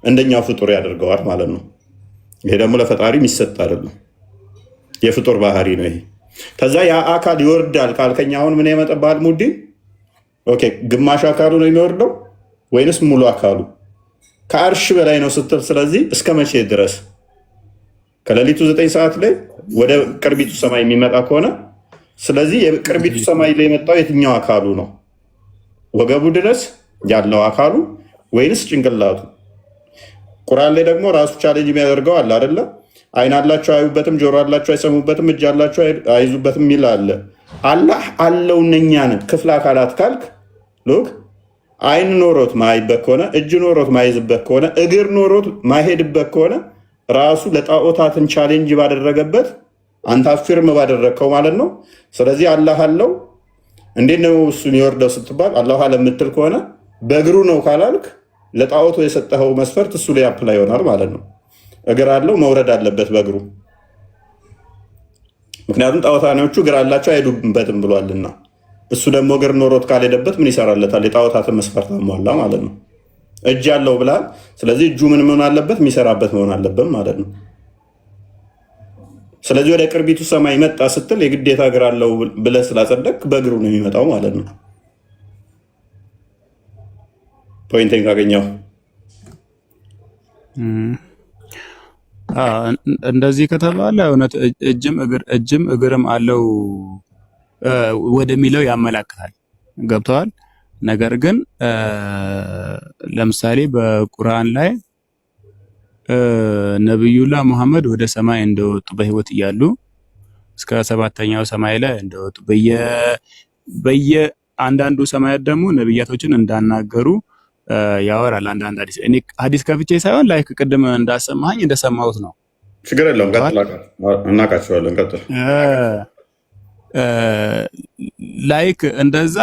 እንደኛው ፍጡር ያደርገዋል ማለት ነው። ይሄ ደግሞ ለፈጣሪ የሚሰጥ አይደለም፣ የፍጡር ባህሪ ነው ይሄ። ከዛ ያ አካል ይወርዳል ካልከኛ አሁን ምን ያመጣብሃል? ሙዲን ኦኬ፣ ግማሽ አካሉ ነው የሚወርደው ወይንስ ሙሉ አካሉ? ከአርሽ በላይ ነው ስትል፣ ስለዚህ እስከ መቼ ድረስ? ከሌሊቱ 9 ሰዓት ላይ ወደ ቅርቢቱ ሰማይ የሚመጣ ከሆነ ስለዚህ የቅርቢቱ ሰማይ ላይ የመጣው የትኛው አካሉ ነው? ወገቡ ድረስ ያለው አካሉ ወይንስ ጭንቅላቱ? ቁርአን ላይ ደግሞ ራሱ ቻሌንጅ የሚያደርገው አለ አይደለ? አይን አላቸው አያዩበትም፣ ጆሮ አላቸው አይሰሙበትም፣ እጅ አላቸው አይዙበትም የሚል አለ። አላህ አለው እነኛን ክፍለ አካላት ካልክ ሎክ አይን ኖሮት ማይበት ከሆነ እጅ ኖሮት ማይዝበት ከሆነ እግር ኖሮት ማይሄድበት ከሆነ ራሱ ለጣዖታትን ቻሌንጅ ባደረገበት አንተ አፊርም ባደረግከው ማለት ነው። ስለዚህ አላህ አለው እንዴት ነው እሱ የሚወርደው ስትባል አላህ አለ የምትል ከሆነ በእግሩ ነው ካላልክ ለጣዖቱ የሰጠኸው መስፈርት እሱ ላይ አፕላይ ይሆናል ማለት ነው። እግር አለው መውረድ አለበት በእግሩ፣ ምክንያቱም ጣዖታኖቹ እግር አላቸው አይሄዱበትም ብሏልና። እሱ ደግሞ እግር ኖሮት ካልሄደበት ምን ይሰራለታል? የጣዖታትን መስፈርት አሟላ ማለት ነው። እጅ ያለው ብላል። ስለዚህ እጁ ምን መሆን አለበት? የሚሰራበት መሆን አለበት ማለት ነው። ስለዚህ ወደ ቅርቢቱ ሰማይ መጣ ስትል የግዴታ እግር አለው ብለህ ስላጸደቅ በእግሩ ነው የሚመጣው ማለት ነው። ፖይንቲንግ ካገኘው እንደዚህ ከተባለ እውነት እጅም እግርም አለው ወደሚለው ያመላክታል። ገብተዋል። ነገር ግን ለምሳሌ በቁርአን ላይ ነብዩላህ መሐመድ ወደ ሰማይ እንደወጡ በህይወት እያሉ እስከ 7ኛው ሰማይ ላይ እንደወጡ በየአንዳንዱ ሰማያት ደግሞ ነብያቶችን እንዳናገሩ ያወራል። አንዳንድ ሐዲስ ከፍቼ ሳይሆን ላይክ ቅድም እንዳሰማኝ እንደሰማሁት ነው። ችግር የለውም እናውቃቸዋለን። ቀጥል። ላይክ እንደዛ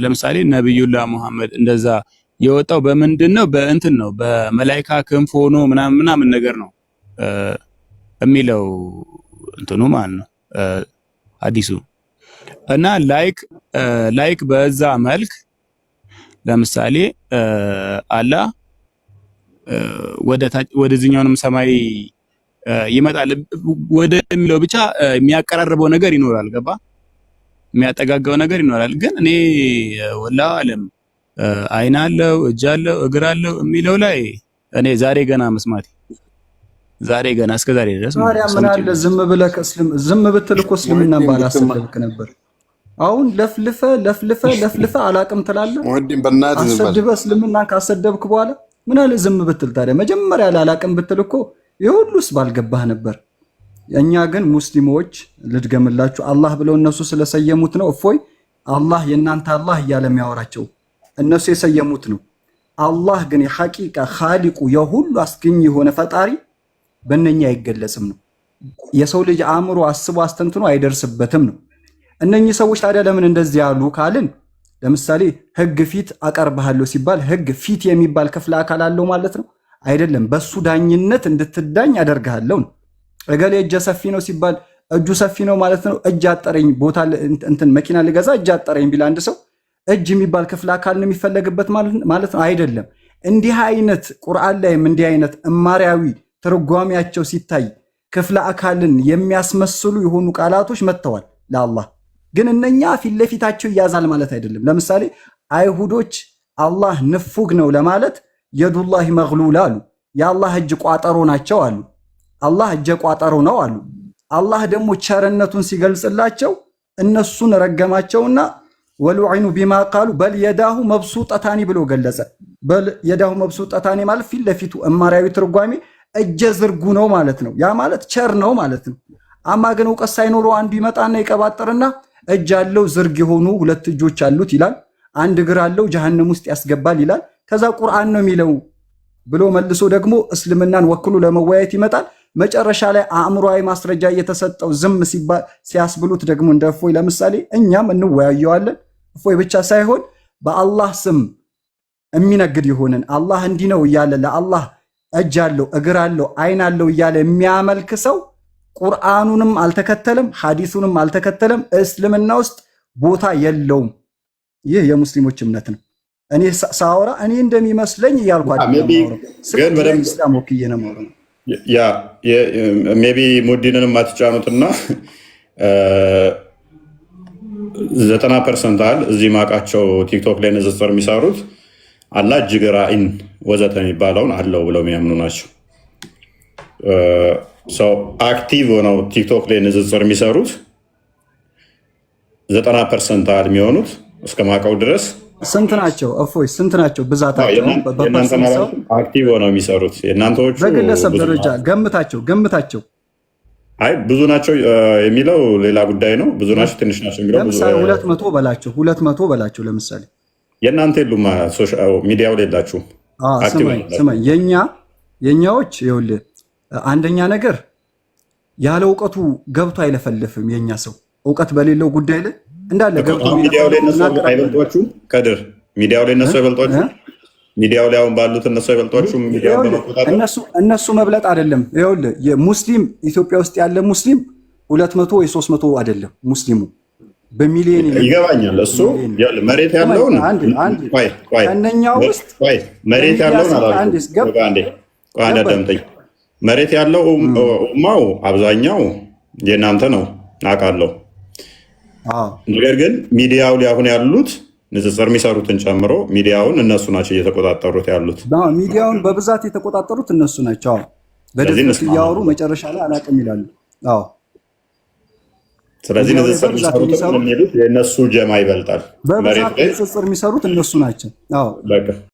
ለምሳሌ ነብዩላህ መሐመድ እንደዛ የወጣው በምንድን ነው? በእንትን ነው፣ በመላይካ ክንፍ ሆኖ ምናምን ነገር ነው የሚለው እንትኑ ማለት ነው ሐዲሱ። እና ላይክ በዛ መልክ ለምሳሌ አላህ ወደዚህኛውንም ሰማይ ይመጣል ወደሚለው ብቻ የሚያቀራርበው ነገር ይኖራል። ገባ? የሚያጠጋጋው ነገር ይኖራል። ግን እኔ ወላሂ አለም አይን አለው እጅ አለው እግር አለው የሚለው ላይ እኔ ዛሬ ገና መስማቴ እስከ ዛሬ ድረስ ታዲያ ምን አለ ዝም ብትል እኮ እስልምናን ባላሰደብክ ነበር። አሁን ለፍልፈ አላቅም ትላለህ። አሰድበህ እስልምናን ካሰደብክ በኋላ ምን አለ ዝም ብትል? ታዲያ መጀመሪያ አላቅም ብትል እኮ የሁሉስ ባልገባህ ነበር። እኛ ግን ሙስሊሞች ልድገምላችሁ፣ አላህ ብለው እነሱ ስለሰየሙት ነው። እፎይ አላህ የእናንተ አላህ እያለ የሚያወራቸው እነሱ የሰየሙት ነው። አላህ ግን የሐቂቃ ኻሊቁ የሁሉ አስገኝ የሆነ ፈጣሪ በእነኛ አይገለጽም ነው። የሰው ልጅ አእምሮ አስቦ አስተንትኖ አይደርስበትም ነው። እነኚህ ሰዎች ታዲያ ለምን እንደዚህ ያሉ ካልን፣ ለምሳሌ ህግ ፊት አቀርብሃለሁ ሲባል ህግ ፊት የሚባል ክፍለ አካል አለው ማለት ነው አይደለም። በሱ ዳኝነት እንድትዳኝ አደርግሃለሁ ነው። እገሌ እጀ ሰፊ ነው ሲባል እጁ ሰፊ ነው ማለት ነው። እጅ አጠረኝ ቦታ እንትን መኪና ልገዛ እጅ አጠረኝ ቢል አንድ ሰው እጅ የሚባል ክፍለ አካል ነው የሚፈለግበት ማለት ነው አይደለም። እንዲህ አይነት ቁርአን ላይም እንዲህ አይነት እማሪያዊ ትርጓሜያቸው ሲታይ ክፍለ አካልን የሚያስመስሉ የሆኑ ቃላቶች መጥተዋል። ለአላህ። ግን እነኛ ፊት ለፊታቸው ይያዛል ማለት አይደለም። ለምሳሌ አይሁዶች አላህ ንፉግ ነው ለማለት የዱላሂ መግሉላ አሉ። የአላህ እጅ ቋጠሮ ናቸው አሉ። አላህ እጀ ቋጠሮ ነው አሉ። አላህ ደግሞ ቸርነቱን ሲገልጽላቸው እነሱን ረገማቸውና ወሉዒኑ ቢማ ቃሉ በል የዳሁ መብሱጠታኒ ብሎ ገለጸ። በል የዳሁ መብሱጠታኒ ማለት ፊት ለፊቱ እማሪያዊ ትርጓሜ እጀ ዝርጉ ነው ማለት ነው። ያ ማለት ቸር ነው ማለት ነው። አማ ግን እውቀት ሳይኖረው አንዱ ይመጣና ይቀባጥርና እጅ አለው ዝርግ የሆኑ 2 እጆች አሉት ይላል። 1 እግር አለው ጀሃነም ውስጥ ያስገባል ይላል። ከዛ ቁርአን ነው የሚለው ብሎ መልሶ ደግሞ እስልምናን ወክሎ ለመወያየት ይመጣል። መጨረሻ ላይ አእምሮአዊ ማስረጃ እየተሰጠው ዝም ሲያስብሉት ደግሞ እንደ እፎይ ለምሳሌ እኛም እንወያየዋለን። እፎይ ብቻ ሳይሆን በአላህ ስም የሚነግድ ይሆንን አላህ እንዲህ ነው እያለ ለአላህ እጅ አለው እግር አለው አይን አለው እያለ የሚያመልክ ሰው ቁርአኑንም አልተከተለም ሐዲሱንም አልተከተለም፣ እስልምና ውስጥ ቦታ የለውም። ይህ የሙስሊሞች እምነት ነው። እኔ ሳወራ እኔ እንደሚመስለኝ እያልኳት ግን በደንብ እስላም ወክዬ ነው ማለት ነው። ያ ሜቢ ሙዲንንም አትጫኑትና 90% አለ እዚህ ማቃቸው ቲክቶክ ላይ ንጽጽር የሚሰሩት አላህ እጅ እግር አይን ወዘተ የሚባለውን አለው ብለው የሚያምኑ ናቸው። ሰው አክቲቭ ሆነው ቲክቶክ ላይ ንጽጽር የሚሰሩት 90% አለ የሚሆኑት እስከ ማቃው ድረስ ስንት ናቸው? እፎይ ስንት ናቸው? ብዛታቸው አክቲቭ ሆነው የሚሰሩት የእናንተዎቹ በግለሰብ ደረጃ ገምታቸው። አይ ብዙ ናቸው የሚለው ሌላ ጉዳይ ነው። ብዙ ናቸው ትንሽ ናቸው የሚለው ለምሳሌ 200 በላቸው ለምሳሌ የእናንተ የሉም ሚዲያው ላይ የላችሁም። ስማኝ የኛዎች ይኸውልህ አንደኛ ነገር ያለ እውቀቱ ገብቶ አይለፈልፍም። የኛ ሰው እውቀት በሌለው ጉዳይ ላይ እንዳለ ገብቶ ሚዲያው ላይ እነሱ አይበልጧችሁም። ከድር ሚዲያው ላይ እነሱ አይበልጧችሁም። ሚዲያው ላይ አሁን ባሉት እነሱ አይበልጧችሁም። ሚዲያው በመቆጣጠር እነሱ መብለጥ አይደለም። ይኸውልህ የሙስሊም ኢትዮጵያ ውስጥ ያለ ሙስሊም 200 ወይ 300 አይደለም። ሙስሊሙ በሚሊዮን ይገባኛል። እሱ መሬት ያለውን ከእነኛ ውስጥ መሬት ያለውን አዳምጠኝ። መሬት ያለው ኡማው አብዛኛው የእናንተ ነው አውቃለሁ። ነገር ግን ሚዲያው ላይ አሁን ያሉት ንጽጽር የሚሰሩትን ጨምሮ ሚዲያውን እነሱ ናቸው እየተቆጣጠሩት ያሉት። ሚዲያውን በብዛት የተቆጣጠሩት እነሱ ናቸው። በድፍረት እያወሩ መጨረሻ ላይ አላውቅም ይላሉ። ስለዚህ ንጽጽር የሚሰሩት የእነሱ ጀማ ይበልጣል። በብዛት ንጽጽር የሚሰሩት እነሱ ናቸው።